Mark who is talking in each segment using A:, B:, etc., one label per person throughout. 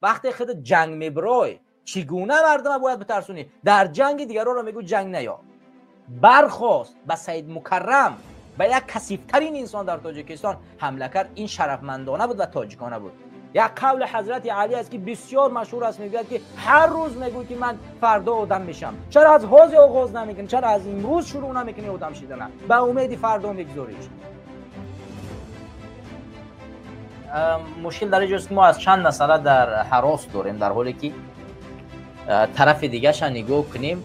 A: وقتی خود جنگ میبروی چگونه مردم باید بترسونی؟ در جنگ دیگران رو میگو جنگ نیا. برخواست به سید مکرم، به یک کثیف‌ترین انسان در تاجیکستان حمله کرد. این شرفمندانه بود و تاجیکانه بود. یک قول حضرت علی است که بسیار مشهور است، میگوید که هر روز میگوید که من فردا آدم میشم. چرا از حوض آغاز نمیکنی؟ چرا از امروز شروع نمیکنی آدم شدن؟ به امید فردا میگذاریش. مشکل در اینجاست که ما از چند مسئله در هراس داریم، در حالی که طرف دیگه شان نگاه کنیم.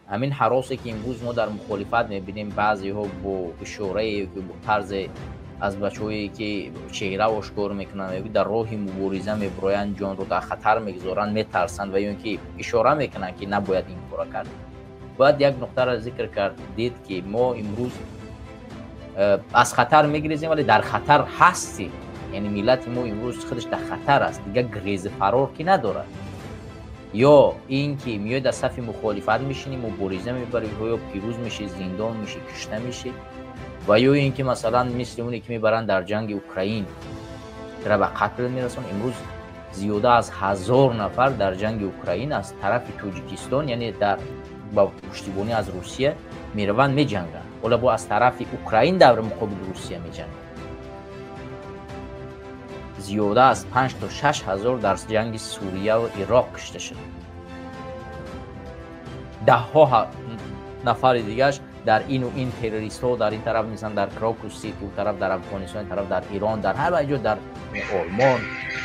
A: همین هراسی که امروز ما در مخالفت میبینیم، بعضی ها با اشاره که با طرز از بچه‌هایی که چهره آشکار میکنن در راه مبارزه میبرایند، جان رو در خطر میگذارن، میترسن و یا اینکه اشاره میکنن که نباید این کارا کرد. باید یک نکته را ذکر کرد دید که ما امروز از خطر میگریزیم ولی در خطر هستیم. یعنی ملت ما امروز خودش در خطر است، دیگه گریز فرار که نداره. یا این که میاد در صف مخالفت میشینی، مبارزه میبری، یا پیروز میشی، زندان میشی، کشته میشی. و یا این که مثلا مثل اونی که میبرن در جنگ اوکراین را به قتل میرسون. امروز زیاده از 1000 نفر در جنگ اوکراین از طرف تاجیکستان، یعنی در با پشتیبانی از روسیه میروند میجنگن، ولی با از طرف اوکراین در مقابل روسیه میجنگن. زیاده از 5 تا 6 هزار در جنگ سوریه و عراق کشته شد. 10 ها نفر دیگهش در این و این تروریست ها در این طرف مثلا در کراکوس سیتی، اون طرف در افغانستان، این طرف در ایران، در هر جا در آلمان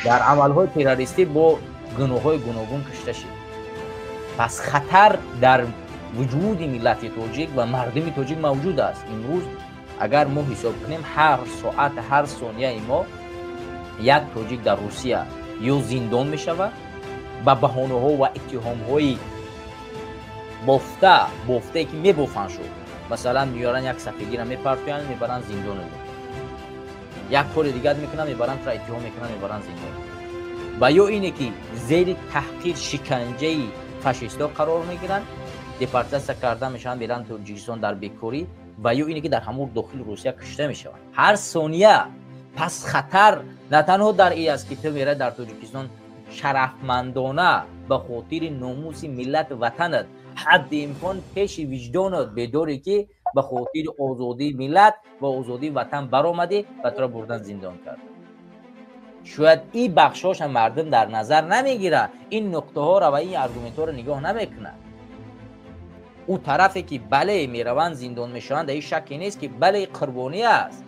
A: در عملهای تروریستی با گناه‌های گوناگون کشته شد. پس خطر در وجود ملت تاجیک و مردم تاجیک موجود است. امروز اگر ما حساب کنیم هر ساعت هر ثانیه ما یک تاجیک در روسیه یا زندان می شود با بهانه ها و اتهام های بافته که می بافن شد. مثلا میارن یک سفیدی را میپرتوین میبرن زندان رو، یک کار دیگر میکنن میبرن تا اتهام میکنن میبرن زندان. و یا اینه که زیر تحقیر شکنجه فاشیستا قرار میگیرن، دیپورتاسیون کرده میشن میرن تاجیکستان در بیکاری. و یا اینه که در همون داخل روسیه کشته میشن هر ثانیه. پس خطر نه تنها در این است که تو میره در تاجیکستان شرفمندانه به خاطر ناموس ملت وطنت حد امکان پیش وجدانت بداری که به خاطر آزادی ملت و آزادی وطن برآمدی و تو را بردن زندان کرد. شاید این بخشاش مردم در نظر نمیگیره، این نکته ها را و این ارگومنت ها را نگاه نمیکنه. او طرفی که بله میروند زندان میشوند، این شکی نیست که بله قربانی است،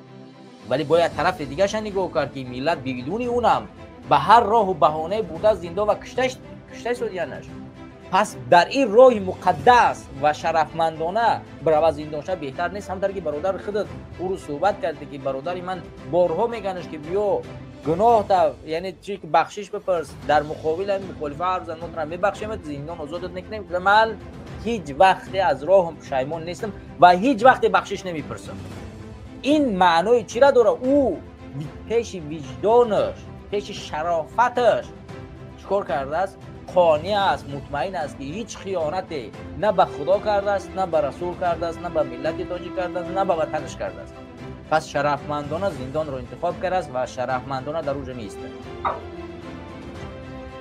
A: ولی باید طرف دیگه شان نگاه کرد که ملت بدون اونم به هر راه و بهانه بوده زندان و کشته شد یا نشد. پس در این راه مقدس و شرفمندانه برای زندان شد بهتر نیست؟ همونطور که برادر خودت او رو صحبت کرده که برادر من بارها میگنش که بیا گناه تا یعنی چی که بخشش بپرس، در مقابل این مخالفه هر زن ما میبخشیم، زندان آزادت نکنیم. من هیچ وقتی از راهم پشیمان نیستم و هیچ وقتی بخشش نمیپرسم. این معنای چی را داره؟ او پیش وجدانش، پیش شرافتش چیکار کرده است؟ قانع است، مطمئن است که هیچ خیانتی نه به خدا کرده است، نه به رسول کرده است، نه به ملت تاجیک کرده است، نه به وطنش کرده است. پس شرفمندانه زندان را انتخاب کرده است و شرفمندانه در اوج نیست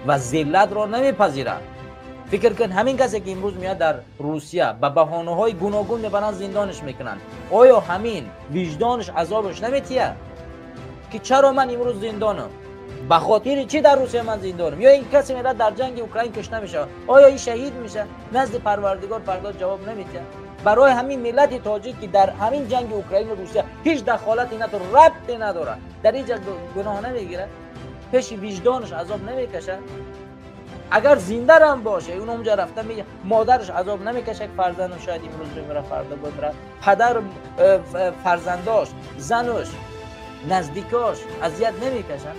A: و ذلت را نمیپذیرد. فکر کن همین کسی که امروز میاد در روسیه به بهانه‌های گوناگون میبرن زندانش میکنن، آیا همین وجدانش عذابش نمیتیه که چرا من امروز زندانم؟ به خاطر چی در روسیه من زندانم؟ یا این کسی میره در جنگ اوکراین کشته میشه، آیا این شهید میشه؟ نزد پروردگار فردا جواب نمیده. برای همین ملت تاجیک که در همین جنگ اوکراین و روسیه هیچ دخالتی نداره، ربطی نداره، در اینجا گناه نمیگیره، پیش وجدانش عذاب نمیکشه. اگر زنده هم باشه اون اونجا رفته میگه مادرش عذاب نمیکشه که فرزندش شاید امروز بمیره فردا بمیره، پدر فرزنداش، زنش، نزدیکاش اذیت نمیکشن.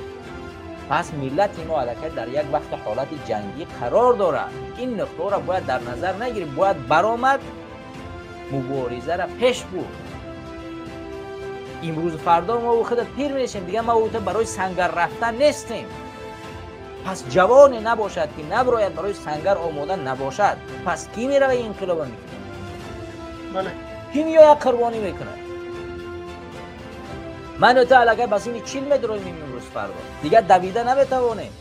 A: پس ملت ما الکه در یک وقت حالت جنگی قرار داره. این نقطه را باید در نظر نگیریم، باید برآمد مبارزه را پیش بود. امروز فردا ما خودت پیر میشیم دیگه، ما اوت برای سنگر رفتن نیستیم. پس جوانی نباشد که نبراید برای سنگر آماده نباشد. پس کی میره و این انقلاب میکنه؟
B: بله.
A: کی میاد قربانی میکنه؟ من و تو الگه بس این چیل میدرویم امروز فردا دیگه دویده نمیتوانیم.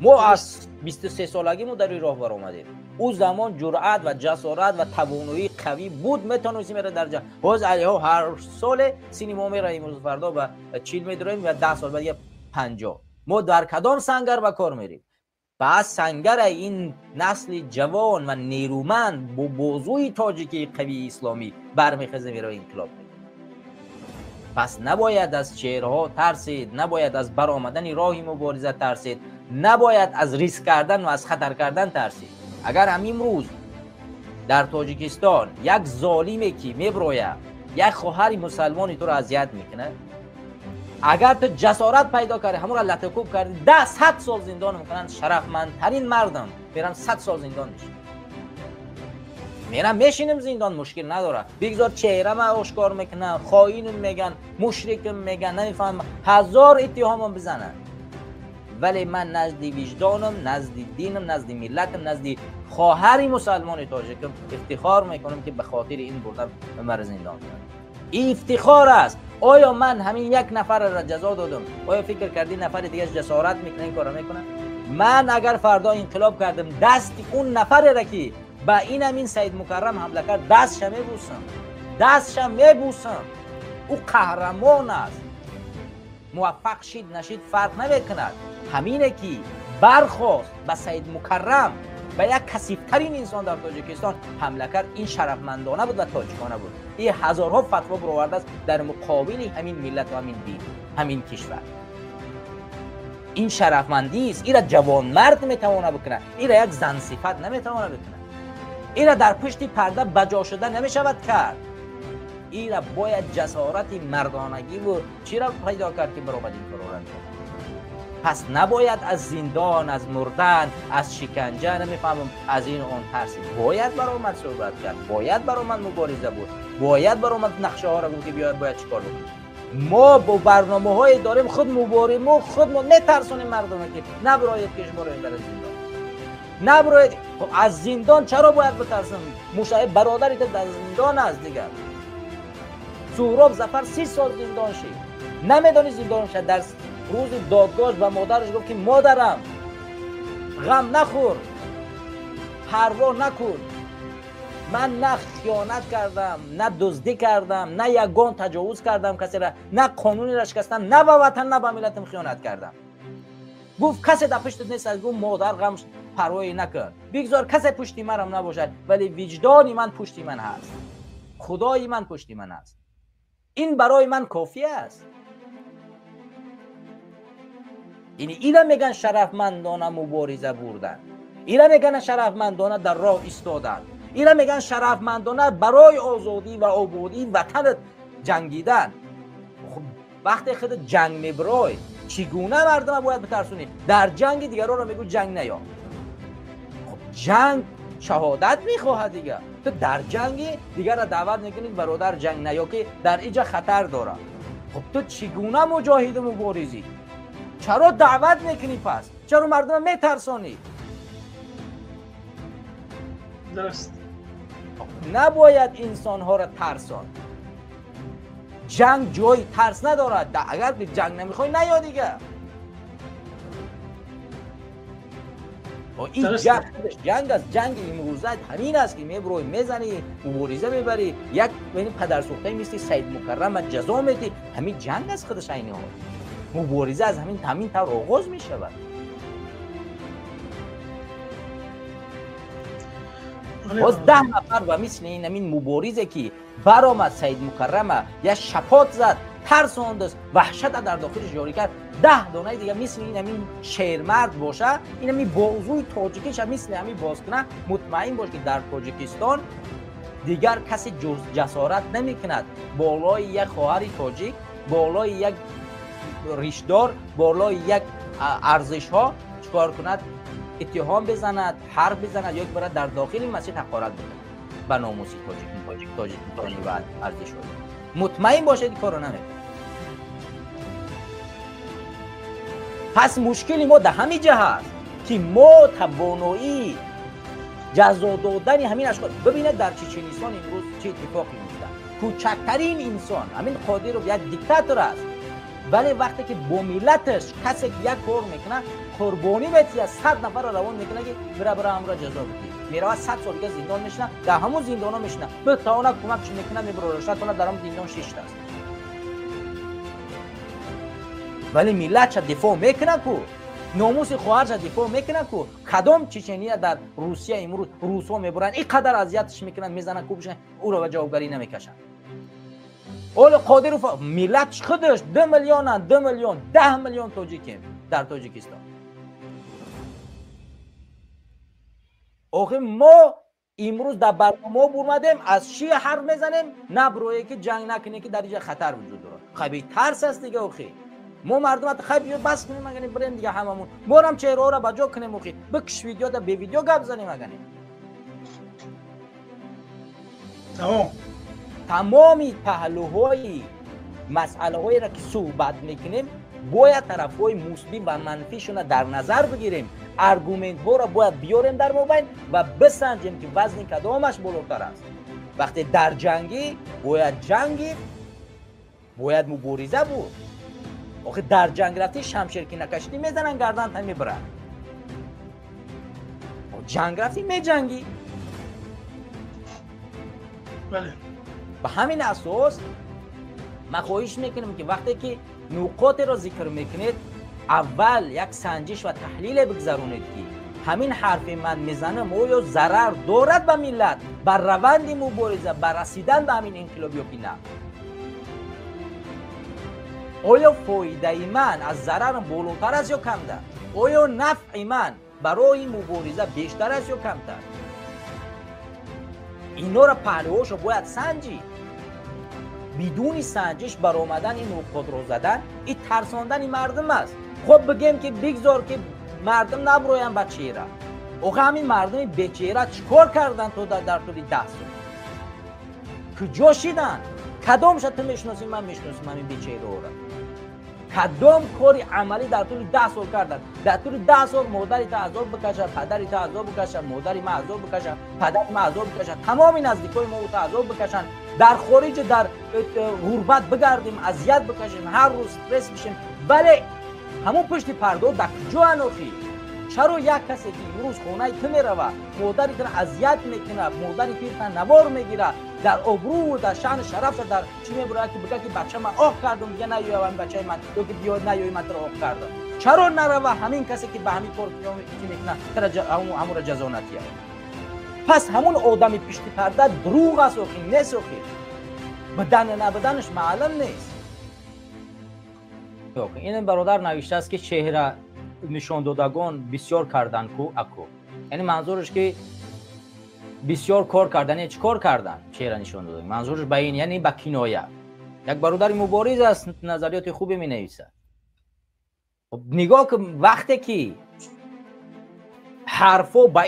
A: ما از 23 سالگی ما در این راه بر آمدیم. او زمان جرأت و جسارت و توانایی قوی بود میتونستیم میره در جهان. باز علیها هر سال سینما میره، امروز فردا به 40 میدریم و 10 سال بعد 50. ما در کدام سنگر به کار میریم؟ پس سنگر این نسل جوان و نیرومند با بازوی تاجیکی قوی اسلامی برمیخزه میره انقلاب. پس نباید از شعرها ترسید، نباید از برآمدن راه مبارزه ترسید، نباید از ریسک کردن و از خطر کردن ترسید. اگر همین روز در تاجیکستان یک ظالمی که میبروید یک خواهر مسلمانی تو را اذیت میکنه، اگر تو جسارت پیدا کردی همون را لطکوب کردی 100 سال زندان میکنن. شرفمندترین مردم میرن 100 سال زندان میشن. میرم میشینم زندان، مشکل نداره. بگذار چهره ما آشکار میکنن، خائن میگن، مشرک میگن، نمیفهم، هزار اتهام بزنن، ولی من نزد وجدانم، نزد دینم، نزد ملتم، نزد خواهر مسلمان تاجیکم افتخار میکنم که به خاطر این بردم مرا زندان کردم. این افتخار است. آیا من همین یک نفر را جزا دادم؟ آیا فکر کردی نفر دیگه جسارت میکنه این کارا میکنه؟ من اگر فردا انقلاب کردم دست اون نفر را که با این همین سید مکرم حمله کرد دستشم میبوسم، دستشم میبوسم. او قهرمان است. موفق شید نشید فرق نمیکند. همینه که برخواست به سید مکرم، به یک کثیف‌ترین انسان در تاجیکستان حمله کرد، این شرفمندانه بود و تاجیکانه بود. این هزارها فتوا برآورده است در مقابل همین ملت و همین دین، همین کشور. این شرفمندی است. این را جوان مرد میتونه بکنه، این را یک زن صفت نمیتونه بکنه. این را در پشت پرده بجا شده نمیشود کرد. این را باید جسارت مردانگی و چی را پیدا کرد که برآمد این کارا را کرد. پس نباید از زندان، از مردن، از شکنجه، نمیفهمم، از این اون ترسید. باید برآمد صحبت کرد، باید برآمد مبارزه بود، باید برآمد نقشه ها را گفت که باید چیکار بکنیم. ما با برنامه‌های داریم، خود مبارزه، ما خود نترسونیم مردم که نبراید کشور این در زندان، نبراید. از زندان چرا باید بترسم؟ مشاهد برادری که در زندان است دیگر. سهراب ظفر 30 سال زندان شد، نمیدونی زندان شد. در روز دادگاه به مادرش گفت که مادرم غم نخور، پروا نکن، من نه خیانت کردم، نه دزدی کردم، نه یگان تجاوز کردم کسی را، نه قانونی را شکستم، نه به وطن نه به ملتم خیانت کردم. گفت کسی در پشتت نیست. از گفت مادر غم پروایی نکن، بگذار کسی پشتی منم نباشد، ولی وجدانی من پشتی من هست، خدای من پشتی من هست. این برای من کافی است. یعنی اینا میگن شرفمندانه مبارزه بردن، اینا میگن شرفمندانه در راه ایستادن، اینا میگن شرفمندانه برای آزادی و آبادی وطن جنگیدن. خب وقتی خود جنگ میبرای چگونه مردم باید بترسونی؟ در جنگ دیگران رو میگو جنگ نیا. خب جنگ شهادت میخواهد دیگه. تو در جنگی دیگر را دعوت میکنید برادر جنگ نیا که در اینجا خطر داره. خب تو چگونه مجاهد مبارزی؟ چرا دعوت میکنی پس؟ چرا مردم میترسانی؟
B: درست.
A: نباید انسان ها را ترسان. جنگ جای ترس ندارد. اگر به جنگ نمیخوای نیا دیگه. این جنگ است. جنگ امروزه همین است که میبروی میزنی، مبارزه میبری، یک بین پدر سوخته مثل سید مکرم جزا میدی. همین جنگ است خودش عینی ها. مبارزه از همین طور آغاز میشود. باز 10 نفر و مثل این همین مبارزه که برآمد سید مکرم یا شپات زد، ترساند، وحشت در داخلش جاری کرد. 10 دانه دیگه مثل این همین شیرمرد باشه، این همین بازوی تاجیکش مثل همین باز کنه، مطمئن باش که در تاجیکستان دیگر کسی جز جسارت نمیکند بالای یک خواهر تاجیک، بالای یک ریشدار، بالای یک ارزش ها چکار کند؟ اتهام بزند، حرف بزند، یا برای در داخل مسجد حقارت بکند به ناموسی تاجیکستانی و ارزش ها. مطمئن باشید این کارو نمیکنه. پس مشکلی ما در همین جهت است که ما توانایی جزا دادن همین اشخاص. ببینید در چچنستان امروز چه اتفاقی میفته. کوچکترین انسان، همین قادر یک دیکتاتور است، ولی وقتی که با ملتش کسی یک کار میکنه قربانی میتیه 100 نفر رو روان میکنه که برای امر جزا بدی میره 100 سال دیگه زندان میشنه در همون زندانا میشنه به تاونه کمکش میکنه میبره رشد کنه در همون زندان 6 تا است ولی ملت چه دفاع میکنه کو ناموس خواهرش دفاع میکنه کو کدام چچنیه در روسیه امروز روسا میبرن اینقدر اذیتش میکنن میزنن کوبش او رو به جوابگری نمیکشن اول قادر ملت خودش 2 میلیون 2 میلیون 10 میلیون تاجیکیم در تاجیکستان آخه ما امروز در برنامه برمدیم از چی حرف میزنیم نه بروی که جنگ نکنه که در اینجا خطر وجود داره خبی ترس است دیگه آخه ما مردم خبی بس کنیم مگه بریم دیگه هممون برم چهره ها رو بجا کنیم آخه بکش ویدیو دا به ویدیو گپ زنیم مگه تمامی پهلوهای مسئله هایی را که صحبت میکنیم باید طرف های مثبت و منفیشون در نظر بگیریم ارگومنت ها را باید بیاریم در موبایل و بسنجیم که وزن کدامش بالاتر است وقتی در جنگی باید جنگی باید مبارزه بود آخه در جنگ رفتی شمشیر که نکشتی میزنن گردن تا میبرن جنگ رفتی میجنگی
B: بله
A: به همین اساس ما خواهش میکنم که وقتی که نقاط را ذکر میکنید اول یک سنجش و تحلیل بگذارونید که همین حرف من میزنم آیا ضرر دارد به ملت بر روند مبارزه بر رسیدن به همین انقلاب یا که نه آیا فایده من از ضررم بالاتر است یا کمتر آیا نفع من برای مبارزه بیشتر است یا کمتر اینا را پهلوهاشو باید سنجی بدون سنجش برآمدن این نقاط رو زدن این ترساندن مردم است خب بگیم که بگذار که مردم نبروین به چهره آخه همین مردم به چهره چکار کردن تو در طول 10 سال کجا شدن کدام شد تو میشناسی من میشناسم همین به چهره را کدام کاری عملی در طول 10 سال کردن در طول 10 سال مادری تا عذاب بکشه پدری تا عذاب بکشه مادری ما عذاب بکشه پدری ما عذاب بکشه تمامی نزدیکای ما تا عذاب بکشن در خارج در غربت بگردیم اذیت بکشیم هر روز استرس بشیم ولی همون پشت پرده در کجا انوخی چرا یک کسی که امروز خونه تو میروه مادری تو اذیت میکنه مادری پیر تا نوار میگیره در ابرو و در شان شرف در چی میبره که بگه که بچه من آخ کردم دیگه نیویم بچه من تو که بیاد نیوی من تو آخ کردم چرا نروه همین کسی که به همین کار میکنه همون را جزا نتیه پس همون آدمی پشت پرده دروغ است و نیست و بدن نبدنش معلوم نیست این برادر نوشته است که چهره نشان دادگان بسیار کردن کو اکو یعنی منظورش که بسیار کار کردن یعنی چه کار کردن چهره نشان دادن منظورش به این یعنی به کنایه یک برادر مبارز است نظریات خوبی می نویسه خب نگاه که وقتی که حرفو با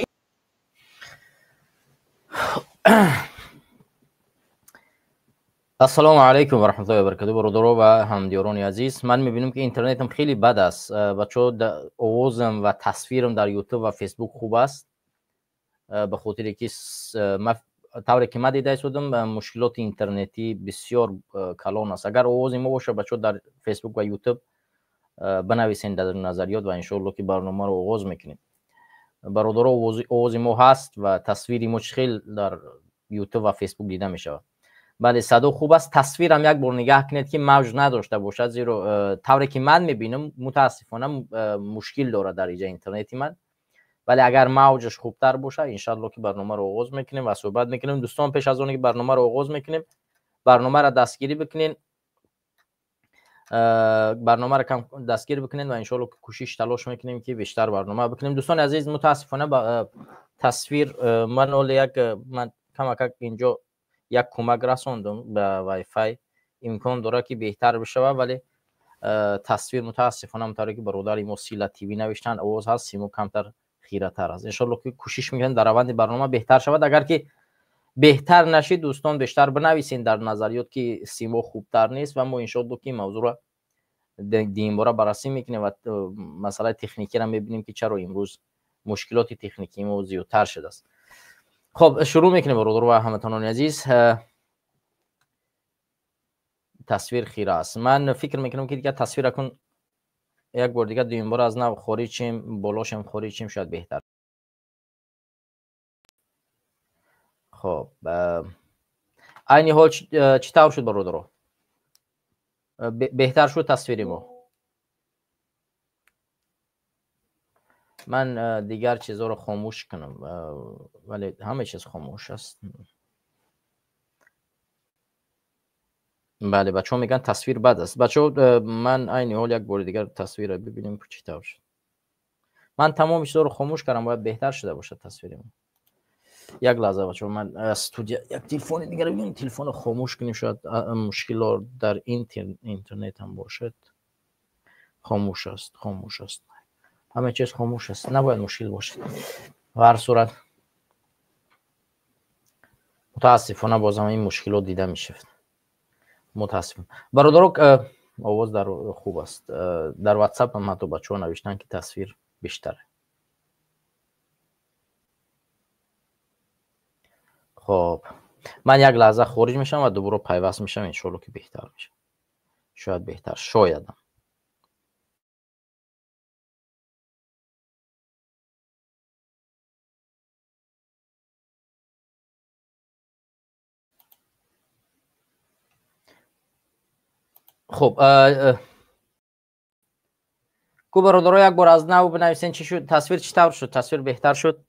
A: السلام علیکم و رحمت الله و برکاته برادران و همدیاران عزیز من میبینم که اینترنتم خیلی بد است بچه‌ها آوازم و تصویرم در یوتیوب و فیسبوک خوب است به خاطر که طوری که من دیده شدم مشکلات اینترنتی بسیار کلان است اگر آواز ما باشه بچه‌ها در فیسبوک و یوتیوب بنویسین در نظریات و ان شاء الله که برنامه رو آغاز میکنیم برادران آواز ما هست و تصویری مشکل در یوتیوب و فیسبوک دیده میشه بله صدا خوب است تصویر هم یک بار نگاه کنید که موج نداشته باشد زیرا طوری که من میبینم متاسفانه مشکل داره در اینجا اینترنتی من ولی اگر موجش خوبتر باشه ان شاء الله که برنامه رو آغاز میکنیم و صحبت میکنیم دوستان پیش از اون که برنامه رو آغاز میکنیم برنامه رو دستگیری بکنین برنامه رو کم دستگیر بکنین و ان شاء الله کوشش تلاش میکنیم که بیشتر برنامه بکنیم دوستان عزیز متاسفانه با تصویر من کم اینجا یک کمک رساندم به وای فای امکان داره که بهتر بشه ولی تصویر متاسفانه همونطوری که برادر ما سیلا تیوی نوشتن آواز هست سیمو کمتر خیره تر است ان شاء الله که کوشش میکنیم در روند برنامه بهتر شود اگر که بهتر نشید دوستان بیشتر بنویسین در نظریات که سیمو خوبتر نیست و ما ان شاء الله که موضوع را دیم باره بررسی میکنیم و مسئله تکنیکی را میبینیم که چرا امروز مشکلات تکنیکی ما زیادتر شده است خب شروع میکنیم برادر و هموطنان عزیز تصویر خیره است. من فکر میکنم که دیگه تصویر کن یک بار دیگه دویم بار از نو خوریچیم بلاشم خوریچیم شاید بهتر. خب عین حال چی طور شد برادر؟ بهتر شد تصویری ما. من دیگر چیزها رو خاموش کنم ولی همه چیز خاموش است. بله بچه ها میگن تصویر بد است. بچه ها من عین حال یک بار دیگر تصویر رو ببینیم چی طور شد. من تمام چیزا رو خاموش کردم باید بهتر شده باشه تصویرم. یک لحظه بچه ها من استودیو یک تلفن دیگر رو ببینیم تلفن رو خاموش کنیم شاید مشکل در اینترنت هم باشد. خاموش است خاموش است همه چیز خاموش است نباید مشکل باشه. و هر صورت متاسفانه بازم این مشکلات دیده میشه. متاسفم برادر آواز در خوب است. در واتساپ هم تو بچه ها نوشتن که تصویر بیشتره. خب من یک لحظه خارج میشم و دوباره پیوست میشم انشالله که بهتر میشه. شاید بهتر شایدم. خب کو برادرها یک بار از نو بنویسین چی شد تصویر چی طور شد تصویر بهتر شد.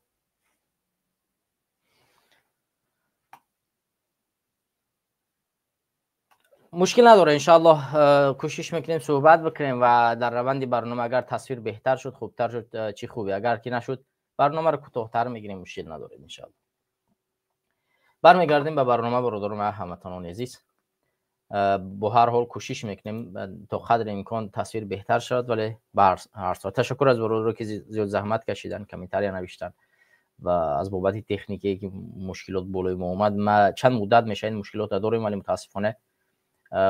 A: مشکل نداره انشالله کوشش میکنیم صحبت بکنیم و در روند برنامه اگر تصویر بهتر شد خوبتر شد چی خوبه اگر که نشد برنامه رو کوتاه‌تر میگیریم مشکل نداره انشالله. برمیگردیم به برنامه برادران هموطنان عزیز. با هر حال کوشش میکنیم تا قدر امکان تصویر بهتر شد ولی به هر صورت تشکر از برادران که زیاد زحمت کشیدن کامنتاری نوشتن و از بابت تکنیکی که مشکلات بالای ما اومد. ما چند مدت میشه این مشکلات داریم ولی متاسفانه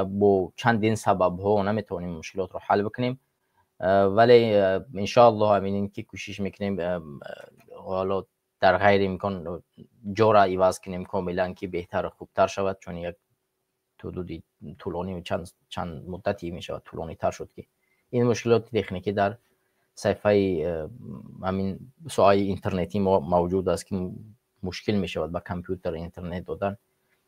A: با چندین سبب ها نمیتونیم مشکلات رو حل بکنیم ولی ان شاء الله همین که کوشش میکنیم حالا در غیر امکان جا را عوض کنیم کاملا که بهتر و خوبتر شود چون یک حدودی طولانی چند مدتی میشه طولانی تر شد که این مشکلات تکنیکی در صفحه همین سوای اینترنتی ما موجود است که مشکل میشود به کامپیوتر اینترنت دادن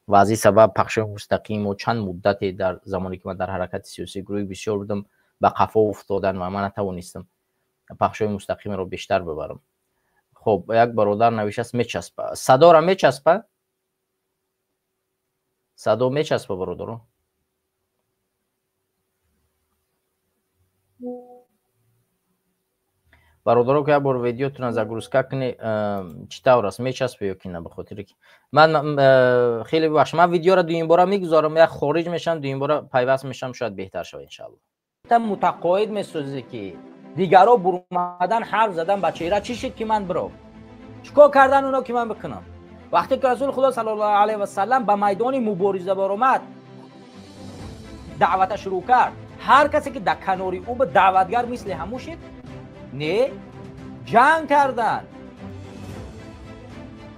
A: و از این سبب پخش مستقیم و چند مدتی در زمانی که من در حرکت سیاسی گروهی بسیار بودم به قفا افتادن و من نتوانستم پخش مستقیم رو بیشتر ببرم. خب یک برادر نوشته است میچسبه صدا را میچسبه صدا میچسبه برادر برادر که بر ویدیوتون از اگروسکا کنی چطور است میچسبه یا که نه به خاطر که من خیلی بخش من ویدیو را دویم بار میگذارم یک خارج میشم دویم بار پیوست میشم شاید بهتر شود ان شاء الله. متقاعد میسازه که دیگرا برمدن حرف زدن به چهره چی شد که من برام چیکار کردن اونا که من بکنم. وقتی که رسول خدا صلی الله علیه و سلم به میدان مبارزه برآمد دعوت شروع کرد هر کسی که در کناری او به دعوتگر مثل همون شد نه جنگ کردن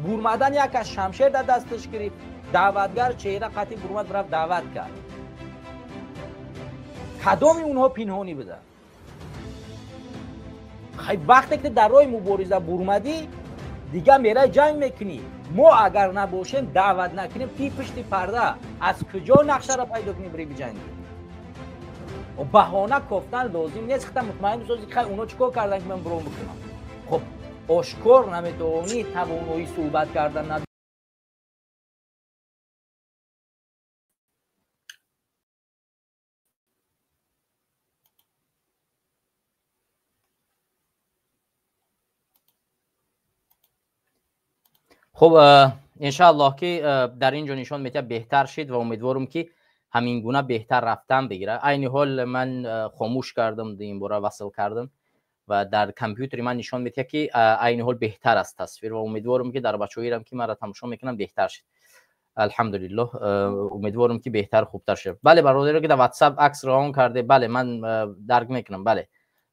A: برمدن یک از شمشیر در دستش گرفت دعوتگر چهره قطعی برمد رفت دعوت کرد. کدام اونها پنهانی بودن خیلی وقتی که در راه مبارزه برمدی دیگه میره جنگ میکنی ما اگر نباشیم دعوت نکنیم پی پشت پرده از کجا نقشه را پیدا کنیم بری بجنگی و بهانه گفتن لازم نیست که مطمئن بسازی که اونا چیکار کردن که من برام بکنم. خب آشکار نمیتونی توانایی صحبت کردن نداری. خب انشاءالله که در اینجا نشان میده بهتر شد و امیدوارم که همین گونه بهتر رفتن بگیره. عین حال من خاموش کردم این بار وصل کردم و در کامپیوتر من نشان میده که عین حال بهتر است تصویر و امیدوارم که در بچه‌هایی هم که مرا تماشا میکنم بهتر شد. الحمدلله امیدوارم که بهتر خوبتر شه. بله برادر که در واتساپ عکس را آن کرده بله من درک میکنم بله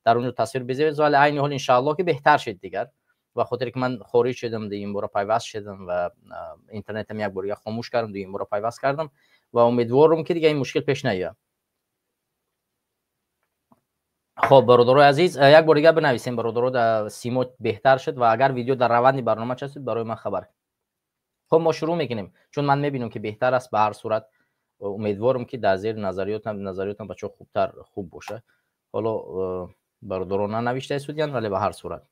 A: در اونجا تصویر بذارید ولی عین حال ان شاء الله که بهتر شد دیگر و خاطر که من خارج شدم این بار پیوست شدم و اینترنت هم یک بار خاموش کردم این بار پیوست کردم و امیدوارم که دیگه این مشکل پیش نیاد. خب برادرای عزیز، یک بار دیگه بنویسیم برادرها سیمو بهتر شد و اگر ویدیو در روند برنامه چسبید برای من خبر. خب ما شروع میکنیم چون من میبینم که بهتر است. به هر صورت امیدوارم که در زیر نظریاتم بچه‌ها خوب باشه. حالا برادران ننوشته سودیان ولی به هر صورت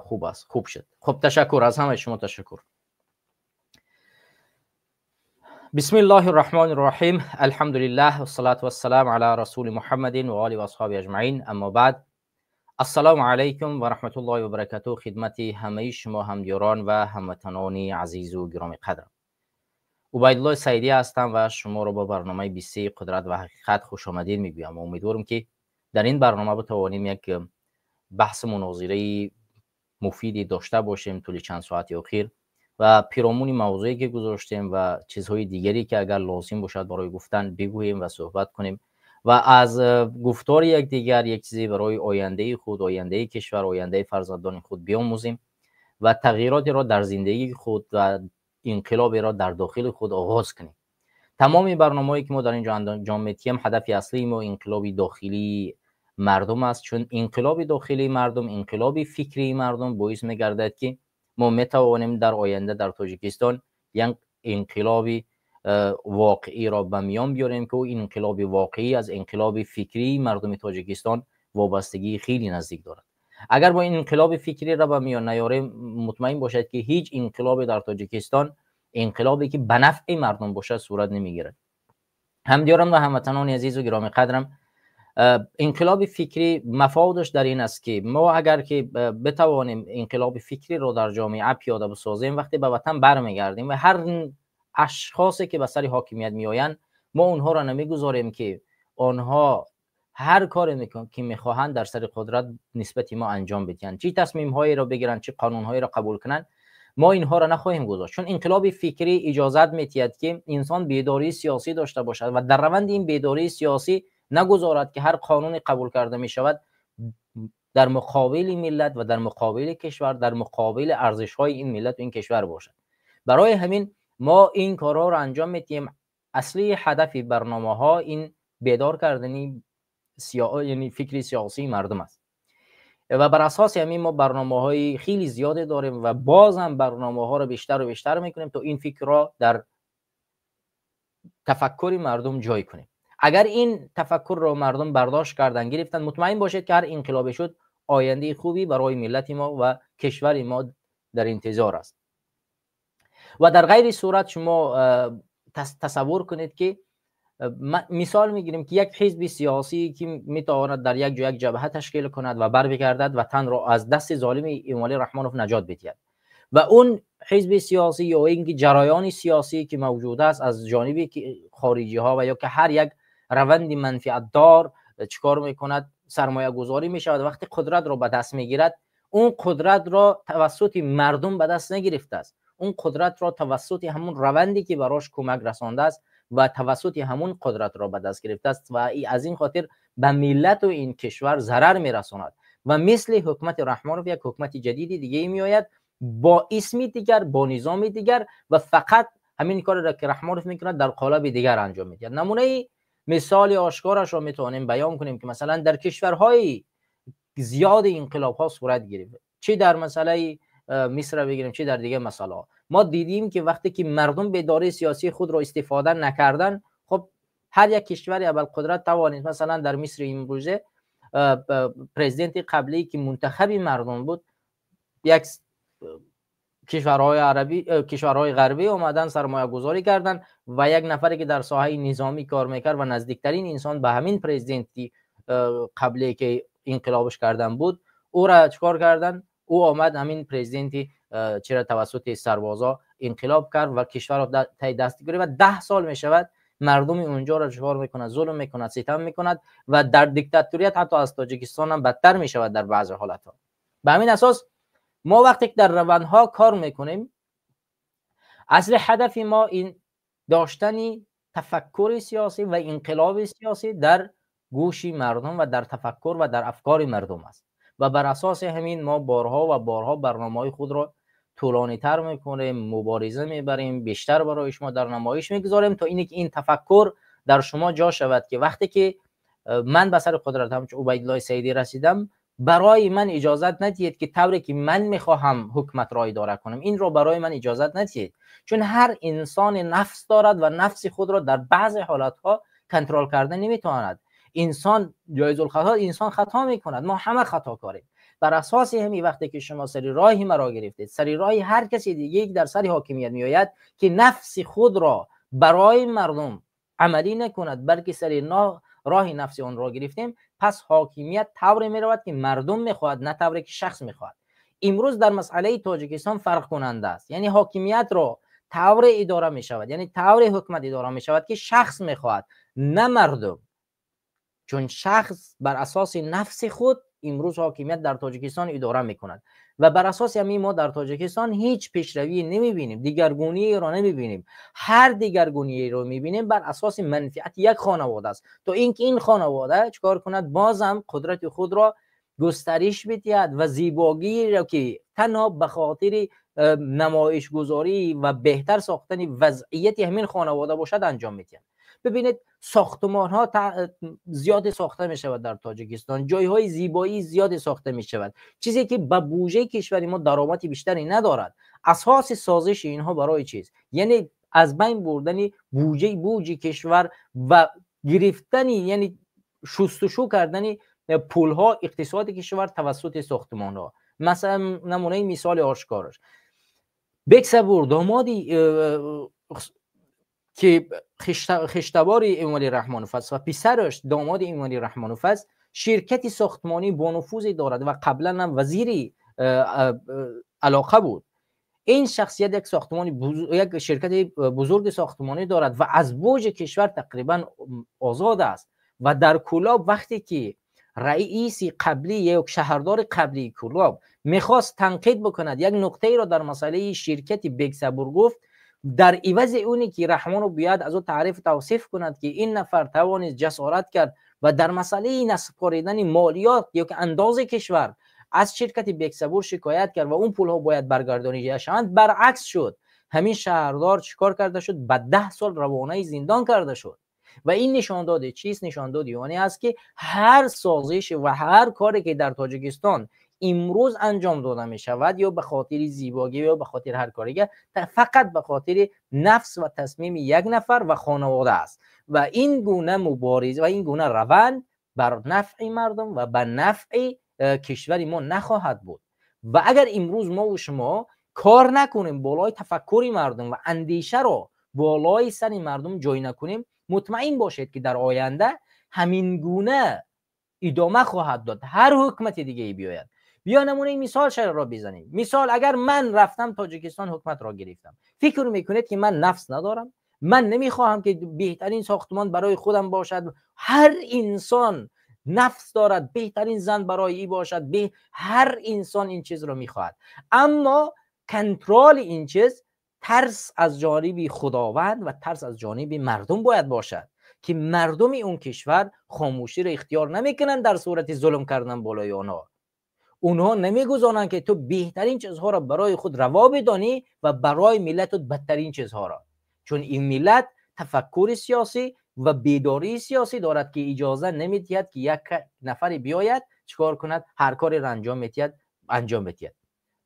A: خوب است، خوب شد. خب تشکر از همه شما، تشکر. بسم الله الرحمن الرحیم. الحمد لله والصلاة والسلام علی رسول محمد و آله و اصحابه اجمعین. اما بعد، السلام علیکم و رحمت الله و برکاته خدمت همه شما همیاران و هموطنان عزیز و گرامی قدرم. عبیدالله سعیدی هستم و شما را با برنامه 23 قدرت و حقیقت خوش آمدید میگویم. امیدوارم که در این برنامه بتوانیم یک بحث مناظره مفیدی داشته باشیم طول چند ساعت اخیر و پیرامون موضوعی که گذاشتیم و چیزهای دیگری که اگر لازم باشد برای گفتن بگوییم و صحبت کنیم و از گفتار یکدیگر یک چیزی برای آینده خود، آینده کشور، آینده فرزندان خود بیاموزیم و تغییراتی را در زندگی خود و انقلابی را در داخل خود آغاز کنیم. تمام برنامه‌ای که ما در اینجا انجام میدیم هدف اصلی ما انقلاب داخلی مردم است، چون انقلاب داخلی مردم، انقلاب فکری مردم باعث می‌گردد که ما میتوانیم در آینده در تاجیکستان یک انقلاب واقعی را به میان بیاریم که این انقلاب واقعی از انقلاب فکری مردم تاجیکستان وابستگی خیلی نزدیک دارد. اگر با این انقلاب فکری را به میان نیاریم مطمئن باشد که هیچ انقلاب در تاجیکستان، انقلابی که به نفع مردم باشد، صورت نمیگیرد. همدیاران و هموطنان عزیز و گرامی قدرم، انقلاب فکری مفادش در این است که ما اگر که بتوانیم انقلاب فکری رو در جامعه پیاده بسازیم، وقتی به وطن برمیگردیم و هر اشخاصی که به سر حاکمیت میآیند ما اونها را نمیگذاریم که آنها هر کاری که میخواهند در سر قدرت نسبت ما انجام بدهند، چی تصمیم هایی را بگیرن، چی قانون هایی را قبول کنند، ما اینها را نخواهیم گذاشت. چون انقلاب فکری اجازت میدهد که انسان بیداری سیاسی داشته باشد و در روند این بیداری سیاسی نگذارد که هر قانون قبول کرده می شود در مقابل ملت و در مقابل کشور، در مقابل ارزش های این ملت و این کشور باشد. برای همین ما این کارها را انجام میدیم. اصلی هدف برنامه ها این بیدار کردنی یعنی فکری سیاسی مردم است و بر اساس همین ما برنامه های خیلی زیاده داریم و باز هم برنامه ها را بیشتر و بیشتر میکنیم تا این فکر را در تفکر مردم جای کنیم. اگر این تفکر را مردم برداشت کردن، گرفتن، مطمئن باشید که هر انقلابی شد آینده خوبی برای ملت ما و کشور ما در انتظار است. و در غیر صورت شما تصور کنید که مثال میگیریم که یک حزب سیاسی که میتواند در یک جبهه تشکیل کند و برگردد وطن را از دست ظالم امالی رحمانوف نجات بدهد و اون حزب سیاسی یا اینکه جریان سیاسی که موجود است از جانب خارجی ها و یا که هر یک روند منفعت دار چیکار میکند؟ سرمایه گذاری میشود. وقتی قدرت را به دست میگیرد، اون قدرت را توسط مردم به دست نگرفته است، اون قدرت را توسط همون روندی که براش کمک رسانده است و توسط همون قدرت را به دست گرفته است و از این خاطر به ملت و این کشور ضرر میرساند و مثل حکومت رحمانوف یک حکومت جدیدی دیگه میآید با اسمی دیگر، با نظام دیگر و فقط همین کار را که رحمانوف میکند در قالب دیگر انجام میده. نمونه مثال آشکارش را میتونیم بیان کنیم که مثلا در کشورهای زیاد انقلاب ها صورت گرفته، چه در مسئله مصر بگیریم چه در دیگه مسائل، ما دیدیم که وقتی که مردم بیداری سیاسی خود را استفاده نکردن، خب هر یک کشوری اول قدرت توانید، مثلا در مصر امروزه پرزیدنت قبلی که منتخب مردم بود، یک کشورهای عربی، کشورهای غربی اومدن سرمایه گذاری کردن و یک نفری که در ساحه نظامی کار میکرد و نزدیکترین انسان به همین پرزیدنتی قبلی که انقلابش کردن بود، او را چکار کردن؟ او آمد همین پرزیدنتی چرا توسط سربازا انقلاب کرد و کشور را تای دست گرفت و 10 سال می شود مردم اونجا را چکار میکند؟ ظلم میکند، ستم میکند و در دیکتاتوریت حتی از تاجیکستان هم بدتر می شود در بعض حالت ها. به همین اساس ما وقتی که در روندها کار میکنیم، اصل هدف ما این داشتن تفکر سیاسی و انقلاب سیاسی در گوش مردم و در تفکر و در افکار مردم است و بر اساس همین ما بارها و بارها برنامه‌های خود را طولانی تر میکنیم، مبارزه میبریم، بیشتر برای شما در نمایش میگذاریم تا اینکه این تفکر در شما جا شود که وقتی که من به سر قدرت همچون عبیدالله سیدی رسیدم، برای من اجازت ندید که طوری که من میخواهم حکومت را اداره کنم این را برای من اجازت ندید، چون هر انسان نفس دارد و نفس خود را در بعض حالتها کنترل کردن نمیتواند. انسان جایز الخطا، انسان خطا میکند، ما همه خطا کاریم. بر اساس همین وقتی که شما سری راهی مرا گرفتید، سری راهی هر کسی دیگه یک در سری حاکمیت میآید که نفس خود را برای مردم عملی نکند بلکه سری راه نفسی اون را گرفتیم، پس حاکمیت طوری می رود که مردم میخواهد نه طوری که شخص میخواهد. امروز در مسئله تاجیکستان فرق کننده است، یعنی حاکمیت را طوری اداره می شود، یعنی طوری حکومت اداره می شود که شخص میخواهد نه مردم، چون شخص بر اساس نفس خود امروز حاکمیت در تاجیکستان اداره میکند و بر اساس همین ما در تاجیکستان هیچ پیشروی نمیبینیم، دیگرگونی را نمیبینیم. هر دیگرگونی را میبینیم بر اساس منفعت یک خانواده است، تا اینکه این خانواده چکار کند بازم قدرت خود را گسترش بدهد و زیبایی را که تنها به خاطر نمایش گذاری و بهتر ساختن وضعیت همین خانواده باشد انجام میدهد. ببینید ساختمان ها زیاد ساخته می شود در تاجیکستان، جای های زیبایی زیاد ساخته می شود، چیزی که به بودجه کشور ما درآمدی بیشتری ندارد. اساس سازش اینها برای چیز؟ یعنی از بین بردن بودجه کشور و گرفتن، یعنی شستشو کردن پول ها اقتصاد کشور توسط ساختمان ها. مثلا نمونه مثال آشکارش بکسبور دامادی که خشتبار ایمالی رحمان فضل و پسرش داماد ایمالی رحمان فضل شرکتی ساختمانی با نفوذی دارد و قبلا هم وزیری علاقه بود. این شخصیت یک یک شرکت بزرگ ساختمانی دارد و از بوج کشور تقریبا آزاد است و در کلاب وقتی که رئیس قبلی یک شهردار قبلی کلاب میخواست تنقید بکند یک نقطه را در مسئله شرکت بکسبور گفت، در عوض اونی که رحمان رو بیاد از او تعریف توصیف کند که این نفر توانست جسارت کرد و در مسئله نصب کردن مالیات یا که انداز کشور از شرکت بکسبور شکایت کرد و اون پول ها باید برگردانی شوند، برعکس شد. همین شهردار چیکار کرده شد؟ به 10 سال روانه زندان کرده شد. و این نشان داده چیست؟ نشان داده یعنی است که هر سازش و هر کاری که در تاجیکستان امروز انجام داده می شود یا به خاطر زیبایی یا به خاطر هر کاری، فقط به خاطر نفس و تصمیم یک نفر و خانواده است و این گونه مبارزه و این گونه روند بر نفع مردم و بر نفع کشور ما نخواهد بود. و اگر امروز ما و شما کار نکنیم بالای تفکر مردم و اندیشه رو بالای سر مردم جای نکنیم، مطمئن باشید که در آینده همین گونه ادامه خواهد داد هر حکومت دیگه بیاید. بیا نمونه مثال شر را بزنیم. مثال اگر من رفتم تاجیکستان حکومت را گرفتم، فکر میکنید که من نفس ندارم؟ من نمیخواهم که بهترین ساختمان برای خودم باشد؟ هر انسان نفس دارد، بهترین زن برای ای باشد، هر انسان این چیز را میخواهد، اما کنترل این چیز ترس از جانب خداوند و ترس از جانب مردم باید باشد که مردم اون کشور خاموشی را اختیار نمیکنن در صورت ظلم کردن بالای اونها نمیگذارن که تو بهترین چیزها را برای خود روا بدانی و برای ملت بدترین چیزها را، چون این ملت تفکر سیاسی و بیداری سیاسی دارد که اجازه نمیدهد که یک نفر بیاید چیکار کند هر کاری را انجام بدهد.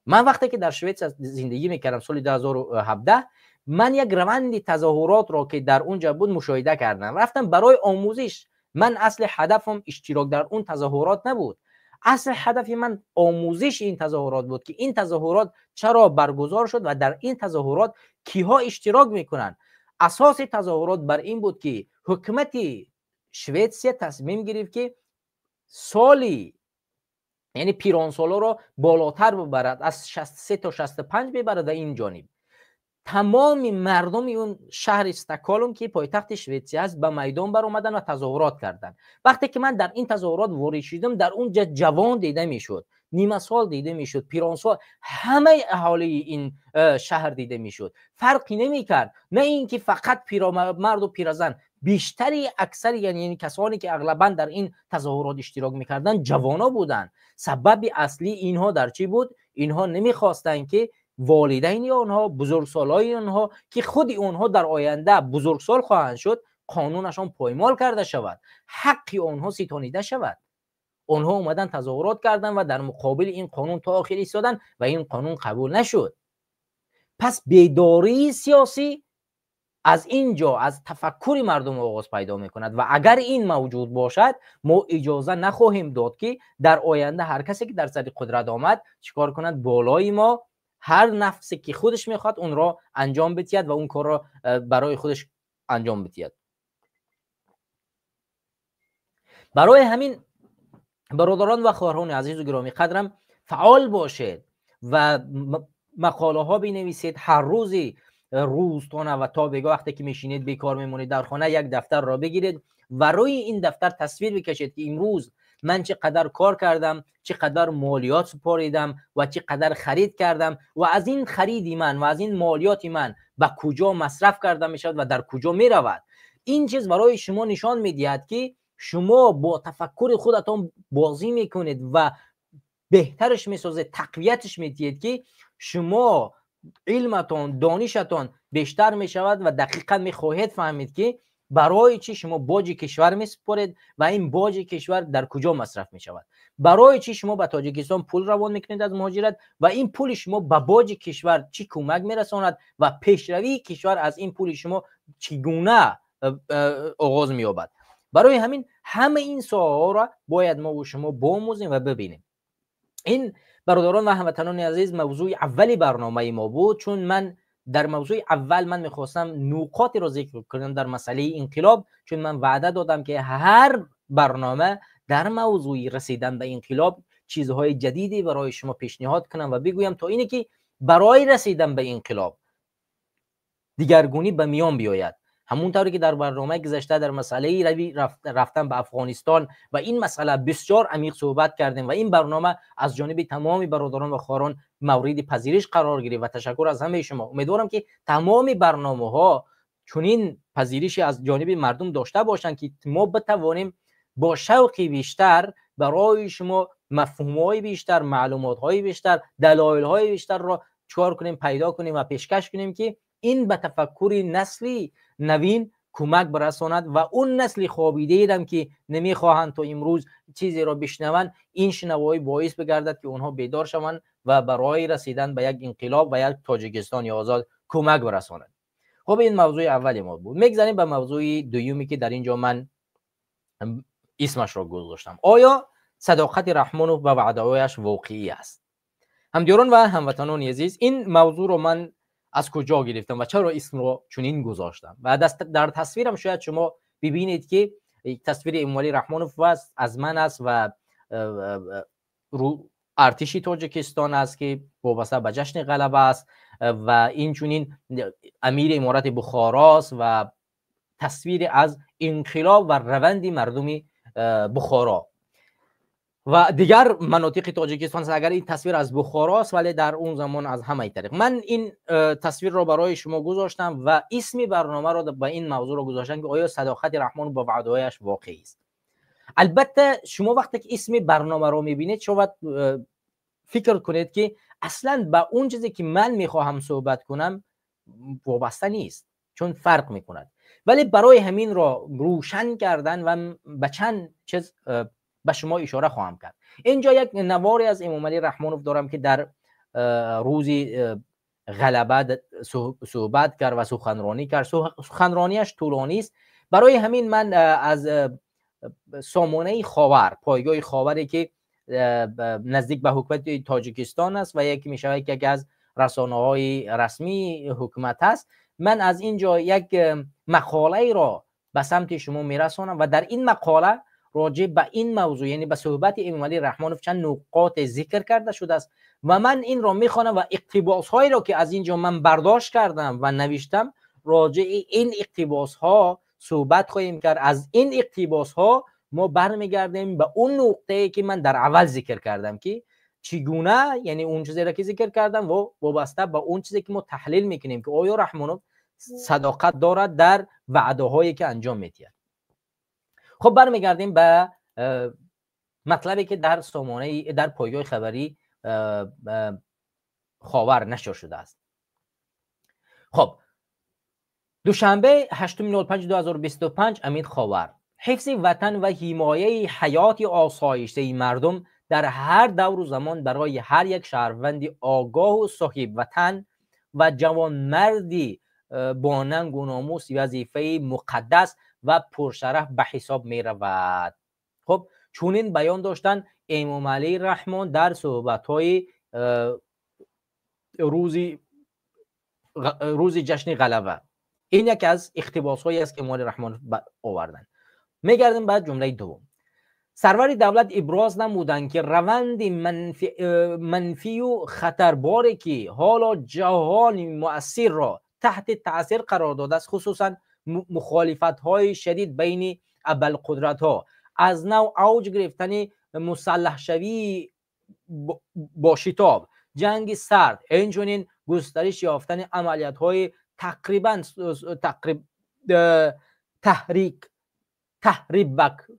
A: من وقتی که در شویتس زندگی میکردم سال 2017 من یک روند تظاهرات را که در اونجا بود مشاهده کردم، رفتم برای آموزش. من اصل هدفم اشتراک در اون تظاهرات نبود، اصل هدف من آموزش این تظاهرات بود که این تظاهرات چرا برگزار شد و در این تظاهرات کیها اشتراک میکنن. اساس تظاهرات بر این بود که حکومت شویتسیا تصمیم گرفت که سالی یعنی پیران سالا را بالاتر ببرد، از 63 تا 65 ببرد. این جانب تمام مردم اون شهر استکهلم که پایتخت شویتسیا است به میدان بر اومدن و تظاهرات کردند. وقتی که من در این تظاهرات وارد شدم در اونجا جوان دیده میشد، نیمه سال دیده میشد، پیرانسال، همه اهالی این شهر دیده میشد. فرقی نمیکرد، نه اینکه فقط پیرمرد و پیرزن، بیشتری اکثر یعنی کسانی که اغلبا در این تظاهرات اشتراک میکردن جوانا بودند. سبب اصلی اینها در چی بود؟ اینها نمیخواستند که والدین آنها، بزرگسالای آنها که خود آنها در آینده بزرگسال خواهند شد قانونشان پایمال کرده شود، حق آنها ستانیده شود. آنها اومدن تظاهرات کردن و در مقابل این قانون تا آخر ایستادن و این قانون قبول نشد. پس بیداری سیاسی از اینجا، از تفکر مردم آغاز پیدا میکند و اگر این موجود باشد ما اجازه نخواهیم داد که در آینده هر کسی که در سر قدرت آمد چیکار کند؟ بالای ما هر نفسی که خودش میخواد اون را انجام بدهد و اون کار را برای خودش انجام بدهد. برای همین برادران و خواهران عزیز و گرامی قدرم فعال باشید و مقاله ها بنویسید. هر روزی روزتانه و تا بگاه وقتی که میشینید بیکار میمونید در خانه یک دفتر را بگیرید و روی این دفتر تصویر بکشید که امروز من چقدر کار کردم، چقدر مالیات سپاریدم و چقدر خرید کردم و از این خریدی من و از این مالیات من به کجا مصرف کرده می شود و در کجا می رود. این چیز برای شما نشان میدهد که شما با تفکر خودتان بازی میکنید و بهترش میسازه، تقویتش میدید که شما علمتان، دانشتان بیشتر میشود و دقیقا میخواهید فهمید که برای چی شما باج کشور میسپارید و این باج کشور در کجا مصرف میشود. برای چی شما به تاجیکستان پول روان میکنید از مهاجرت و این پول شما به باج کشور چی کمک میرساند و پیشروی کشور از این پول شما چگونه آغاز مییابد. برای همین همه این سوال‌ها را باید ما و شما بآموزیم و ببینیم. این برادران و هموطنان عزیز موضوع اولی برنامه ما بود، چون من در موضوع اول من میخواستم نکاتی را ذکر کنم در مسئله انقلاب، چون من وعده دادم که هر برنامه در موضوع رسیدن به انقلاب چیزهای جدیدی برای شما پیشنهاد کنم و بگویم تا اینه که برای رسیدن به انقلاب دیگرگونی به میان بیاید. همونطوری که در برنامه گذشته در مسئله رفتن به افغانستان و این مسئله بسیار عمیق صحبت کردیم و این برنامه از جانب تمام برادران و خواهران مورد پذیرش قرار گرفت و تشکر از همه شما. امیدوارم که تمام برنامه‌ها چنین پذیرشی از جانب مردم داشته باشند که ما بتوانیم با شوقی بیشتر برای شما مفهوم‌های بیشتر، معلومات‌های بیشتر، دلایل‌های بیشتر را چکار کنیم، پیدا کنیم و پیشکش کنیم که این به تفکر نسلی نوین کمک برساند و اون نسل خوابیده هم که نمیخواهند تا امروز چیزی را بشنوند، این شنوایی باعث بگردد که اونها بیدار شوند و برای رسیدن به یک انقلاب و یک تاجیکستان آزاد کمک برسانند. خب این موضوع اولی ما بود. میگذاریم به موضوع دومی که در اینجا من اسمش را گذاشتم. آیا صداقت رحمانوف و وعده‌هایش واقعی است؟ همدیران و هموطنان عزیز، این موضوع رو من از کجا گرفتم و چرا اسم رو چنین گذاشتم و در تصویرم شاید شما ببینید که تصویر اموالی رحمانوف از من است و ارتشی تاجیکستان است که وابسته به جشن غلبه است و این چنین امیر امارت بخارا است و تصویر از انقلاب و روند مردم بخارا و دیگر مناطق تاجیکستان است. اگر این تصویر از بخارا است ولی در اون زمان از همه طریق من این تصویر را برای شما گذاشتم و اسم برنامه را به این موضوع را گذاشتم که آیا صداقت رحمان با وعده‌هایش واقعی است. البته شما وقتی که اسم برنامه را میبینید شاید فکر کنید که اصلا با اون چیزی که من میخواهم صحبت کنم وابسته نیست، چون فرق میکند. ولی برای همین را روشن کردن و به چند چیز به شما اشاره خواهم کرد. اینجا یک نواری از امام علی رحمانوف دارم که در روز غلبه صحبت کرد و سخنرانی کرد. سخنرانیش طولانی است، برای همین من از سامانه خاور، پایگاه خاوری که نزدیک به حکومت تاجیکستان است و یکی می شود که از رسانه‌های رسمی حکومت است، من از اینجا یک مقاله را به سمت شما میرسانم و در این مقاله راجع به این موضوع، یعنی به صحبت امام علی رحمانوف چند نکات ذکر کرده شده است و من این را میخوانم و اقتباس هایی را که از اینجا من برداشت کردم و نوشتم راجع این اقتباس ها صحبت خواهیم کرد. از این اقتباس ها ما برمیگردیم به اون نقطه‌ای که من در اول ذکر کردم که چگونه، یعنی اون چیزی را که ذکر کردم و وابسته به اون چیزی که ما تحلیل میکنیم که آیا رحمانوف صداقت دارد در وعده هایی که انجام میدهد. خب برمیگردیم به مطلبی که در سامانه در پایگاه خبری خاور نشر شده است. خب دوشنبه 8/05/2025 امید خاور: حفظ وطن و حمایه حیات آسایشته مردم در هر دور و زمان برای هر یک شهروند آگاه و صاحب وطن و جوانمردی با ننگ و ناموس وظیفه مقدس و پرشرف به حساب می رود. خب چونین بیان داشتن امام علی رحمان در صحبت‌های روز جشن غلبه. این یکی از اقتباس‌هایی است که امام علی رحمان آوردن. میگردیم بعد جمله دوم. سرور دولت ابراز نمودند که روند منفی و خطرباری که حالا جهان مؤثر را تحت تاثیر قرار داده است، خصوصا مخالفت‌های شدید بین ابرقدرت‌ها، از نوع اوج گرفتن مسلح شوی با شتاب، جنگ سرد، اینچنین گسترش یافتن عملیات‌های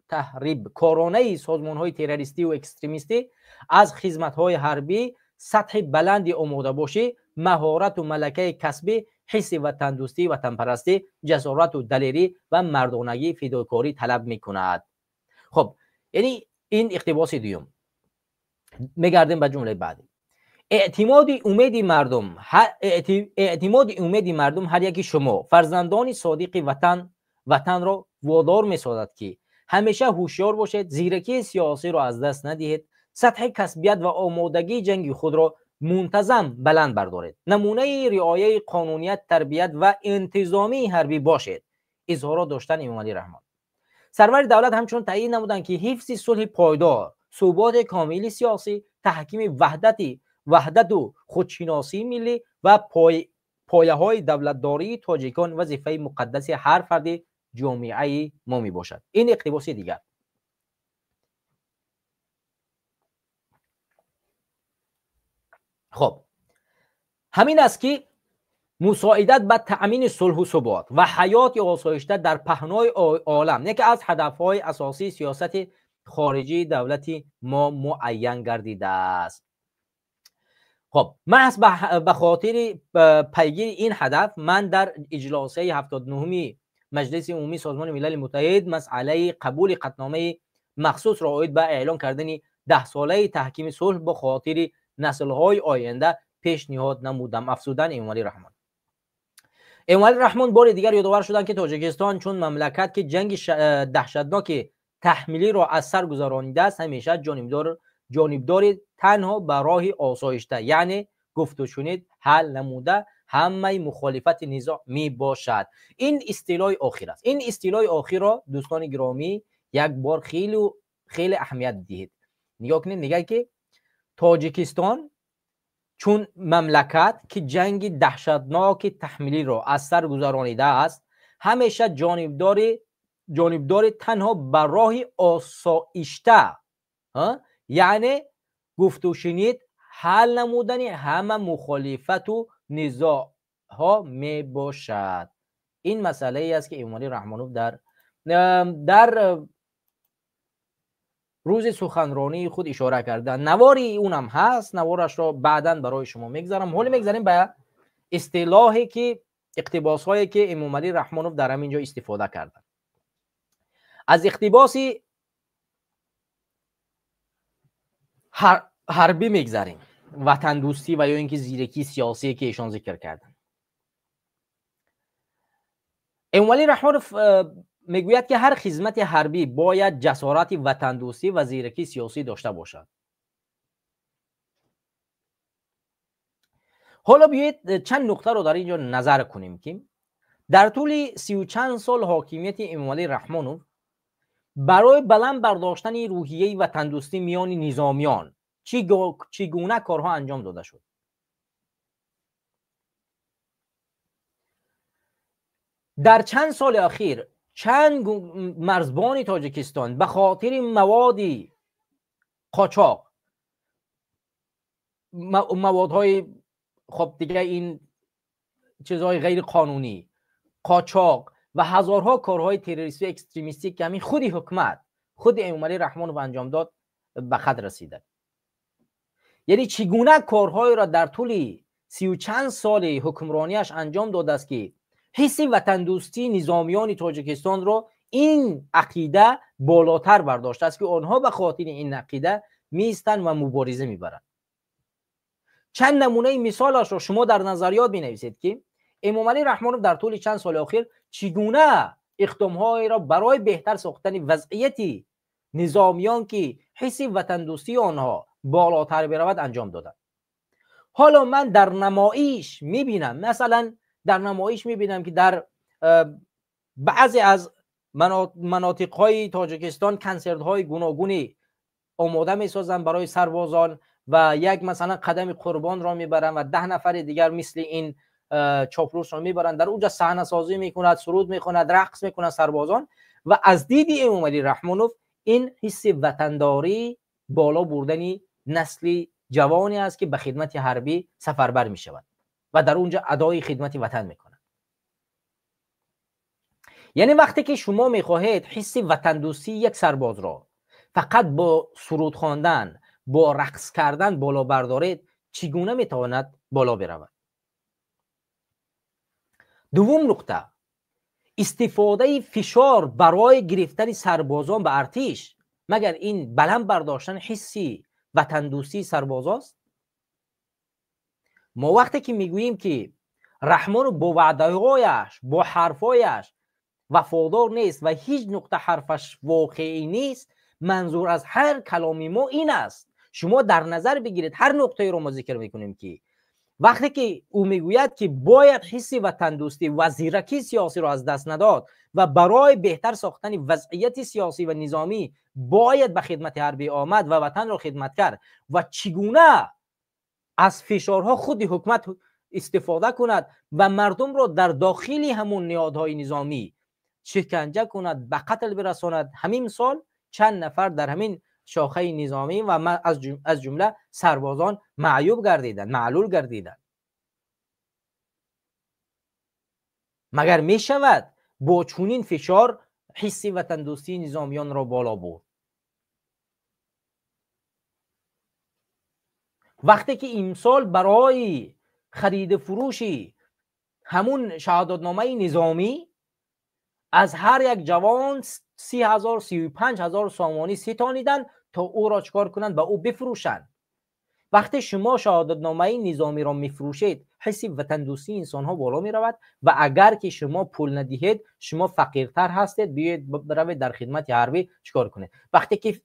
A: تحریب کارانه سازمان‌های تروریستی و اکستریمیستی، از خدمت‌های حربی، سطح بلندی آماده باشی، مهارت و ملکه کسبی، حس وطن دوستی، وطن پرستی، جسارت و دلیری و مردانگی فداکاری طلب می‌کند. خب یعنی این اقتباس دوم. میگردیم به جمله بعدی. اعتماد امید مردم هر یکی شما فرزندان صادق وطن را وادار می‌سازد که همیشه هوشیار باشید، زیرکی سیاسی را از دست ندهید، سطح کسبیت و آمادگی جنگی خود را منتظم بلند بردارید، نمونه رعایت قانونیت، تربیت و انتظامی حربی باشید. اظهارات داشتن امام علی رحمان. سرور دولت همچنین تایید نمودند که حفظ صلح پایدار، ثبات کامل سیاسی، تحکیم وحدت و خودشناسی ملی و پایه‌های دولتداری تاجیکان وظیفه مقدس هر فرد جامعه ما می باشد. این اقتباس دیگر. خب همین است که مساعدت به تأمین صلح و ثبات و حیات آسایشته در پهنای عالم یکی از هدفهای اساسی سیاست خارجی دولت ما معین گردیده است. خب محض به خاطر پیگیری این هدف، من در اجلاسه 79 مجلس عمومی سازمان ملل متحد مسئله قبول قطعنامه مخصوص را عاید به اعلان کردن 10 ساله تحکیم صلح با خاطر نسل‌های آینده پیشنهاد نمودم. افزودن امام علی رحمان. امام علی رحمان بار دیگر یادآور شدند که تاجیکستان چون مملکت که جنگ دهشتناک تحمیلی را از سر گذرانیده است، همیشه جانبدار تنها به راه آسایشته، یعنی گفت و شنید، حل نموده همه مخالفت نزاع می باشد. این اصطلاح آخر است. این اصطلاح آخر را دوستان گرامی یک بار خیلی اهمیت دهید. نگاه کنید، میگه که تاجیکستان چون مملکت که جنگ دهشتناک تحمیلی را از سر گذرانیده است، همیشه جانبدار تنها بر راه آسایشته، یعنی گفت و شنید، حل نمودن همه مخالفت و نزاع ها می باشد. این مسئله ای است که امام علی رحمانوف در روز سخنرانی خود اشاره کرده. نواری اونم هست، نوارش را بعداً برای شما میگذارم. حالا میگذاریم به اصطلاحی که اقتباس هایی که امام علی رحمانوف در همینجا استفاده کردن. از اقتباس حربی میگذاریم، وطن دوستی و یا اینکه زیرکی سیاسی که ایشان ذکر کردن. امام علی رحمانوف میگوید که هر خدمت حربی باید جسارت وطن دوستی و زیرکی سیاسی داشته باشد. حالا بیایید چند نکته رو در اینجا نظر کنیم که در طول 30 و چند سال حاکمیت امام علی رحمانوف برای بلند برداشتن روحیه وطن دوستی میان نظامیان چگونه کارها انجام داده شد. در چند سال اخیر چند مرزبان تاجیکستان به خاطر مواد قاچاق، موادهای خب دیگه این چیزهای غیر قانونی، قاچاق و هزارها کارهای تروریستی اکستریمیستی که همین خودی حکومت، خود امام علی رحمانوف انجام داد، به خط رسیده. یعنی چگونه کارهایی را در طول 30 و چند سال حکمرانیش انجام داده است که حس وطن دوستی نظامیان تاجیکستان را این عقیده بالاتر برداشته است که آنها به خاطر این عقیده میستن و مبارزه میبرند. چند نمونه مثالش را شما در نظریات بنویسید که امام علی رحمانوف در طول چند سال اخیر چگونه اقدام‌هایی را برای بهتر ساختن وضعیت نظامیان که حس وطن دوستی آنها بالاتر برود انجام دادند. حالا من در نمایش میبینم، مثلا در نمایش میبینم که در بعضی از مناطق‌های تاجیکستان کنسرت‌های گوناگونی آماده میسازن برای سربازان و یک مثلا قدم قربان را میبرن و 10 نفر دیگر مثل این چاپلوس را میبرن، در اونجا صحنه سازی میکند، سرود میکند، رقص میکنند سربازان. و از دید امام علی رحمانوف این حس وطنداری بالا بردن نسل جوانی است که به خدمت حربی سفربر میشود و در اونجا ادای خدمت وطن میکنند. یعنی وقتی که شما میخواهید حس وطن دوستی یک سرباز را فقط با سرود خواندن، با رقص کردن بالا بردارید، چگونه میتواند بالا برود؟ دوم نقطه، استفاده فشار برای گرفتن سربازان به ارتش، مگر این بلند برداشتن حسی وطن دوستی سرباز است؟ ما وقتی که میگوییم که رحمان با وعده‌هایش، با حرفایش وفادار نیست و هیچ نقطه حرفش واقعی نیست، منظور از هر کلامی ما این است. شما در نظر بگیرید هر نقطه رو ما ذکر میکنیم که وقتی که او میگوید که باید حس وطن دوستی و زیرکی سیاسی رو از دست نداد و برای بهتر ساختن وضعیت سیاسی و نظامی باید به خدمت حربی آمد و وطن را خدمت کرد و چگونه از فشارها خود حکومت استفاده کند و مردم را در داخل همون نهادهای نظامی شکنجه کند، به قتل برساند. همین سال چند نفر در همین شاخه نظامی و از جمله سربازان معیوب گردیدند، معلول گردیدند. مگر می شود با چنین فشار حس وطن دوستی نظامیان را بالا برد؟ وقتی که امسال برای خرید فروشی همون شهادتنامه نظامی از هر یک جوان 30,000 35,000 سامانی ستانیدن تا او را چکار کنند؟ به او بفروشند. وقتی شما شهادتنامه نظامی را میفروشید، حس وطن دوستی انسان ها بالا می رود و اگر که شما پول ندهید شما فقیرتر هستید، بیاید بروید در خدمت حربی چکار کنید. وقتی که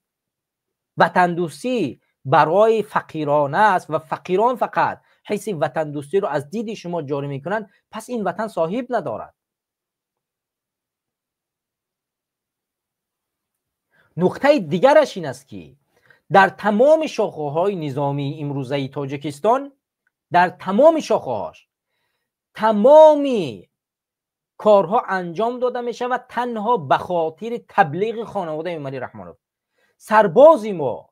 A: وطن دوستی برای فقیران است و فقیران فقط حس وطن دوستی رو از دید شما جاری میکنند، پس این وطن صاحب ندارد. نکته دیگرش این است که در تمام شاخه‌های نظامی امروزه تاجیکستان، در تمام شاخه‌هاش تمامی کارها انجام داده می شود تنها به خاطر تبلیغ خانواده امام علی رحمانوف. سربازی ما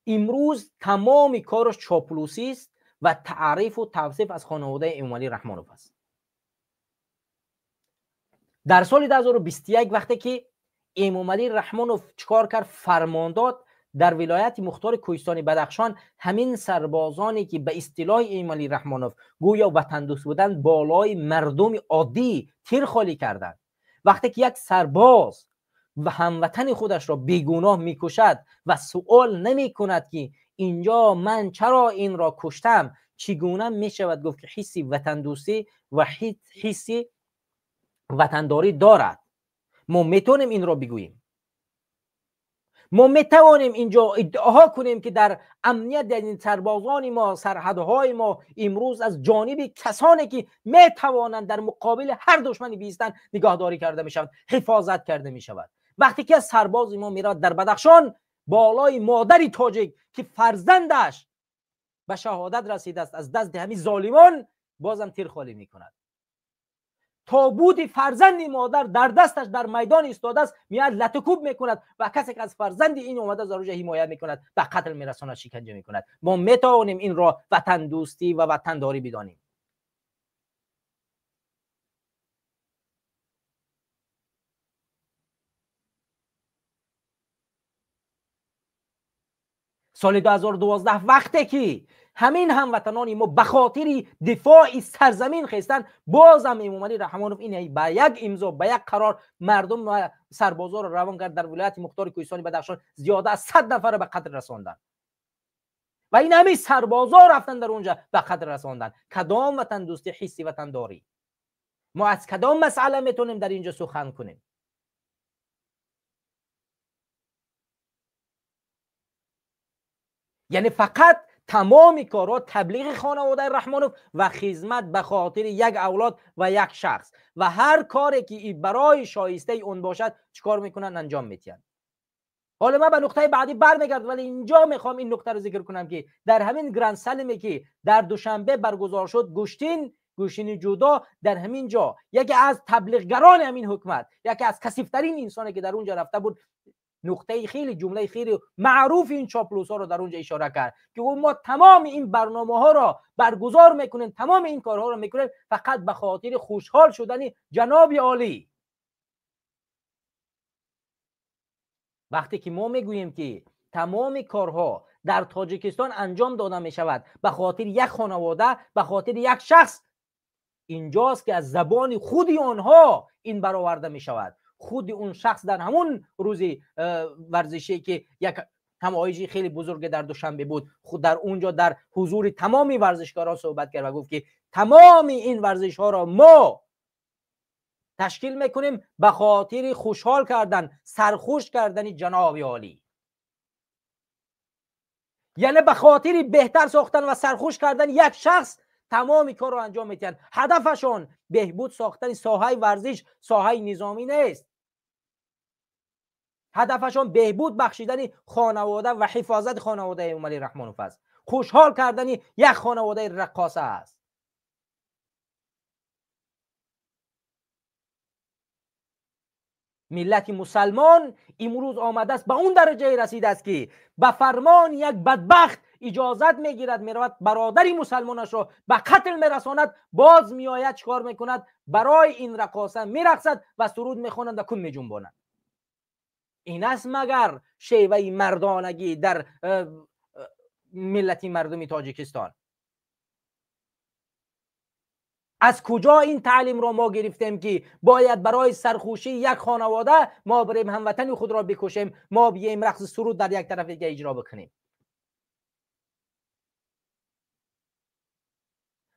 A: امروز تمام کارش چاپلوسی است و تعریف و توصیف از خانواده امام علی رحمانوف است. در سال 2021 وقتی که امام علی رحمانوف چکار کرد؟ فرمان داد در ولایت مختار کوهستان بدخشان همین سربازانی که به اصطلاح امام علی رحمانوف گویا وطن دوست بودند بالای مردم عادی تیر خالی کردند. وقتی که یک سرباز و هموطن خودش را بیگناه میکشد و سوال نمی کند که اینجا من چرا این را کشتم، چگونه می شود گفت که حسی وطن دوستی و حسی وطنداری دارد؟ ما میتونیم این را بگوییم، ما میتوانیم اینجا ادعا کنیم که در امنیت در این سربازان ما، سرحدهای ما امروز از جانب کسانی که میتوانند در مقابل هر دشمنی بیستن نگهداری کرده میشود، حفاظت کرده میشود. وقتی که سرباز ما میراد در بدخشان بالای مادری تاجیک که فرزندش به شهادت رسیده است از دست همین ظالمان، بازم تیر خالی میکند. تابوت فرزند مادر در دستش در میدان ایستاده است، میاد لطکوب میکند و کسی که از فرزند این اومده ضرورش حمایت میکند به قتل میرساند، شکنجه میکند. ما میتوانیم این را وطن دوستی و وطن داری بدانیم. سال 2012 وقتی که همین هموطنان ما به خاطر دفاع سرزمین خستن، بازم امام علی رحمانوف این با یک امضا به یک قرار مردم و سربازا رو روان کرد. در ولایت مختار کوهستانی بدخشان زیاده از 100 نفر به قتل رساندن و این همین سربازا رفتن در اونجا به قتل رساندن. کدام وطن دوستی، حسی وطن داری؟ ما از کدام مسئله میتونیم در اینجا سخن کنیم؟ یعنی فقط تمام کارها تبلیغ خانواده رحمانوف و خدمت به خاطر یک اولاد و یک شخص و هر کاری که برای شایسته اون باشد چیکار میکنن؟ انجام میدن. حالا من به نقطه بعدی برمیگردم، ولی اینجا میخوام این نقطه رو ذکر کنم که در همین گرند سلمی که در دوشنبه برگزار شد، گوشتین جودا در همین جا یکی از تبلیغگران همین حکومت، یکی از کثیف‌ترین انسانی که در اونجا رفته بود، نقطه خیلی جمله خیلی معروف این چاپلوسا رو در اونجا اشاره کرد که ما تمام این برنامه ها را برگزار میکنیم، تمام این کارها رو میکنیم فقط به خاطر خوشحال شدن جناب عالی. وقتی که ما میگوییم که تمام کارها در تاجیکستان انجام داده می شود به خاطر یک خانواده، به خاطر یک شخص، اینجاست که از زبان خود آنها این برآورده می شود. خود اون شخص در همون روز ورزشی که یک همایشی خیلی بزرگ در دوشنبه بود، خود در اونجا در حضور تمامی ورزشکاران صحبت کرد و گفت که تمام این ورزش ها را ما تشکیل میکنیم به خاطر خوشحال کردن، سرخوش کردن جناب عالی. یعنی به خاطر بهتر ساختن و سرخوش کردن یک شخص تمامی کار رو انجام میدن. هدفشون بهبود ساختن ساحه ورزش، ساحه نظامی نیست. هدفشون بهبود بخشیدن خانواده و حفاظت خانواده امام علی رحمانوف است. خوشحال کردن یک خانواده رقاصه است. ملت مسلمان امروز آمده است به اون درجه رسیده است که به فرمان یک بدبخت اجازت میگیرد میرود برادری مسلمانش را به قتل میرساند، باز میآید چیکار میکند؟ برای این رقاصه میرقصد و سرود میخواند و کون میجنباند. این است مگر شیوه مردانگی در ملت مردمی تاجیکستان؟ از کجا این تعلیم را ما گرفتیم که باید برای سرخوشی یک خانواده ما بریم هموطن خود را بکشیم، ما بیایم رقص سرود در یک طرف دیگه اجرا بکنیم؟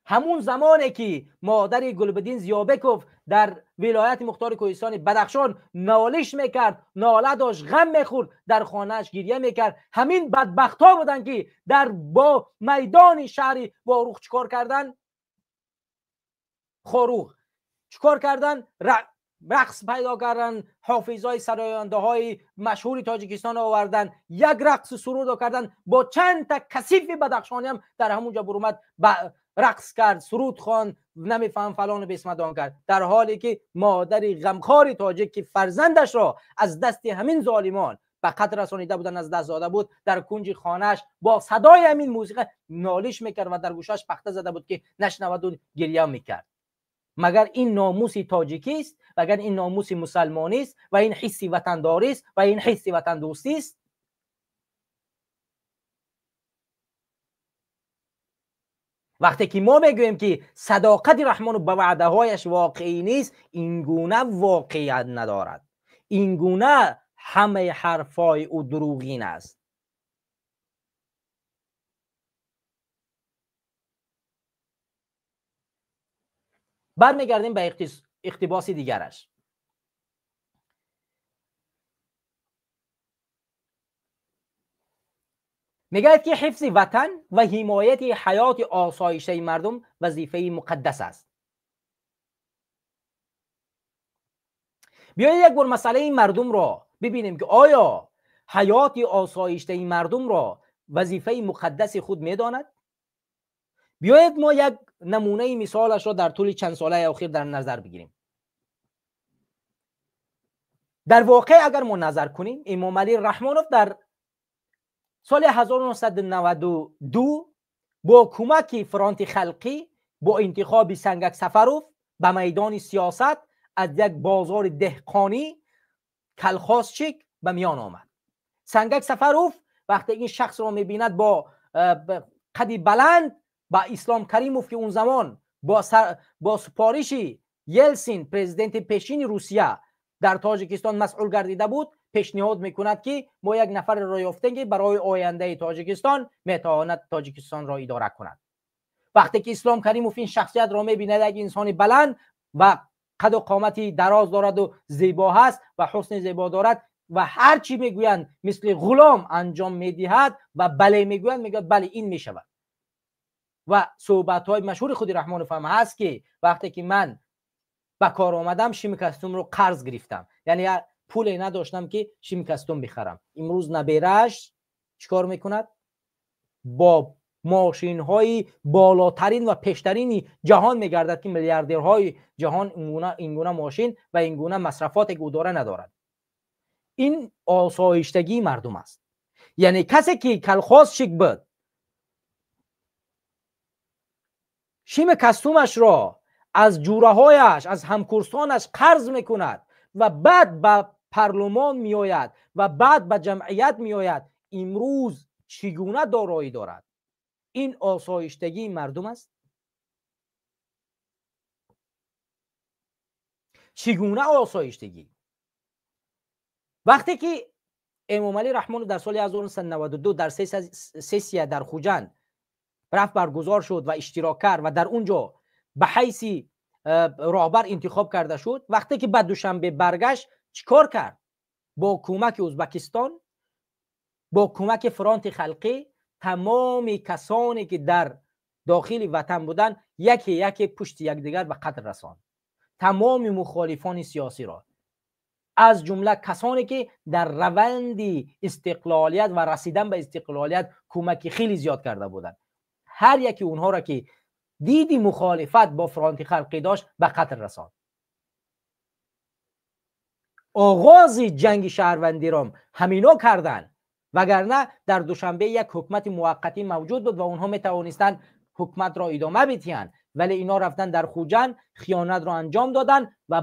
A: همون زمانی که مادر گلبدین زیابکوف در ولایت مختار کوهستان بدخشان نالش میکرد، ناله داشت، غم میخورد، در خانهش گریه میکرد، همین بدبخت ها بودن که در با میدان شهر باروخ چیکار کردن؟ خاروخ چیکار کردن؟ رقص پیدا کردن، حافظای سراینده های مشهور تاجیکستان آوردن، یک رقص سرود کردن، با چند تا کثیف بدخشانی هم در همونجا برومد رقص کرد، سرود خوان، نمیفهم فلان و بسمدان کرد، در حالی که مادر غمخوار تاجیک که فرزندش را از دست همین ظالمان به قتل رسانیده بودن از دست داده بود، در کنج خانهش با صدای همین موسیقی نالش میکرد و در گوشش پخته زده بود که نشنود و گریه میکرد. مگر این ناموسی تاجیکی است؟ مگر این ناموسی مسلمانی است و این حسی وطنداری است و این حسی وطن دوستی است؟ وقتی که ما میگوییم که صداقت رحمان به وعده هایش واقعی نیست، این گونه واقعیت ندارد، این گونه همه حرفای او دروغین است. برمیگردیم به اقتباس دیگرش. میگه که حفظ وطن و حمایت حیات آسایشه مردم وظیفه مقدس است. بیایید یک بار مسئله این مردم را ببینیم که آیا حیات آسایشه مردم را وظیفه مقدس خود میداند؟ بیایید ما یک نمونه مثالش را در طول چند ساله اخیر در نظر بگیریم. در واقع اگر ما نظر کنیم، امام علی رحمانوف در سال 1992 با کمک فرانت خلقی با انتخاب سنگک سفروف به میدان سیاست از یک بازار دهقانی کلخاسچیک به میان آمد. سنگک سفروف وقتی این شخص رو میبیند با قدی بلند، با اسلام کریموف که اون زمان با سپارشی یلسین پرزیدنت پیشین روسیه در تاجیکستان مسئول گردیده بود، پیشنهاد میکند که ما یک نفر را یافتیم که برای آینده تاجیکستان میتواند تاجیکستان را اداره کند. وقتی که اسلام کریموف این شخصیت را میبیند، یک انسان بلند و قد و قامتی دراز دارد و زیبا هست و حسن زیبا دارد و هر چی میگویند مثل غلام انجام میدهد و بله میگویند، میگوید بله این میشود. و صحبت های مشهور خود رحمان فهم هست که وقتی که من به کار آمدم شیمکستوم رو قرض گرفتم، یعنی پول نداشتم که شیمکستوم بخرم. امروز نبیرش چیکار میکند؟ با ماشین های بالاترین و پیشترین جهان میگردد که میلیاردرهای جهان اینگونه ماشین و اینگونه مصرفات گوداره ندارد. این آسایشتگی مردم است. یعنی کسی که کلخاص شک بود شیم کستومش را از جوره هایش، از همکرسانش قرض میکند و بعد به پارلمان میآید و بعد به جمعیت میآید، امروز چگونه دارایی دارد؟ این آسایشتگی مردم است؟ چگونه آسایشتگی؟ وقتی که امام علی رحمان در سال 1992 در سسیه در خوجند رفت برگزار شد و اشتراک کرد و در اونجا به حیث راهبر انتخاب کرده شد، وقتی که بعد دوشنبه برگشت چیکار کرد؟ با کمک ازبکستان، با کمک فرانت خلقی، تمام کسانی که در داخل وطن بودن یکی یکی پشت یکدیگر به قتل رساند. تمام مخالفان سیاسی را، از جمله کسانی که در روند استقلالیت و رسیدن به استقلالیت کمک خیلی زیاد کرده بودند، هر یکی اونها را که دیدی مخالفت با فرانت خلقی داشت به قتل رساند. آغاز جنگ شهروندی را همینا کردن، وگرنه در دوشنبه یک حکومت موقتی موجود بود و اونها می توانستند حکومت را ادامه بدهند، ولی اینا رفتن در خوجند خیانت را انجام دادن و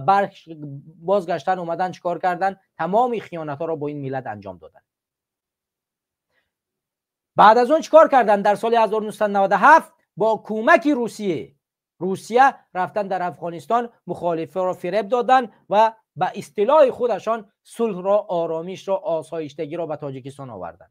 A: بازگشتن اومدن چیکار کردن؟ تمام خیانت ها را با این ملت انجام دادن. بعد از اون چیکار کردن؟ در سال 1997 با کمک روسیه رفتن در افغانستان مخالفه را فریب دادن و به اصطلاح خودشان صلح را، آرامش را، آسایشتگی را به تاجیکستان آوردن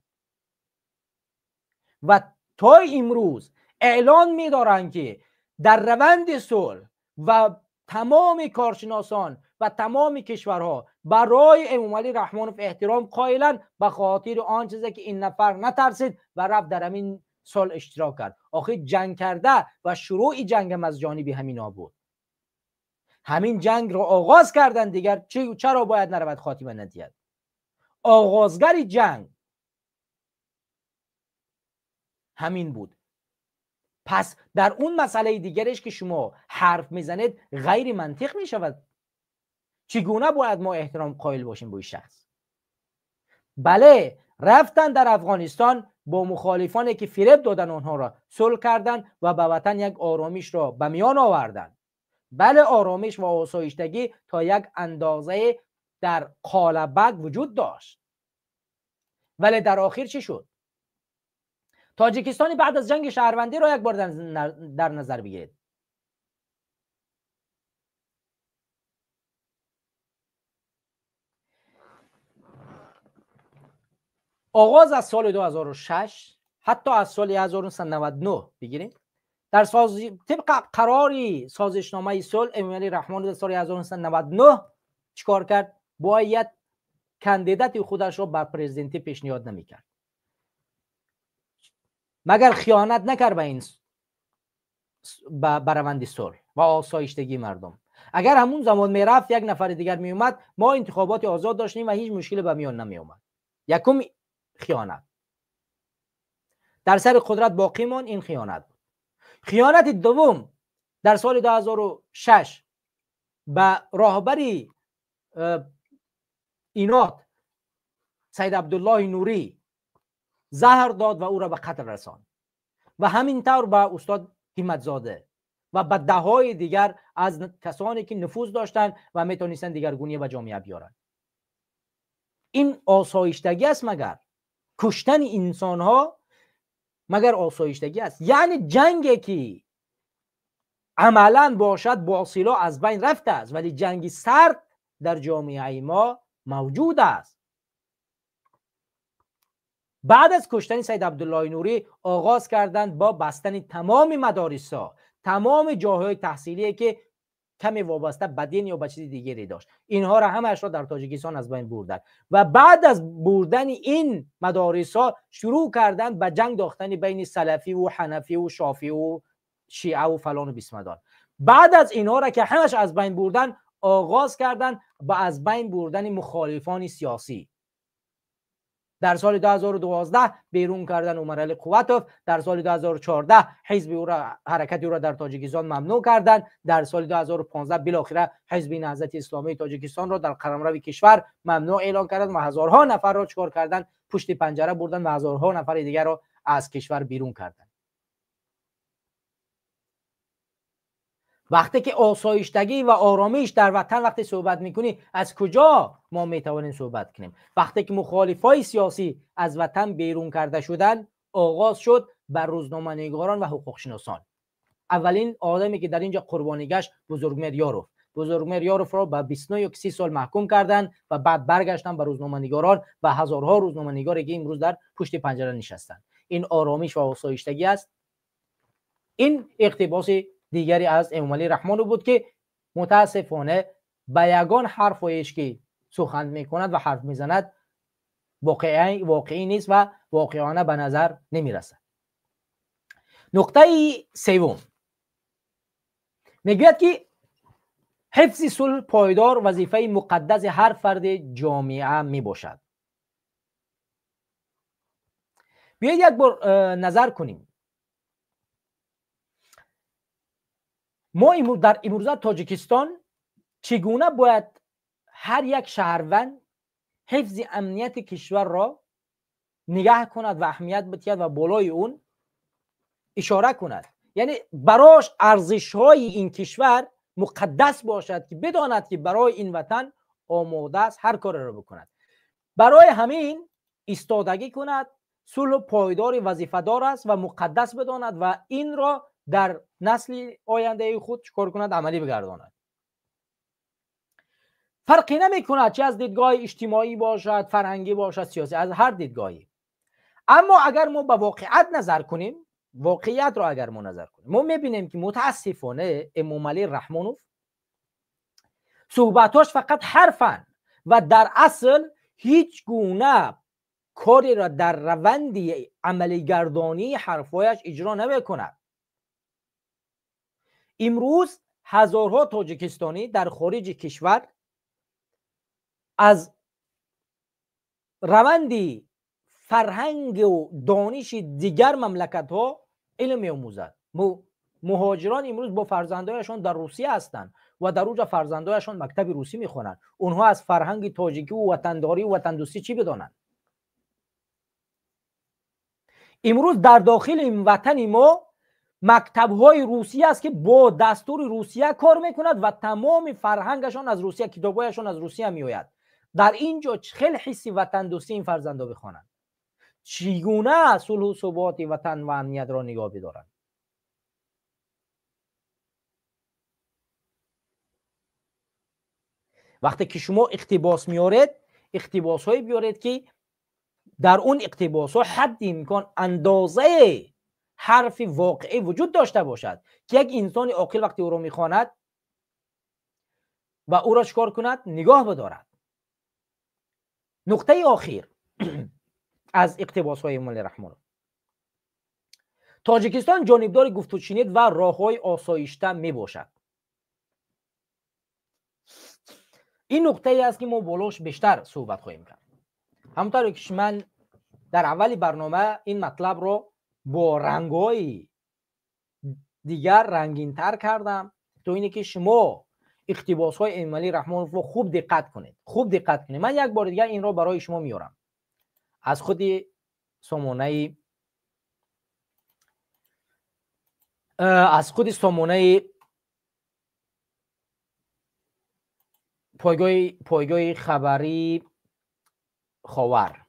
A: و تا امروز اعلان می‌دارند که در روند صلح و تمام کارشناسان و تمام کشورها برای امام علی رحمانوف احترام قائلند، به خاطر آن چیزی که این نفر نترسید و رفت در همین صلح اشتراک کرد. آخه جنگ کرده و شروع جنگ هم از جانب همینا بود. همین جنگ را آغاز کردن، دیگر چرا باید نرود خاتمه ندهد؟ آغازگر جنگ همین بود. پس در اون مسئله دیگرش که شما حرف میزنید غیر منطق میشود. چگونه باید ما احترام قائل باشیم به این شخص؟ بله، رفتن در افغانستان با مخالفانی که فریب دادن اونها را صلح کردن و به وطن یک آرامش را به میان آوردن. بله، آرامش و آسایشتگی تا یک اندازه در قالبک وجود داشت، ولی در آخر چی شد؟ تاجیکستانی بعد از جنگ شهروندی را یک بار در نظر بگیرید. آغاز از سال 2006 حتی از سال 1999 بگیریم، در طبق قراری سازشنامه صلح امام علی رحمانوف در سال 1999 چیکار کرد؟ باید کاندیدات خودش را بر پرزیدنتی پیشنهاد نمیکرد مگر خیانت نکرد به این روند صلح و آسایشتگی مردم. اگر همون زمان میرفت یک نفر دیگر میومد، ما انتخابات آزاد داشتیم و هیچ مشکلی به میان نمیومد. یکم خیانت در سر قدرت باقی ماند، این خیانت بود. خیانت دوم در سال 2006 به راهبری اینات سید عبدالله نوری زهر داد و او را به قتل رساند و همینطور به استاد همتزاده و به دههای دیگر از کسانی که نفوذ داشتند و میتونستند دیگرگونی به جامعه بیارند. این آسایشتگی است مگر؟
C: کشتن انسان ها مگر آسایشتگی است؟ یعنی جنگی که عملا باشد با سلاح از بین رفته است، ولی جنگی سرد در جامعه ما موجود است. بعد از کشتن سید عبدالله نوری آغاز کردند با بستن تمام مدارس ها، تمام جاهای تحصیلی که کمی وابسته به دین یا به چیز دیگری داشت، اینها را همش را در تاجیکستان از بین بردند و بعد از بردن این مدارس ها شروع کردند به جنگ داختن بین سلفی و حنفی و شافعی و شیعه و فلان و بیسمدان. بعد از اینها را که همش از بین بردن آغاز کردند با از بین بردن مخالفان سیاسی. در سال 2012 بیرون کردن عمر علی قوتوف، در سال 2014 حزب او را، حرکت او را در تاجیکستان ممنوع کردند، در سال 2015 بالاخره حزب نهضت اسلامی تاجیکستان را در قلمرو کشور ممنوع اعلان کردند و هزارها نفر را چیکار کردند؟ پشت پنجره بردند و هزارها نفر دیگر را از کشور بیرون کردند. وقتی که آسایشتگی و آرامش در وطن وقتی صحبت میکنی، از کجا ما میتوانیم صحبت کنیم؟ وقتی که مخالفای سیاسی از وطن بیرون کرده شدن، آغاز شد بر روزنامه‌نگاران و حقوق شناسان. اولین آدمی که در اینجا قربانی گشت بزرگمهر یاروف. بزرگمهر یاروف را به 29 یا 30 سال محکوم کردند و بعد برگشتن به روزنامه‌نگاران و هزارها روزنامه‌نگاری که امروز در پشت پنجره نشستند. این آرامش و آسایشتگی است. این اقتباس دیگری از امام علی رحمان بود که متاسفانه به یگان حرفش که سخن میکند و حرف میزند واقعی نیست و واقعانه به نظر نمیرسد. نقطه سوم میگوید که حفظ صلح پایدار وظیفه مقدس هر فرد جامعه میباشد. بیایید یک بار نظر کنیم. ما در امروزه تاجیکستان چگونه باید هر یک شهروند حفظ امنیت کشور را نگاه کند و اهمیت بدهد و بالای اون اشاره کند؟ یعنی براش ارزش های این کشور مقدس باشد که بداند که برای این وطن آماده است هر کار را بکند. برای همین ایستادگی کند، صلح پایدار وظیفه دار است و مقدس بداند و این را در نسل آینده خود چکار کند؟ عملی بگرداند. فرقی نمی کند چه از دیدگاه اجتماعی باشد، فرهنگی باشد، سیاسی، از هر دیدگاهی. اما اگر ما به واقعیت نظر کنیم، واقعیت را اگر ما نظر کنیم، ما میبینیم که متاسفانه امام علی رحمانوف صحبتاش فقط حرفن و در اصل هیچ گونه کاری را در روند عملی گردانی حرفایش اجرا نمی کند. امروز هزارها تاجیکستانی در خارج کشور از روند فرهنگ و دانش دیگر مملکت ها علم می‌آموزد. مهاجران امروز با فرزندایشان در روسیه هستند و در اونجا فرزندایشان مکتب روسی میخوانند. اونها از فرهنگ تاجیکی و وطنداری و وطن دوستی چی بدانند؟ امروز در داخل این وطن ما مکتب‌های روسیه است که با دستور روسیه کار میکند و تمام فرهنگشان از روسیه، کتابایشان از روسیه میآید. در اینجا خیلی حسی وطن دوستی این فرزندا بخوانند. چگونه صلح و ثبات وطن و امنیت را نگاه بدارند؟ وقتی که شما اقتباس میارید، اقتباس هایی بیارید که در اون اقتباس ها حد امکان اندازه حرف واقعی وجود داشته باشد که یک انسان عاقل وقتی او را میخواند و او را چکار کند؟ نگاه بدارد. نقطه آخر از اقتباس های امام علی رحمانوف: تاجیکستان جانبدار گفت و شنید و راههای آسایشته می باشد. این نقطه ای است که ما بالاش بیشتر صحبت خواهیم کرد. همونطور که من در اولی برنامه این مطلب رو با رنگ‌های دیگر رنگین تر کردم تا اینه که شما اقتباس های امام علی رحمانوف رو خوب دقت کنید. من یک بار دیگر این رو برای شما میارم از خود سامانه پایگاه خبری خاور.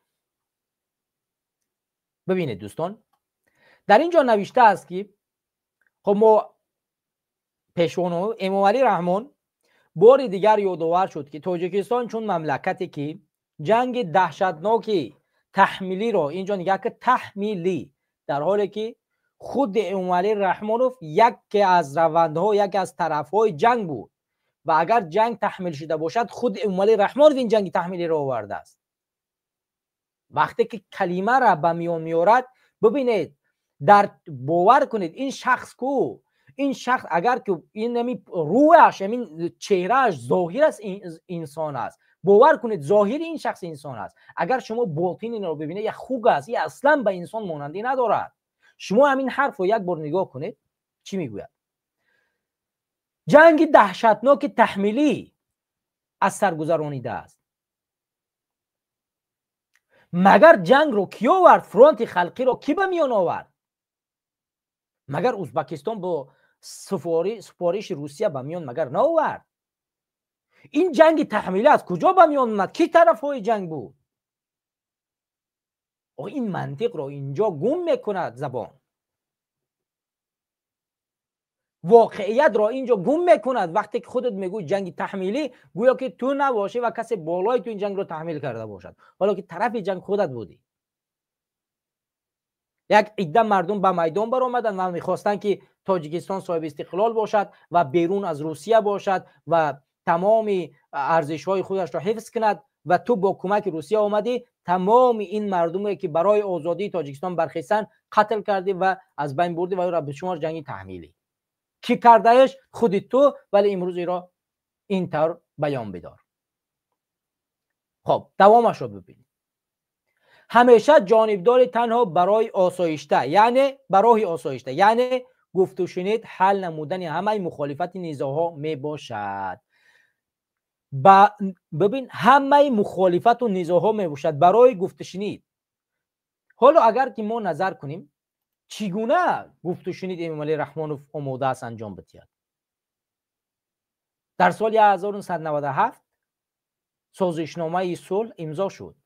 C: ببینید دوستان، در اینجا نوشته است که خب ما پیشوانو امام علی رحمان بار دیگر یادآور شد که تاجیکستان چون مملکتی که جنگ دهشتناکی تحمیلی را، اینجا نگاه که تحمیلی، در حالی که خود امام علی رحمانوف یکی از روندها، یکی از طرفهای جنگ بود و اگر جنگ تحمیل شده باشد خود امام علی رحمانوف این جنگ تحمیلی را آورده است. وقتی که کلمه را به میان میارد، ببینید، در باور کنید این شخص کو، این شخص اگر که این نمی رویش، این چهرهش ظاهر است انسان است، باور کنید ظاهر این شخص انسان است. اگر شما باطن این رو ببینید یک خوگ است، این اصلا به انسان مانندی ندارد. شما همین حرف رو یک بار نگاه کنید چی میگوید. جنگ دهشتناک تحمیلی از سر گذرانیده است. مگر جنگ رو کی آورد؟ فرانت خلقی رو کی به میان آورد؟ مگر ازبکستان با سفارش روسیه به میان مگر نآورد؟ این جنگ تحمیلی از کجا به میان اومد؟ کی طرفهای جنگ بود؟ این منطق رو اینجا گم میکند زبان، واقعیت را اینجا گم میکند. وقتی که خودت میگوی جنگ تحمیلی، گویا که تو نباشه و کسی بالای تو این جنگ رو تحمیل کرده باشد، حالا که طرف جنگ خودت بودی. یک عده مردم به میدان برآمدند و میخواستند که تاجیکستان صاحب استقلال باشد و بیرون از روسیه باشد و تمام ارزش‌های خودش را حفظ کند و تو با کمک روسیه آمدی تمام این مردمی که برای آزادی تاجیکستان برخیستند قتل کردی و از بین بردی و او را به شمار جنگی تحمیلی. کی کردهش؟ خودی تو، ولی امروز را اینطور بیان بدار. خب دوامش رو ببینید. همیشه جانبدار تنها برای آسایشته، یعنی برای آسایشته، یعنی گفت و شنید، حل نمودن همه مخالفت نزاعها می باشد. ببین، همه مخالفت و نزاعها می باشد برای گفت و شنید. حالا اگر که ما نظر کنیم چگونه گفت و شنید امام علی رحمانوف آماده است انجام بدهد. در سال 1997 سازشنامه صلح امضا شد.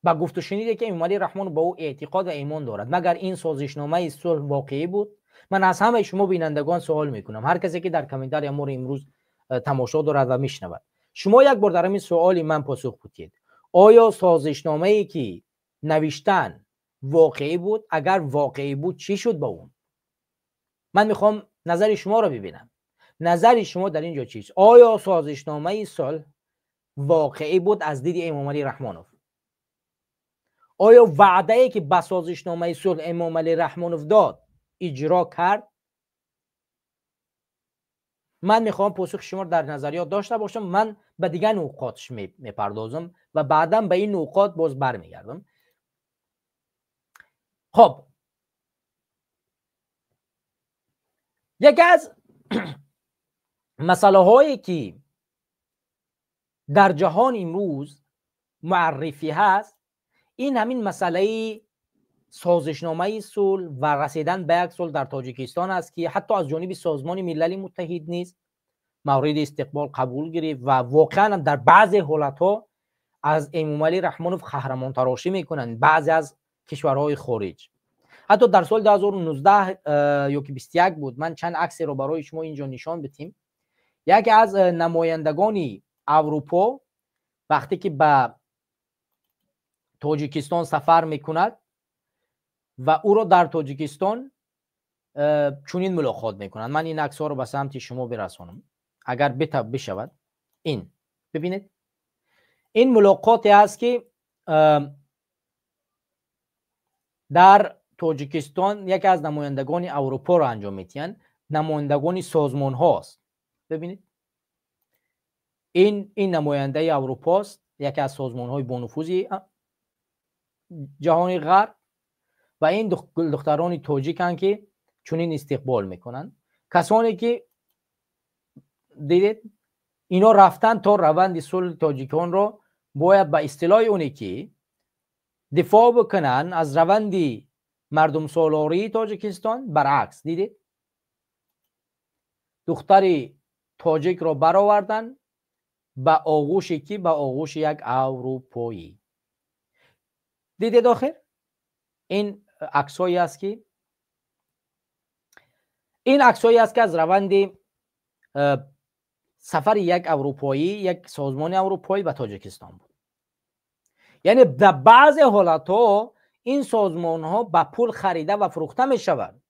C: با گفت و شنیدی که امام علی رحمان با او اعتقاد و ایمان دارد. مگر این سازشنامه صلح واقعی بود؟ من از همه شما بینندگان سوال میکنم، هر کسی که در کامنتار امور امروز تماشا دارد و میشنود، شما یک بار در این سوالی من پاسخ بدید. آیا سازشنامه ای که نوشتن واقعی بود؟ اگر واقعی بود چی شد با اون؟ من میخوام نظر شما رو ببینم. نظر شما در اینجا چیست؟ آیا سازشنامه صلح واقعی بود از دید امام علی رحمانوف؟ آیا وعده ای که به سازشنامه صلح امام علی رحمانوف داد اجرا کرد؟ من میخوام پاسخ شما در نظریات داشته باشم. من به دیگر نقاطش میپردازم و بعدا به این نقاط باز برمیگردم. خب یکی از مسئله هایی که در جهان امروز معرفی هست، این همین مسئله سازشنامه صلح و رسیدن به یک صلح در تاجیکستان است که حتی از جانب سازمان ملل متحد نیز مورد استقبال قبول گرفت و واقعا در بعضی حالتها از امام علی رحمانوف قهرمان تراشی میکنند بعضی از کشورهای خارج. حتی در سال 2019 یا که 21 بود، من چند عکس رو برای شما اینجا نشان بدیم. یکی از نمایندگان اروپا وقتی که به تاجیکستان سفر میکند و او را در تاجیکستان چنین ملاقات میکنند. من این عکس ها رو به سمت شما برسانم اگر بشود. این ببینید، این ملاقاتی است که در تاجیکستان یکی از نمایندگان اروپا را انجام میدهند. نمایندگان سازمان هاست. ببینید این نماینده اروپا است، یکی از سازمان های با نفوذ جهان غرب و این دختران تاجیکن که چنین استقبال میکنن. کسانی که دیدید اینا رفتن تا روند صلح تاجیکان را باید به اصطلاح اونی که دفاع بکنن از روند مردم سالاری تاجیکستان. برعکس دیدید دختر تاجیک را برآوردن به آغوش کی؟ به آغوش یک اروپایی. دیدید آخر این عکسایی است که این عکسایی است که از روند سفر یک اروپایی، یک سازمان اروپایی به تاجیکستان بود. یعنی در بعض حالت ها این سازمان ها با پول خریده و فروخته می شود.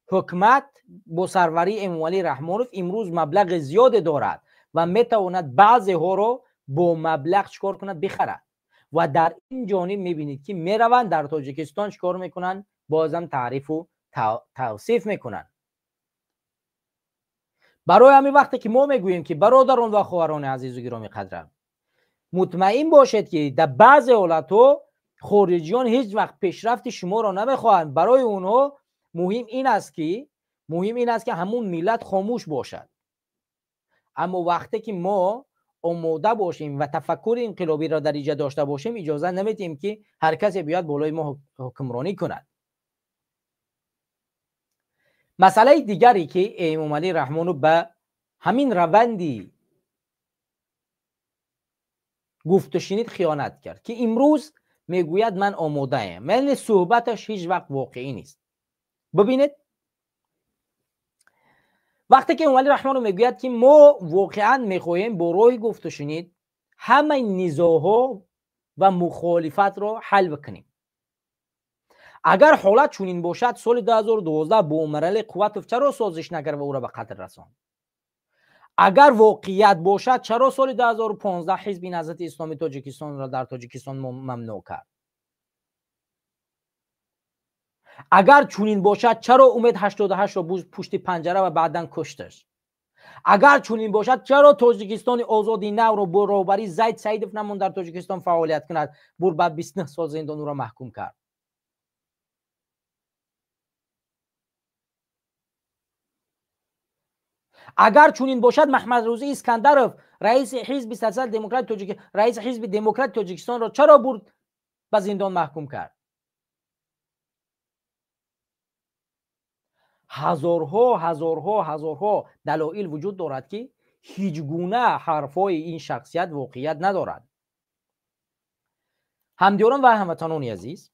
C: حکومت با سروری امامعلی رحمانوف امروز مبلغ زیاد دارد و می تواند بعضی ها رو با مبلغ چکار کند؟ بخرد. و در این جانب می بینید که می روند در تاجیکستان چکار میکنن؟ بازم تعریف و توصیف میکنن. برای همین وقتی که ما میگوییم که برادران و خواهران عزیز و گرامی قدرم، مطمئن باشید که در بعض حالت‌ها خارجیان هیچ وقت پیشرفت شما را نمیخواهند. برای اونها مهم این است که همون ملت خاموش باشد. اما وقتی که ما آماده باشیم و تفکر انقلابی را در اینجا داشته باشیم، اجازه نمیدیم که هر کسی بیاد بالای ما حکمرانی کند. مسئله دیگری که امامعلی رحمانوف به همین روندی گفت و شنید خیانت کرد که امروز میگوید من آماده ام. یعنی صحبتش هیچ وقت واقعی نیست. ببینید وقتی که امامعلی رحمانوف میگوید که ما واقعا میخواهیم با راه گفت و شنید همه نزاعها و مخالفت را حل بکنیم. اگر حالت چنین باشد سال 2012 با مرحله قوتوف چرا سازش نکرد و او را به قتل رساند؟ اگر واقعیت باشد چرا سال 2015 حزب نهضت اسلامی تاجیکستان را در تاجیکستان ممنوع کرد؟ اگر چنین باشد چرا امید 88 را پشت پنجره و بعداً کشتش؟ اگر چنین باشد چرا تاجیکستان آزادی نو را با رهبری زید سیدوف نمون در تاجیکستان فعالیت کند؟ بعد 29 سال زندان او را محکوم کرد. اگر چنین باشد محمد روزی اسکندرов رئیس حزب سلسله دموکرات رئیس حزب دموکرات تاجیکستان را چرا برد به زندان محکوم کرد؟ هزارها دلایل وجود دارد که هیچ گونه حرفای این شخصیت واقعیت ندارد. همدیران و هموطنان عزیز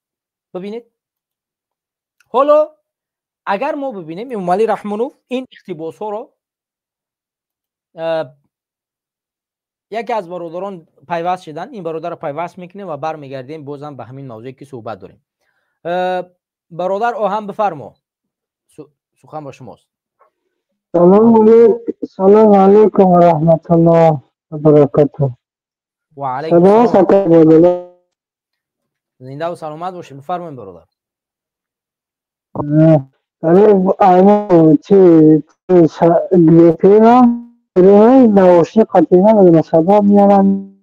C: ببینید، حالا اگر ما ببینیم امامعلی رحمانوف این اقتباس ها را یکی از برادران پیوست شدن، این برادر پیوست میکنیم و برمیگردیم بازم به همین موضوعی که صحبت داریم. برادر آهن بفرما، سخن با شماست.
B: سلام علیکم و رحمت الله و برکاته.
C: و علیکم السلام. زنده و سلامت باشید. بفرمایید برادر.
B: نواشی قطعینا بدون صدا میارن.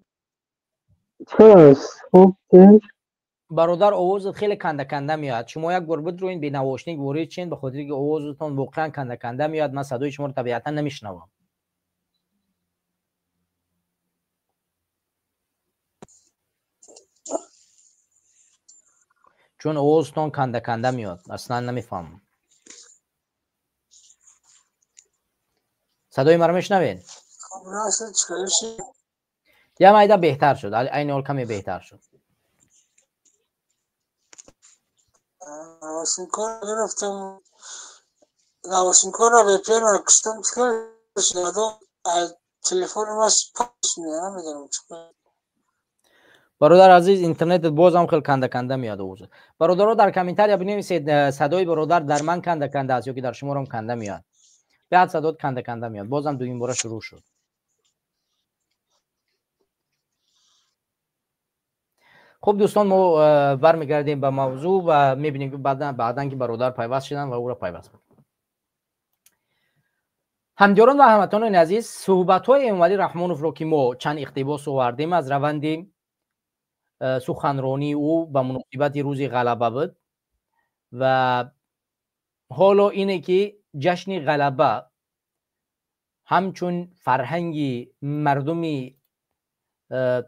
B: چرست؟ خوب که
C: برادر آوازت خیلی کنده کنده میاد. شما یک بار بدروین به نواشنی وارد چین، به خاطر که آوازتون واقعا کنده کنده میاد. من صدای شما رو طبیعتا نمیشنوم. چون آوازتون کنده کنده میاد، اصلا نمیفهمم. صدای مرا میشنوین؟ یه مایده بهتر شد، این حال کمی بهتر شد.
B: نواشنکار گرفتم، نواشنکار را به پیرم کشتم چکار تلفن ما پاس نمیدونم چکار.
C: برادر عزیز اینترنت باز هم خیلی کنده کنده میاد. اوزه برادرها در کامنتر یا بنویسید صدای برادر در من کنده کنده است یا که در شما هم کنده میاد. بعد صدات کنده کنده میاد. بازم دومین بار شروع شد. خب دوستان، ما برمیگردیم به موضوع و میبینیم که بعداً که برادر پیوست شدن و او را پیوست میکنن. همدیران و هموطنان عزیز، صحبت‌های امامعلی رحمانوف را که ما چند اقتباس آوردیم از روند سخنرانی او به مناسبت روز غلبه بود و حالا اینه که جشن غلبه همچون فرهنگ مردم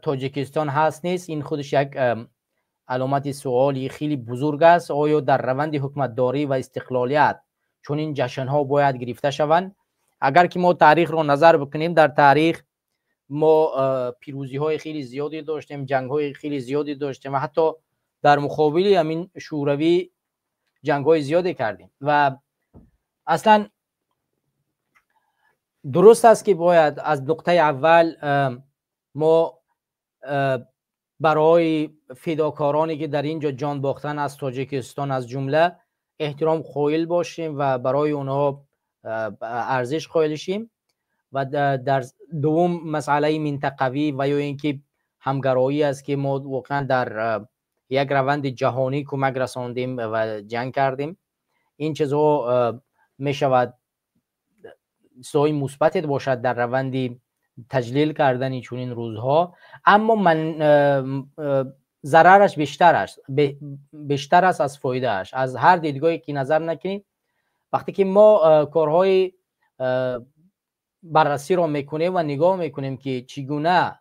C: تاجیکستان هست نیست، این خودش یک علامت سوالی خیلی بزرگ است. آیا در روند حکومتداری و استقلالیت چون این جشن ها باید گرفته شوند؟ اگر که ما تاریخ رو نظر بکنیم، در تاریخ ما پیروزی های خیلی زیادی داشتیم، جنگ های خیلی زیادی داشتیم و حتی در مقابل همین شوروی جنگ های زیادی کردیم و اصلا درست است که باید از نقطه اول ما برای فداکارانی که در اینجا جان باختن از تاجیکستان از جمله احترام قائل باشیم و برای اونها ارزش قائل شیم و در دوم مسئله منطقوی و یا اینکه همگرایی است که ما واقعا در یک روند جهانی کمک رساندیم و جنگ کردیم. این چیزها می شود سوی مثبت باشد در روند تجلیل کردن چنین روزها، اما من ضررش بیشتر است از فایده اش. از هر دیدگاهی که نظر نکنید وقتی که ما کارهای بررسی را میکنیم و نگاه میکنیم که چگونه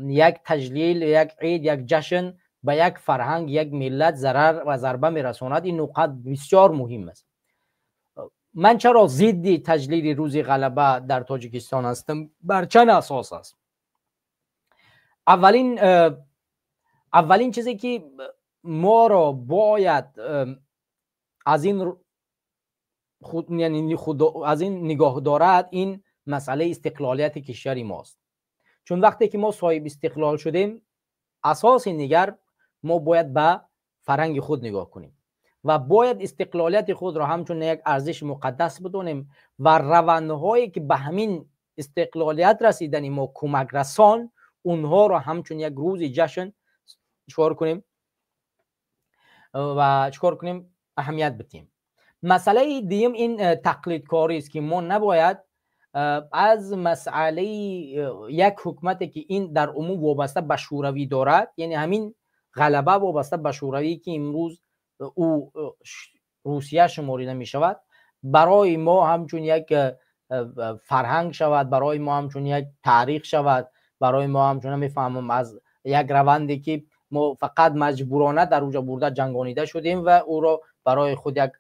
C: یک تجلیل، یک عید، یک جشن به یک فرهنگ، یک ملت ضرر و ضربه میرساند، این نکات بسیار مهم است. من چرا ضد تجلیل روز غلبه در تاجیکستان هستم؟ بر چند اساس است؟ اولین چیزی که ما را باید از این از این نگاه دارد این مسئله استقلالیت کشور ماست. چون وقتی که ما صاحب استقلال شدیم، اساس نگر ما باید به فرهنگ خود نگاه کنیم و باید استقلالیت خود را همچون یک ارزش مقدس بدونیم و روندهایی که به همین استقلالیت رسیدن ما کمک رسان اونها را همچون یک روز جشن چکار کنیم و چکار کنیم اهمیت بدیم. مسئله دیگه این تقلید کاری است که ما نباید از مسئله یک حکومتی که این در عموم وابسته به شوروی دارد، یعنی همین غلبه وابسته به شوروی که امروز او روسیه شماریده می شود، برای ما همچون یک فرهنگ شود، برای ما همچون یک تاریخ شود، برای ما همچون میفهمم از یک روندی که ما فقط مجبورانه در اوجا برده جنگانیده شدیم و او را برای خود یک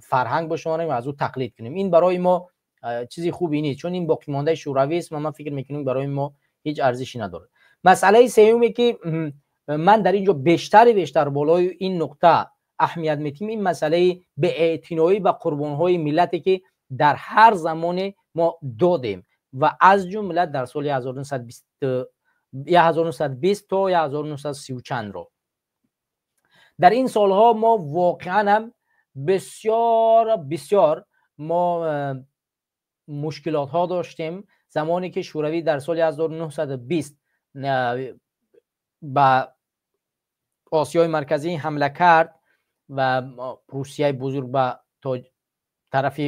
C: فرهنگ بشماریم و از او تقلید کنیم. این برای ما چیزی خوبی نیست، چون این باقی مانده شوروی است و من فکر میکنم برای ما هیچ ارزشی نداره. مسئله سومی که من در اینجا بیشتر بالای این نقطه اهمیت میدم این مسئله بی‌اعتنایی و قربان‌های ملتی که در هر زمان ما دادیم و از جمله در سال 1920 تا 1930 چند رو. در این سالها ما واقعا هم بسیار ما مشکلات ها داشتیم. زمانی که شوروی در سال 1920 به آسیای مرکزی حمله کرد و روسیه بزرگ به طرف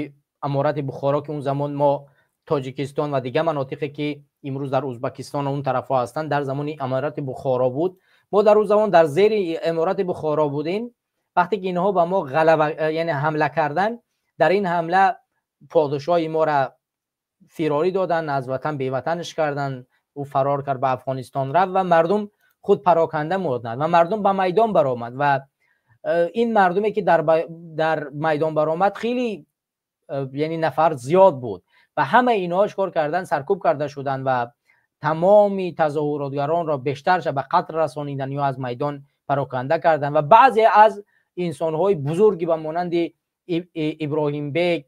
C: امارت بخارا که اون زمان ما تاجیکستان و دیگه مناطقی که امروز در ازبکستان و اون طرف ها هستند در زمان امارت بخارا بود، ما در اون زمان در زیر امارت بخارا بودیم. وقتی که اینها به ما غلبه یعنی حمله کردن، در این حمله پادشاه ما را فراری دادن، از وطن بی وطنش کردن، او فرار کرد به افغانستان رفت و مردم خود پراکنده مردند و مردم به میدان برآمد و این مردمی که در میدان برآمد خیلی یعنی نفر زیاد بود و همه اینها کار کردن، سرکوب کرده شدند و تمامی تظاهراتگران را بیشترش به قتل رسانیدن یا از میدان پراکنده کردند و بعضی از انسان‌های بزرگی به مانند ابراهیم بیگ،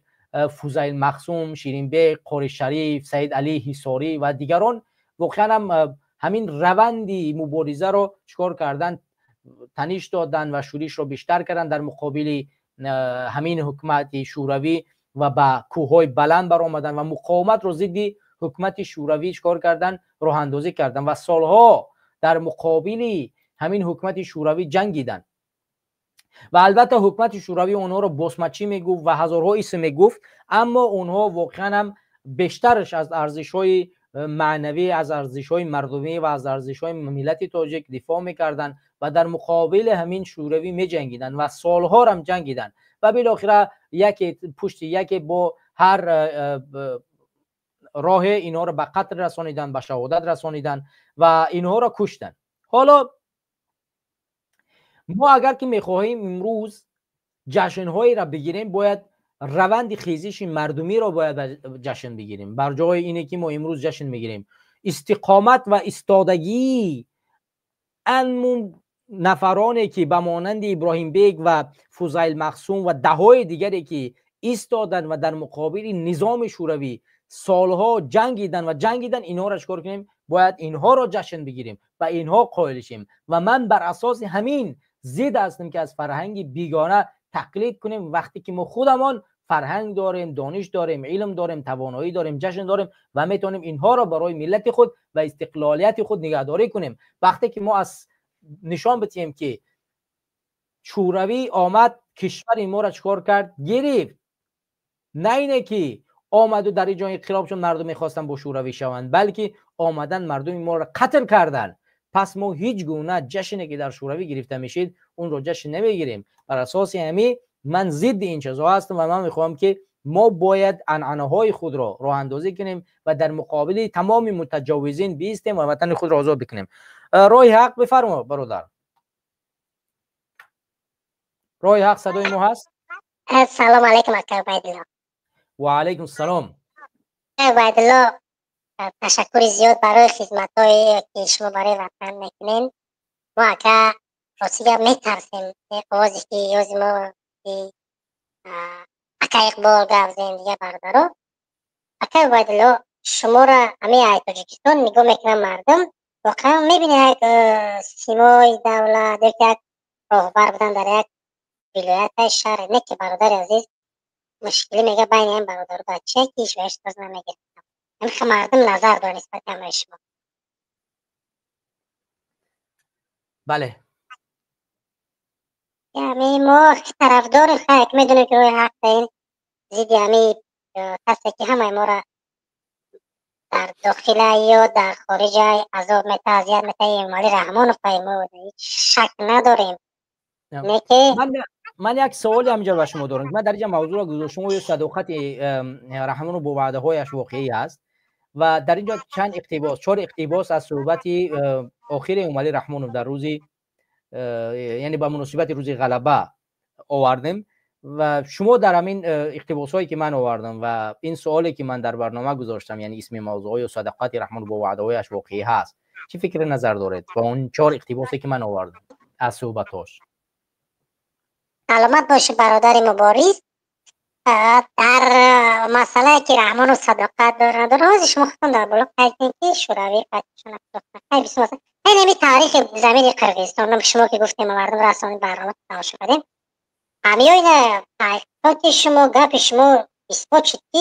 C: فوزیل مخزوم، شیرین بیگ، قاری شریف، سید علی حصاری و دیگران واقعا هم همین روندی مبارزه رو چکار کردن، تنش دادن و شورش رو بیشتر کردن در مقابل همین حکومت شوروی و با کوههای بلند برآمدن و مقاومت رو ضد حکومت شوروی چکار کردن، راه اندازی کردن و سالها در مقابل همین حکومت شوروی جنگیدن و البته حکومت شوروی اونها رو بسمچی میگفت و هزارها اسم میگفت، اما اونها واقعا هم بیشترش از ارزش‌های معنوی، از ارزش‌های مردمی و از ارزش‌های ملت تاجیک دفاع میکردن و در مقابل همین شوروی میجنگیدن و سالها هم جنگیدن و بالاخره یکی پشت یکی با هر راه اینها رو به قتل رسانیدن، به شهادت رسانیدن و اینها رو کشتن. حالا ما اگر که میخواهیم امروز جشنهایی را بگیریم، باید روند خیزش مردمی را باید جشن بگیریم. بر جای اینه که ما امروز جشن میگیریم استقامت و استادگی ان نفرانی که به مانند ابراهیم بیگ و فضیل مقسوم و دههای دیگری که ایستادن و در مقابل نظام شوروی سالها جنگیدن اینها را چکار کنیم؟ باید اینها را جشن بگیریم و اینها قائل شیم و من بر اساس همین ضد هستم که از فرهنگ بیگانه تقلید کنیم وقتی که ما خودمان فرهنگ داریم، دانش داریم، علم داریم، توانایی داریم، جشن داریم و میتونیم اینها را برای ملت خود و استقلالیت خود نگهداری کنیم. وقتی که ما از نشان بدیم که شوروی آمد کشور ما را چکار کرد؟ گرفت. نه اینه که آمد و در این جای انقلاب چون مردم میخواستن با شوروی شوند، بلکه آمدن مردم ما را قتل کردن. پس ما هیچ گونه جشنی که در شوروی گرفته میشید اون رو جشن نمیگیریم. بر اساس همین من ضد این چیزا هستم و من میخوام که ما باید عنعنه های خود را راه اندازی کنیم و در مقابل تمام متجاوزین بیستیم و وطن خود را آزاد بکنیم. رای حق بفرما برادر. رای حق صدای ما هست؟
D: السلام علیکم اکبر عبیدالله.
C: و علیکم السلام.
D: عبیدالله تشکر زیاد برای خدمت‌هایی که شما برای وطن میکنین. ما اکا راستی میترسیم آوازی که یازی ما اکا اقبال گفت دیگه برادرها. اکا عبیدالله شما را همه های تاجیکستان نگاه میکنن مردم واقعا میبینه یک سیمای دولت یک راهبر بودن در یک ولایت شهر نه که برادر عزیز مشکلی میگه بین این برادر بچه که هیچ بهش باز نمیگه. همین مردم نظر داره نسبت همه شما.
C: بله.
D: یعنی ما طرفدار خیلی میدونیم که روی حق داریم زیدی همین کسی که همه ما را در داخل یا در خارج عذاب میته اذیت میته ایمالی رحمان و فرمود شک نداریم. نه که
C: من یک سوالی همینجا به شما دارم. من در اینجا موضوع را گذاشتم و صداقت رحمان و با وعده هایش واقعی است و در اینجا چند اقتباس 4 اقتباس از صحبت آخر ایمالی رحمان در روزی یعنی با مناسبت روز غلبه آوردیم و شما در همین اقتباس هایی که من آوردم و این سوالی که من در برنامه گذاشتم یعنی اسم موضوع و صداقت رحمان با وعده هایش واقعی هست چه فکر نظر دارید با اون 4 اقتباسی که من آوردم از صحبتاش؟
D: سلامت باشه برادر مبارز. در مسئله که رحمان و صداقت داره روز شما خودتون در بلوک قیدین که شوروی قطعشون خیلی بسیار مثلا این همی تاریخ زمین قرقیزستان شما که گفتیم مردم رسانه برنامه تماشا کردیم همیان تحقیقات شما گپ شما اثبات شد که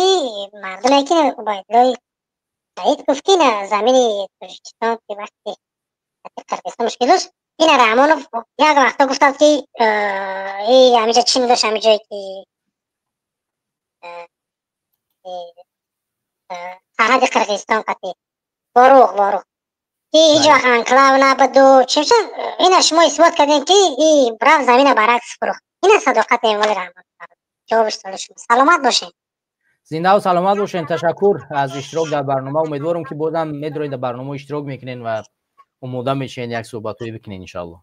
D: مردم که باید لای قید گفتین زمین تاجیکستان که وقتی قرقیزستان مشکل داشت این رحمان یک وقتا گفتند که این همیجا چی میداشت همیجایی که سرحد قرقیزستان قطعی باروخ که هیچ وقت انکلاو نبود و چی میشه این شما اثبات کردین که این برای زمین برعکس فروخت. این صداقت ایمالی رحمان. جوابش سال شما. سلامت باشین.
C: زنده و سلامت باشین. تشکر از اشتراک در برنامه. امیدوارم که بازم میدونید در برنامه اشتراک میکنین و امیدوارم میشین یک صحبتایی بکنین ان شاء الله.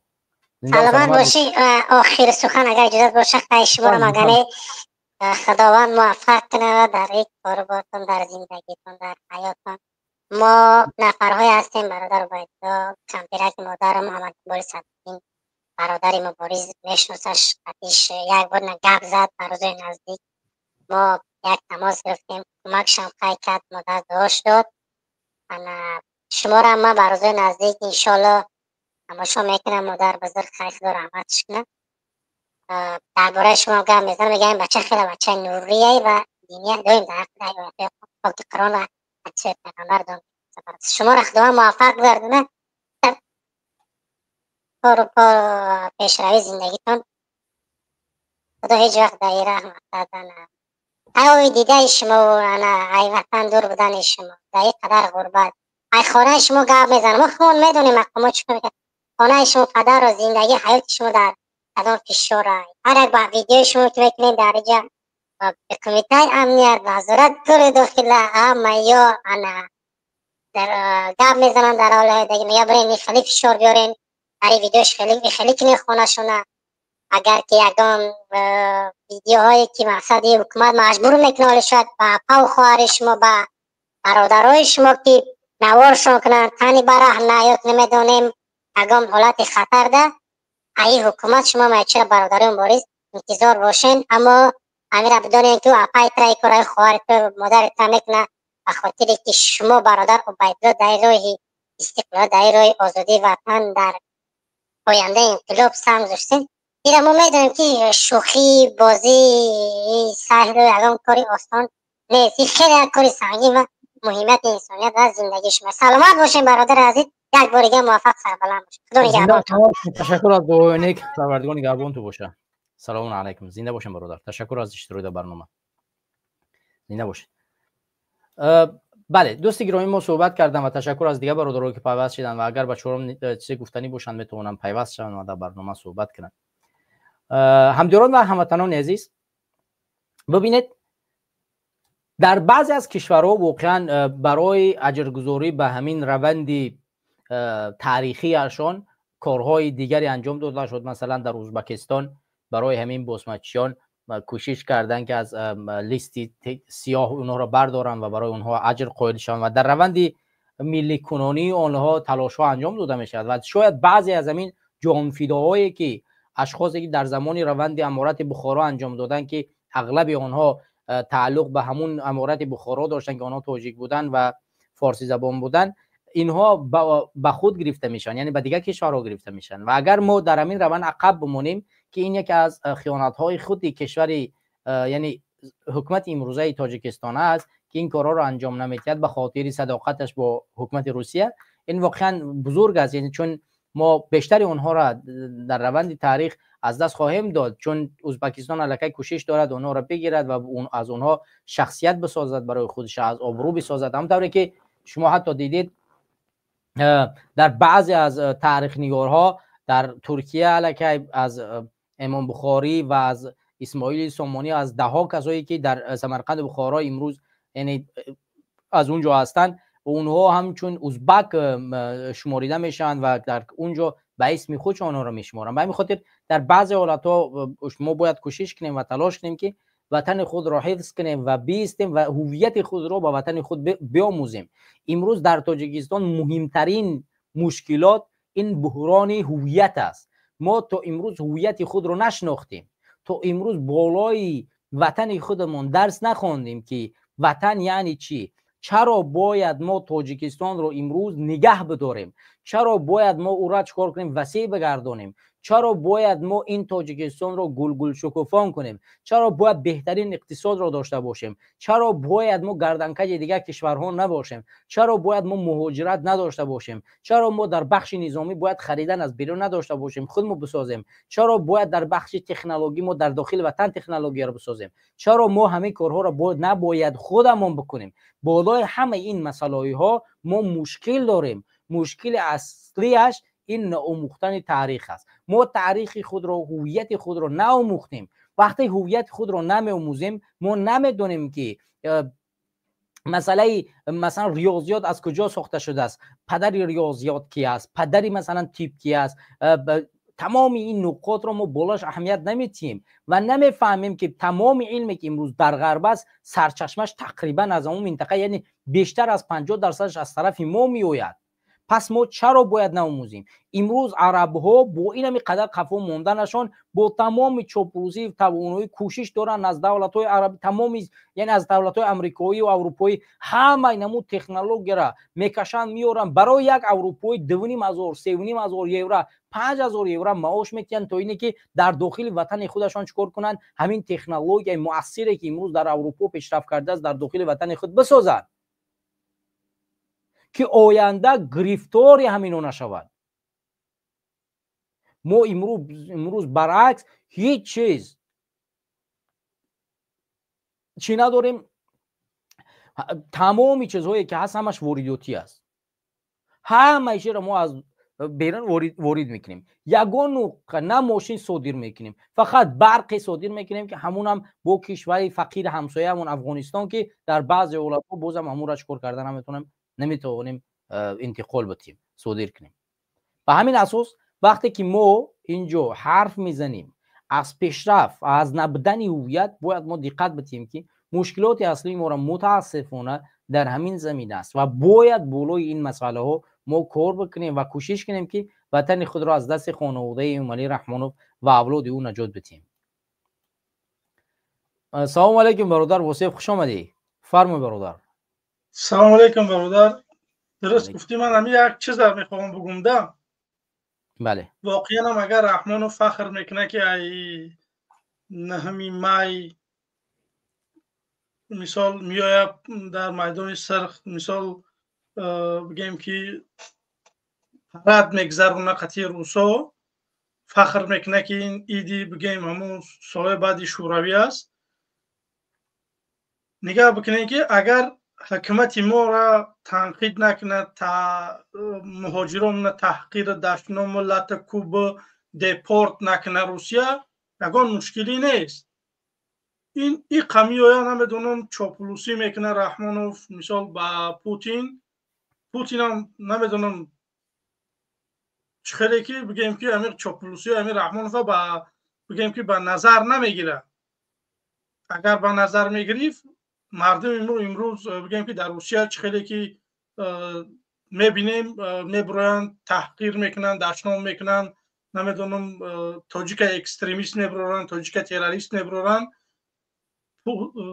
D: سلامت باشین. آخر سخن اگر اجازه باشه خواهی شما را مگنه خداوند موفق کنه در یک کاربارتون در زندگیتون در حیاتتون. ما نفرهای هستیم برادر عبیدالله کمپیرک مادرم محمد اقبال صدیقی برادر مبارز میشناسش قدیش یک بار گپ زد برای نزدیک ما یک تماس گرفتیم کمکشم خیلی کرد مادر داشت داد شما را ما برای نزدیک انشالله تماشا میکنم مادر بزرگ خیلی خدا رحمتش کنه. درباره شما گپ میزنم میگم این بچه خیلی بچه نوریه و دینیه داریم در حق پاک قرآن و بچه پیغمبر داریم. شما را خدا موفق گردونه پا پیشروی زندگیتون. خدا هیچ وقت در رحمت دادن ای دیده شما و ای وطن دور بودن شما در یک قدر غربت ای خانه شما گپ میزنم ما خون میدونیم مقامات چکن که خانه شما پدر و زندگی حیات شما در کدام فشار هر یک با ویدیو شما که میکنین در اینجا به کمیته امنیت وزارت کل داخله همه یا انا در گپ میزنن در حال دیگه میگه برین خیلی فشار بیارین برای ویدیوش خیلی کنین خانه شونه اگر که یکدام ویدیوهایی که مقصدی حکومت مجبور میکنه شاید با پاو خواهر شما با برادرای شما که نوارشون کنن تانی براه نیاد نمیدونیم اگام حالت خطر ده ای حکومت شما ما چرا برادری مبارز انتظار باشین اما امیر بدونین که اپای ترای کرای خوار تو مادر تنکنه بخاطر که شما برادر عبیدالله در روی استقلال در روی آزادی وطن در آینده انقلاب سهم گذاشتین دیگه ما میدونیم که شوخی بازی سهل و اگام کاری آسان نیست خیلی کاری سنگین و مهمت انسانیت در زندگی شما سلامت باشین برادر عزیز یک بار دیگه موفق سربلند باشین خدا نگهدارتون
C: تشکر از دعای نیک پروردگار نگهبان تو باشه سلام علیکم زنده باشین برادر تشکر از اشتراک در برنامه زنده باشین بله دوستی گرامی ما صحبت کردم و تشکر از دیگه برادران که پیوست شدن و اگر بچه‌هام چیزی گفتنی باشن میتونن پیوست شون و در برنامه صحبت کنن همدیران و هموطنان عزیز ببینید در بعضی از کشورها واقعا برای اجرگذاری به همین روند تاریخی اشان کارهای دیگری انجام داده شد مثلا در ازبکستان برای همین بوسمتچیان کوشش کردن که از لیستی سیاه اونها را بردارن و برای اونها اجر قائل شوند و در روند ملی کنونی اونها تلاش ها انجام داده می شود و شاید بعضی از همین جانفداهایی که اشخاصی که در زمان روند امارت بخارا انجام دادن که اغلب آنها تعلق به همون امارت بخارا داشتن که آنها تاجیک بودن و فارسی زبان بودن اینها به خود گرفته میشن یعنی به دیگه کشورها گرفته میشن و اگر ما در همین روند عقب بمونیم که این یکی از خیانت‌های خود کشور یعنی حکومت امروزه تاجیکستان است که این کارا رو انجام نمیدهد به خاطر صداقتش با حکومت روسیه این واقعا بزرگ است یعنی چون ما بیشتر اونها را در روند تاریخ از دست خواهیم داد چون ازبکستان الکی کوشش دارد اونها را بگیرد و از اونها شخصیت بسازد برای خودش از آبرو بسازد همونطوری که شما حتی دیدید در بعضی از تاریخ نگارها در ترکیه الکی از امام بخاری و از اسماعیل سامانی از ده ها کسایی که در سمرقند بخارا امروز یعنی از اونجا هستند اونها همچون ازبک شماریده میشن و در اونجا به اسم خودشون آنها را میشمارن به همین خاطر در بعضی حالت‌ها ما باید کوشش کنیم و تلاش کنیم که وطن خود را حفظ کنیم و بیستیم و هویت خود را با وطن خود بیاموزیم امروز در تاجیکستان مهمترین مشکلات این بحران هویت است ما تا امروز هویت خود رو نشناختیم تا امروز بالای وطن خودمون درس نخوندیم که وطن یعنی چی چرا باید ما تاجیکستان رو امروز نگه بداریم چرا باید ما او را چکار کنیم وسیع بگردانیم چرا باید ما این تاجیکستان رو گل شکوفان کنیم چرا باید بهترین اقتصاد را داشته باشیم چرا باید ما گردنکج دیگر کشورها نباشیم چرا باید ما مهاجرت نداشته باشیم چرا ما در بخش نظامی باید خریدن از بیرون نداشته باشیم خودمون بسازیم چرا باید در بخش تکنولوژی ما در داخل وطن تکنولوژی را بسازیم چرا ما همه کارها را نباید خودمون بکنیم بالای همه این مسائل ها ما مشکل داریم مشکل اصلیش این ناآموختن تاریخ است ما تاریخ خود را هویت خود را نآموختیم وقتی هویت خود را نمی‌آموزیم ما نمی‌دونیم که مثلا ریاضیات از کجا ساخته شده است پدر ریاضیات کی است پدری مثلا تیپ کی است تمام این نقاط را ما بالاش اهمیت نمیدیم و نمیفهمیم که تمام علمی که امروز در غرب است سرچشمش تقریبا از اون منطقه یعنی بیشتر از 50% از طرف ما میآید پس ما چرا باید نآموزیم امروز عرب ها با این قدر قفا ماندنشان با تمام چاپلوسی توانایی کوشش دارن از دولت های عربی تمام یعنی از دولت های امریکایی و اروپایی همه نمود تکنولوژی را میکشن میارن برای یک اروپایی 2,500 3,500 یورو 5,000 یورو معاش میتین تا اینه که در داخل وطن خودشان چیکار کنن همین تکنولوژی مؤثری که امروز در اروپا پیشرفت کرده است در داخل وطن خود بسازن که آینده گرفتاری همینو نشود ما امروز برعکس هیچ چیز چی نداریم تمامی چیزهایی که هست همش وارداتی است همه چیز را ما از بیرون وارد میکنیم یگان نه ماشین صادر میکنیم فقط برق صادر میکنیم که همون هم با کشور فقیر همسایه همون افغانستان که در بعضی اولادها بازم همون را چکار کردن نمیتونیم انتقال بدیم صادر کنیم به همین اساس وقتی که ما اینجا حرف میزنیم از پیشرفت از نبودن هویت باید ما دقت بدیم که مشکلات اصلی ما را متاسفانه در همین زمین است و باید بالای این مسئله ها ما کار بکنیم و کوشش کنیم که وطن خود را از دست خانواده ایمالی رحمانوف و اولاد او نجات بدیم. سلام علیکم برادر وصیف، خوش آمدی. فرمای برادر.
E: سلام علیکم برادر. درست گفتی. من هم یک چیز میخوام بگم.
C: بله.
E: واقعا هم اگر رحمانوف فخر میکنه که ای 9 مای مثال میآید در میدان سرخ، مثال بگیم که پرد میگذرونه قطعی روسا، فخر میکنه که این ایدی بگیم همون سال بعد شوروی است. نگاه بکنید که اگر حکومت ما را تنقید نکنه، مهاجران تحقیر داشتن ملت کوبا دیپورت نکنه روسیه، یگان مشکلی نیست. این قمیویا نمیدونم چاپلوسی میکنه رحمانوف مثال با پوتین هم نمیدونم چخیلی که بگیم که امیر چاپلوسی امیر رحمانوف با بگیم که به نظر نمیگیره. اگر به نظر میگرفت مردم امروز بگیم که در روسیه خیلی که میبینیم میبرن تحقیر میکنن، دشنام میکنن، نمیدونم تاجیک اکستریمیست میبرن، تاجیک تروریست میبرن.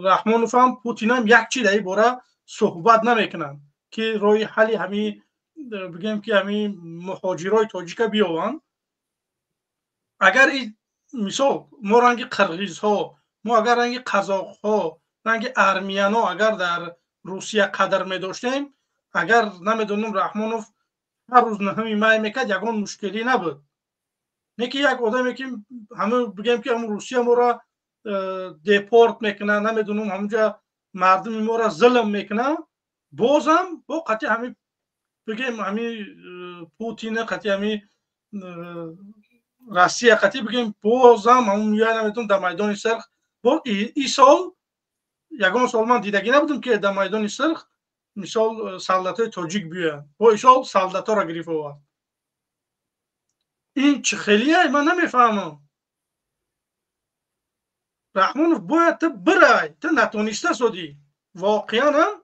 E: رحمانوف هم پوتین هم یک چیز در این باره صحبت نمیکنن که روی حل همین بگیم که همین مهاجرای تاجیک بیاون. اگر این مثال ما رنگ قرغیز ها، ما اگر رنگ قزاق ها، رنگ ارمیان ها اگر در روسیه قدر می داشتیم، اگر نمیدونم رحمانوف هر روز 9 مای میکرد یگان مشکلی نبود. نه که یک آدمی که همه بگیم که همون روسیه ما را دیپورت میکنه، نمیدونم همونجا مردم ما را ظلم میکنه، بازم با قطعی همین بگیم همین پوتین، قطعی همین روسیه قطعی بگیم بازم همون میاد نمیدونم در میدان سرخ. با این سال یگان سال من دیدگی نبودم که در میدان سرخ مثال سلطات تاجیک بیاین، با این سال سلطات را گرفت آورد. این چه خیلیه من نمیفهمم. رحمانوف باید تو برای تو نتونسته سودی. واقعا هم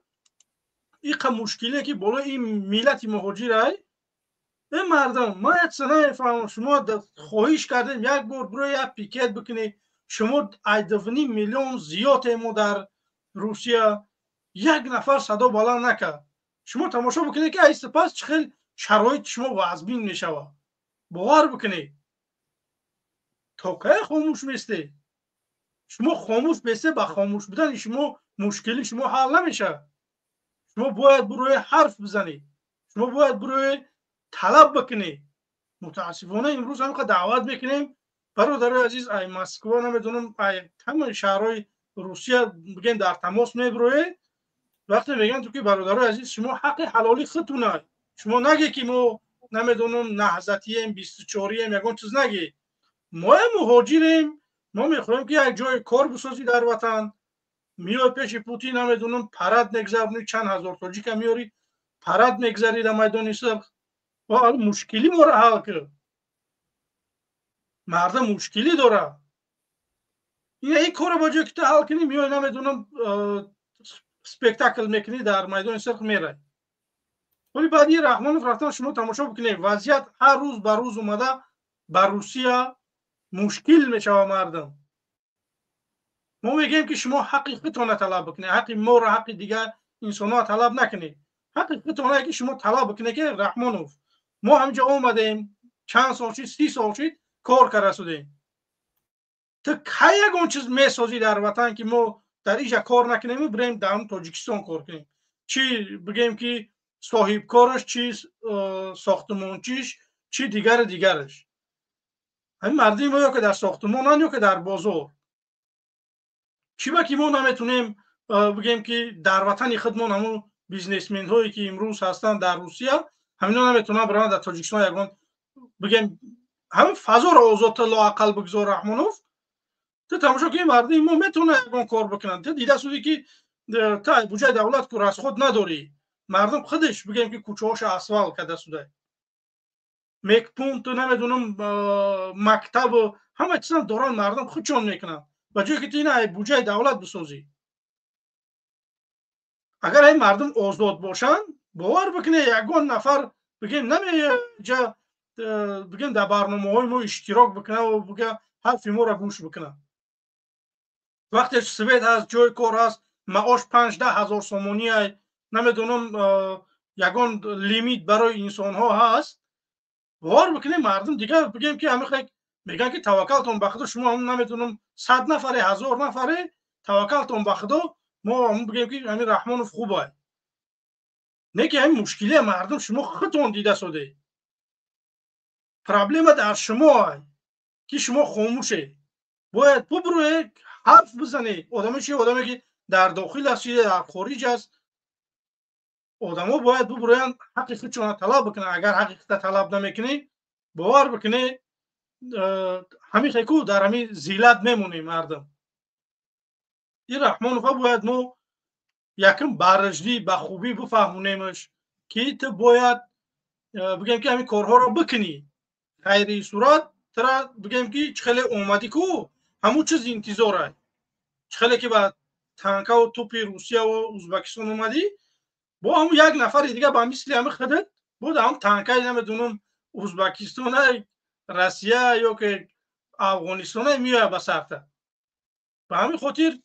E: این مشکلیه که بالا این ملت مهاجر این مردم ما اصلا نمیفهمم. شما خواهش کردیم یک بار برای یک پیکت بکنی، شما 8.5 میلیون زیاد ما در روسیه، یک نفر صدا بلند نکرد. شما تماشا بکنید که ای سپس چه شرایط شما وضبین میشوه. باور بکنید تا که خاموش میسته. شما خاموش بیسته، با خاموش بودن شما مشکلی شما حل نمیشه. شما باید بروی حرف بزنید، شما باید بروی طلب بکنید. متاسفانه امروز هم که دعوت میکنیم برادر عزیز ای مسکو نمیدونم ای تمام شهرهای روسیه بگین در تماس میبروید. وقتی میگن تو که برادر عزیز شما حق حلالی خودتونه، شما نگی که ما نمیدونم نهضتیم 24 ام یگان چیز نگی. ما مهاجریم، ما میخوایم که یک جای کار بسازی در وطن. میای پیش پوتین نمیدونم پرد میگذرونی، چند هزار تاجیک میاری پرد میگذری در میدان سرخ. و مشکلی ما را حل کرد. مردم مشکلی داره. این کار با جای که تو حل کنی میای نمیدونم سپکتاکل میکنی در میدان سرخ میره. ولی بعدی رحمانوف رفتن شما تماشا بکنید وضعیت هر روز بر روز اومده بر روسیه مشکل میشه مردم. ما میگیم که شما حقیقتونه طلب بکنید، حق ما را حق دیگر انسان ها طلب نکنید. حقیقتونه که شما طلب بکنید که رحمانوف ما همینجا اومدیم چند سال شد 30 سال شد کار کرده شدیم. تو کی یگان چیز میسازی در وطن که ما در اینجا کار نکنیم و بریم در تاجیکستان کار کنیم؟ چی بگیم که صاحب کارش، چی ساختمانچیش، چی دیگرش. همین مردم ما یا که در ساختمان یا که در بازار. چی با که ما نمیتونیم بگیم که در وطن خودمون همون بیزنسمن هایی که امروز هستن در روسیه همینا نمیتونن برن در تاجیکستان یگان بگیم همین فضا را آزاد لااقل بگذار رحمانوف. تو تماشا کنی مردم ما میتونه یگان کار بکنن. تو دیده شدی که تا بودجه دولت کور از خود نداری، مردم خودش بگیم که کوچه هاش اسفالت کرده شده، میکپونت و نمیدونم مکتب و همه چیزا دارن مردم خودشون میکنن. با جایی که تو این بودجه دولت بسازی. اگر این مردم آزاد باشن باور بکنه یگان نفر بگیم نمیجا بگیم در برنامه‌های ما اشتراک بکنه و بگه حرف ما را گوش بکنه. وقتی سوید هست جای کار هست معاش 5-10 هزار سومانی نمیدونم یگان لیمیت برای انسان ها هست باور بکنه مردم دیگه بگیم که همه میگن که توکلتون به خدا شما هم نمیدونم 100 نفره 1000 نفره توکلتون به خدا ما هم بگیم که همین رحمان خوبه. نه که این مشکلی مردم شما خودتون دیده شده. پرابلم در شما که شما خاموشه. باید ببروی حرف بزنی. آدمی که در داخل است در خارج است آدما باید ببروین حق خودشون طلب بکنن. اگر حق طلب نمیکنی باور بکنی همین خیکو در همین زیلت میمونی مردم. این رحمان باید ما یکم برجلی به خوبی بفهمونیمش که تو باید بگیم که همین کارها رو بکنی. غیر صورت ترا بگیم که چخیلی اومدی کو همون چیز انتظاره چخیلی که با تانکا و توپی روسیه و ازبکستان اومدی با هم یک نفر دیگه با مثل همه خودت بود هم تانکای نمیدونم ازبکستان روسیه یا که افغانستان میاد به سرته. به همین خاطر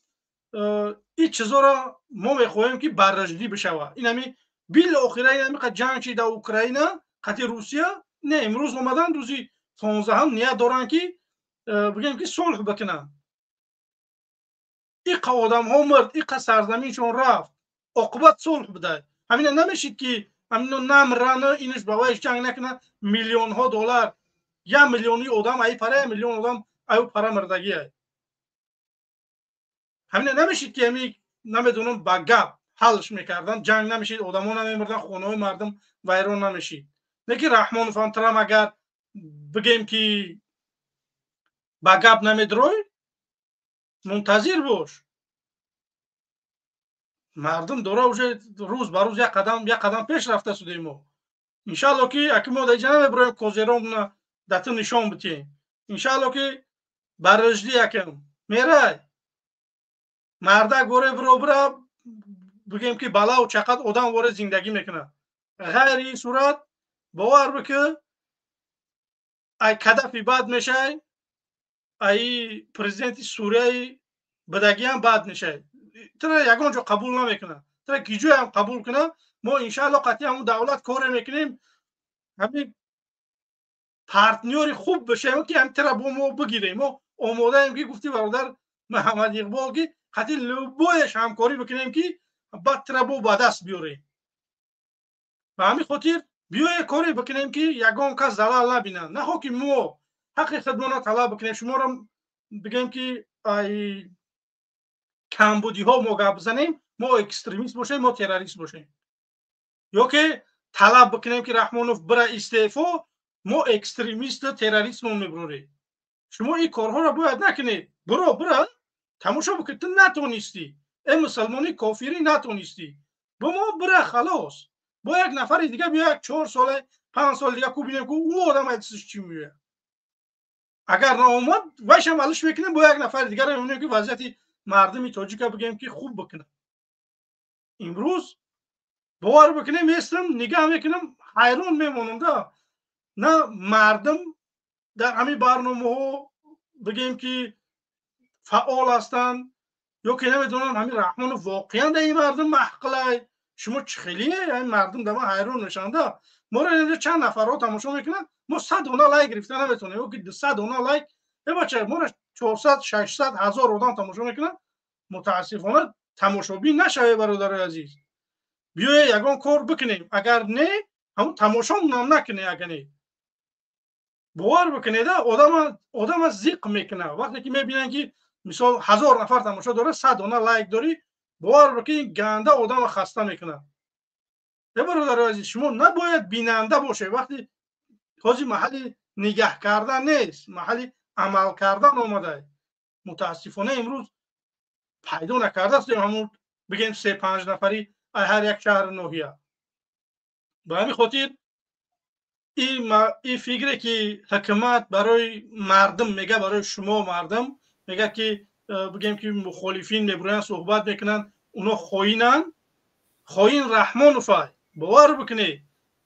E: این چیزا را ما میخواهیم که بررسی بشه. این همین بیل آخره این همین جنگ چی در اوکراین قطع روسیه نه امروز اومدن روزی 15 هم نیت دارن که بگیم که صلح بکنن. این آدم ها مرد این سرزمینشون رفت عاقبت صلح بده. همین نمیشید که همین نمرن اینش باویش جنگ نکنه میلیون ها دلار یا میلیونی آدم ای پره میلیون آدم ای پره مردگی ای. همین نمیشید که همین نمیدونم با گپ حلش میکردن جنگ نمیشید آدم ها نمیمردن خونه های مردم ویران نمیشید. نه که رحمان فانترام اگر بگیم که با گپ نمیدروی منتظر باش مردم دوره اوجه روز به روز یک قدم پیش رفته شدیم ما. انشالله که اکی ما دیگه نمیبرویم کوزیرون دت نشان بتیم. انشالله که برجلی یکم میره مرده گوره برابر بگیم که بالا و چقدر آدم وارد زندگی میکنه. غیر این صورت باور بکن ای کدفی بد میشه ای پرزیدنت سوریه بدگی هم بد میشه. ترا یگان جو قبول نمیکنه ترا گیجو هم قبول کنه ما انشالله قطعی همون دولت کار میکنیم همین پارتنری خوب بشه که هم ترا با ما بگیریم. ما آماده ایم که گفتی برادر محمد اقبال که قطعی لبایش همکاری بکنیم که بعد ترا با دست بیاریم. و همین خاطر بیای کاری بکنیم که یگان کس زلال نبینن. نه خو که ما حق خودمون طلب بکنیم شما رو بگیم که ای کمبودی ها ما گپ بزنیم ما اکستریمیست باشیم ما تروریست باشیم یا که طلب بکنیم که رحمانوف بره استعفا ما اکستریمیست و تروریست ما میبروریم. شما این کارها را باید نکنید. برو تماشا بکنید. تو نتونستی این مسلمانی کافری نتونستی با ما بره خلاص با یک نفر دیگه بیا یک 4 سال 5 سال دیگه کو ببینیم که اون آدم ازش چی میگه. اگر نه اومد وایش عملش میکنیم با یک نفر دیگه رو میبینیم که وضعیت مردمی تاجیک بگیم که خوب بکنه. امروز باور بکنیم میستم نگاه میکنم حیران میمونم ده نه مردم در همین برنامه ها بگیم که فعال هستند یا که نمیدونم همین رحمان واقعا در این مردم محقله شما چخیلیه این مردم در ما حیران نشانده. ما رو چند نفر رو تماشا میکنن ما 100 دونه لایک گرفتن نمیتونیم یا که 100 دونه لایک بچه ما رو 400 600 هزار آدم تماشا میکنن. متاسفانه تماشابین نشوه برادر عزیز. بیای یگان کار بکنیم اگر نه همون تماشا هم نکنه. اگر نه باور بکنید آدم زیق میکنه. وقتی که میبینن که مثال 1000 نفر تماشا داره 100 دونه لایک داری باور بکنید گنده آدم خسته میکنه. برادر عزیز شما نباید بیننده باشه. وقتی حاجی محل نگاه کردن نیست محل عمل کردن اومده. متاسفانه امروز پیدا نکرده است همون بگیم 3-5 نفری هر یک شهر نوحیه. به همین خاطر این فکری که حکومت برای مردم میگه برای شما مردم میگه که بگیم که مخالفین میبرن صحبت میکنن اونا خائنن خوین رحمانوف باور بکنی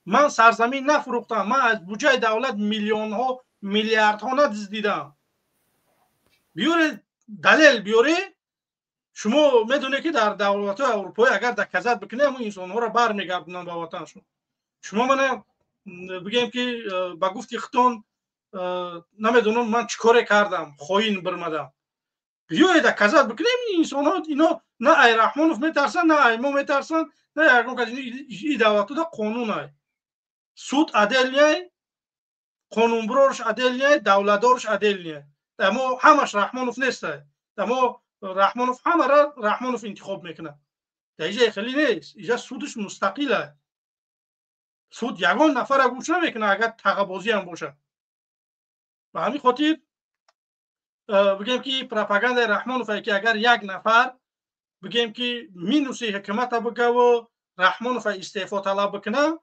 E: من سرزمین نفروختم، من از بودجه دولت میلیون ها میلیارد ها ندزدیدم. بیوره دلیل بیوره. شما میدونه که در دولت های اروپایی اگر دکزت بکنه همون انسان ها را برمیگردونن به وطنشون. شما من بگیم که با گفتی ختون نمیدونم من چیکار کردم خوین برمدم، بیاید دکزت بکنیم این انسان ها اینا نه ای رحمانوف میترسن نه ای ما میترسن نه یکون که این دولت ها قانون های سود عدل نیه، قانون برارش عدل نیه، دولتدارش عدل نیه. اما همش رحمانوف نیسته. اما رحمانوف همه را رحمانوف انتخاب میکنه. در اینجا خیلی نیست. اینجا سودش مستقله. سود یگان نفر گوش نمیکنه اگر تقابازی هم باشه. به همین خاطر بگیم که پروپاگاند رحمانوف که اگر یک نفر بگیم که مینوسی حکومت بگه و رحمانوف استعفا طلب بکنه،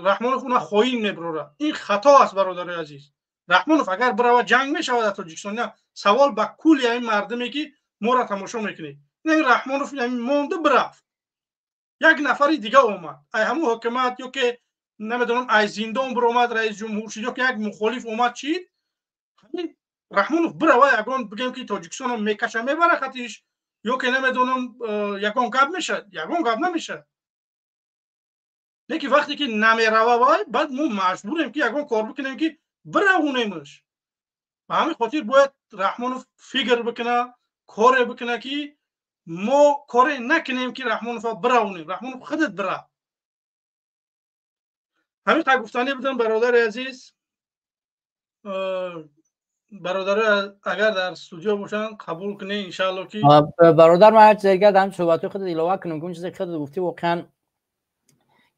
E: رحمانوف اون خوین میبره. این خطا است برادر عزیز. رحمانوف اگر برای جنگ میشود در تاجیکستان، سوال به کلی این مردمی که ما را تماشا میکنی، نه رحمانوف مونده برفت یک نفری دیگه اومد ای همون حکومت یا که نمیدونم ای زندان بر اومد رئیس جمهور شد یا که یک مخالف اومد چید همین رحمانوف بره و یگان بگیم که تاجیکستان رو میکشه میبره خطیش یا که نمیدونم یگان گپ میشه، یگان گپ نمیشه. لیکن وقتی که نمیروه وای بعد ما مجبوریم که یگان کار بکنیم که برهونیمش. به همین خاطر باید رحمانوف فکر بکنه، کار بکنه که ما کار نکنیم که رحمانوف برهونیم. رحمانوف خودت بره. همین تا گفتنی بدم برادر عزیز. برادر اگر در استودیو باشن قبول کنه ان شاء الله که
C: برادر من هر چیزی گفتم صحبت خودت اضافه کنم که اون چیزی که خودت گفتی واقعا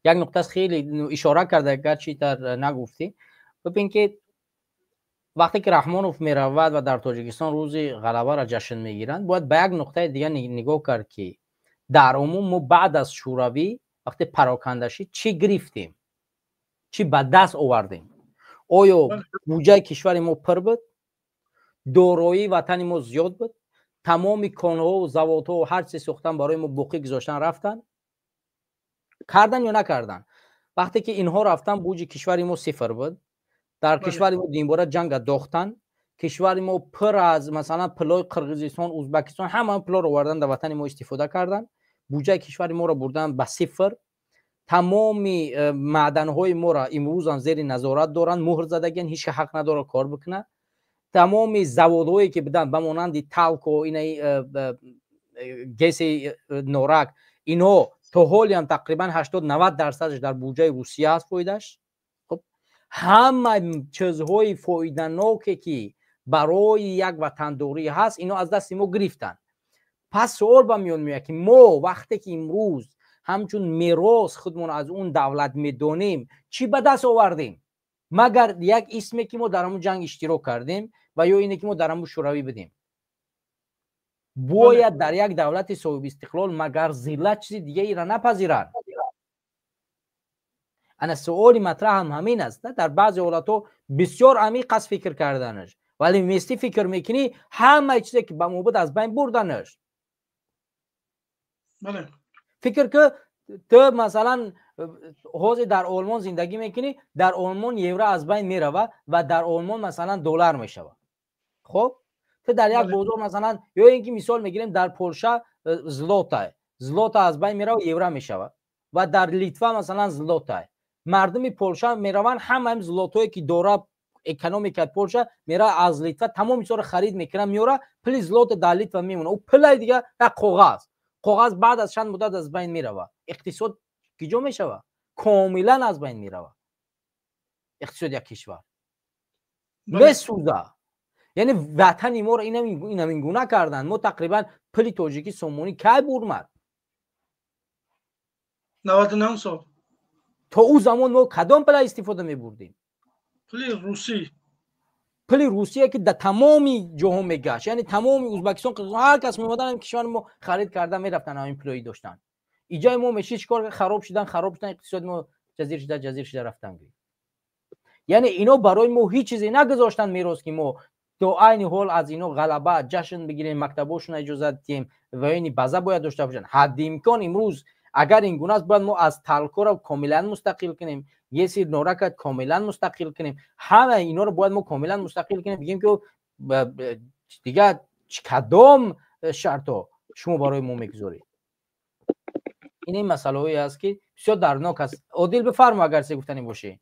C: یک نقطه خیلی اشاره کرده گرچه در نگفتی. ببین که وقتی که رحمانوف میرود و در تاجیکستان روز غلبه را جشن میگیرند باید به یک نقطه دیگه نگاه کرد که در عموم ما بعد از شوروی وقتی پراکنده شد چی گرفتیم، چی به دست آوردیم. آیا بودجه کشور ما پر بود؟ دارایی وطن ما زیاد بود؟ تمام کانها و زوادها و هر چیز ساختن برای ما باقی گذاشتن رفتن؟ کردن یا نکردن؟ وقتی که اینها رفتن بودجه کشور ما صفر بود. در کشور ما دینباره جنگ انداختن. کشور ما پر از مثلا پلای قرقیزستان، ازبکستان همه پلا رو آوردن در وطن ما استفاده کردن. بودجه کشور ما رو بردن به صفر. تمام معدن‌های ما را امروز هم زیر نظارت دارن، مهر زدگین، هیچ حق نداره کار بکنه. تمام زوادهایی که بدن به مانند تالک و این گس نورک اینا تا حالی هم تقریبا 80-90% در بودجه روسیه است فایدهش. خب همه چیزهای فایده‌ناکی که برای یک وطنداری هست اینا از دست ما گرفتن. پس سوال به میون میاد که ما وقتی که امروز همچون میراث خودمون از اون دولت میدونیم چی به دست آوردیم مگر یک اسمی که ما در همون جنگ اشتراک کردیم و یا اینه که ما در همون شوروی بدیم. باید در یک دولت صاحب استقلال مگر ذلت چیز دیگه ای را نپذیرند. انا سوالی مطرح هم همین است. در بعضی حالتها بسیار عمیق است فکر کردنش، ولی میستی فکر میکنی همه چیزی که به ما بود از بین بردنش. فکر که تو مثلا حوض در آلمان زندگی میکنی، در آلمان یورو از بین میروه و در آلمان مثلا دلار میشوه. خب تو در یک بازار مثلا یا اینکه مثال میگیریم در پولشا زلوتا از بین میره و یورو میشوه و در لیتوا مثلا زلوتا. مردم پولشا میرون هم زلوتایی که داره اکونومیک پولشا میره از لیتوا تمام چیزا رو خرید میکنه میاره پلی زلوت در لیتوا میمونه. او پلی دیگه یک کاغذ بعد از چند مدت از بین میروه. اقتصاد کجا میشوه؟ کاملا از بین میروه. اقتصاد یک کشور میسوزه. یعنی وطن ما رو این گونه کردن. ما تقریبا پلی تاجیکی سومونی کی برمد؟
E: 99 سال.
C: تا او زمان ما کدام پلی استفاده میبردیم؟ پلی روسیه که در تمامی جهان میگشت. یعنی تمامی ازبکستان قزاقستان هر کس میومدن کشور ما خرید کردن میرفتن همین پلی داشتن. اینجای ما میشه چیکار خراب شدن اقتصاد ما جزیر شده رفتن. یعنی اینا برای ما هیچ چیزی نگذاشتن میراث که ما تو عین حال از اینا غلبه جشن بگیریم، مکتباشون اجازه دیم و این بازه باید داشته باشن. حد امکان امروز اگر این گونه است باید ما از تلکو را کاملا مستقل کنیم، یه سری نورک کاملا مستقل کنیم، همه اینا رو باید ما کاملا مستقل کنیم، بگیم که دیگه کدام شرطا شما برای ما میگذارید. این مسئله هایی است که بسیار دردناک است. عادل بفرما اگر چه گفتنی باشه.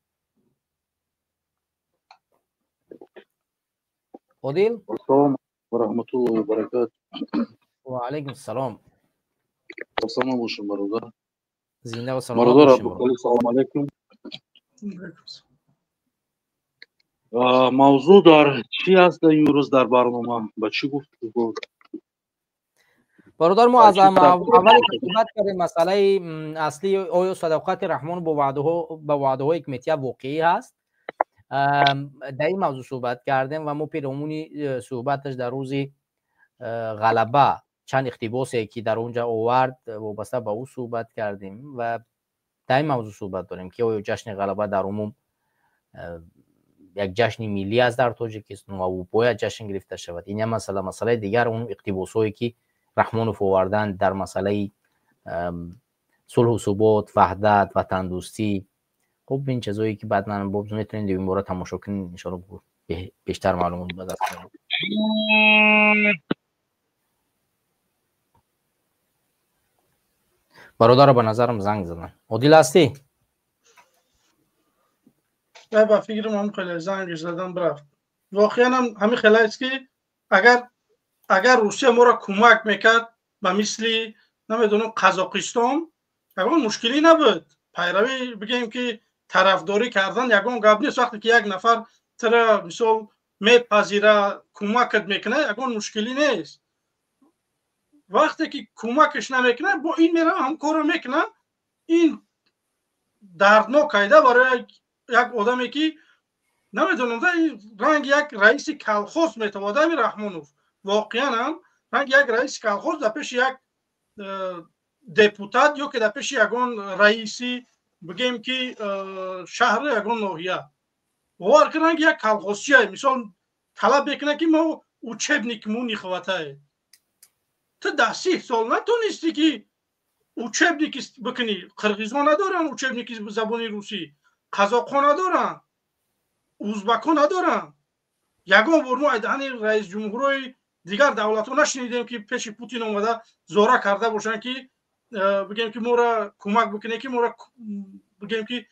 C: عادل
F: السلام ورحمة الله وبركاته.
C: و علیکم السلام.
F: السلام باشم برادر.
C: زنده و سلامت
F: برادر
C: باشیم.
F: ابوخالد سلام علیکم. موضوع در چی هست این روز در برنامه؟ با چی گفت؟
C: برادر ما از اول صحبت کردیم مسئله اصلی آیا صداقت رحمان با وعده های حکمتی واقعی هست. در این موضوع صحبت کردیم و ما پیرامون صحبتش در روز غلبه چند اقتباسی که در اونجا آورد وابسته به او صحبت کردیم و در این موضوع صحبت داریم که آیا جشن غلبه در عموم یک جشن ملی است در تاجیکستان و باید جشن گرفته شود. این مسئله دیگر اون اقتباسایی که رحمانوف آوردن در مسئله صلح و ثبات، وحدت، وطن دوستی. خب این چیزایی که بعد من باز میتونید این باره تماشا کنید، ان شاء الله بیشتر معلومات به دست بیارید. برادر به نظرم زنگ زدن. عادل هستی؟
E: با فکرم هم خیلی زنگ زدن برفت. واقعا هم همین خیلی است که اگر روسیه ما را کمک میکرد به مثل نمیدونم قزاقستان یگان مشکلی نبود. پیروی بگیم که طرفداری کردن یگان گپ نیست. وقتی که یک نفر ترا مثال میپذیره کمکت میکنه یگان مشکلی نیست. وقتی که کمکش نمیکنه با این میره همکار میکنه، این دردناک ایده برای یک آدمی که نمیدونم رنگ یک رئیس کلخوز میتواده همین رحمانوف واقعا هم رنگ یک رئیس کلخوز در پیش یک دپوتات یا که در پیش یگان رئیسی بگیم که شهر یگان ناحیه باور که رنگ یک کلخوزچی مثال طلب بکنه که ما учебникмون نخواته تو 10 سال نتونستی که учебник بکنی. قرغیزها ندارن учебник زبان روسی، قزاق‌ها ندارن، ازبک‌ها ندارن. یگان بار ما دهن رئیس جمهورای دیگر دولت‌ها نشنیدیم که پیش پوتین اومده زورا کرده باشن که بگیم که ما را کمک بکنه که ما را بگیم که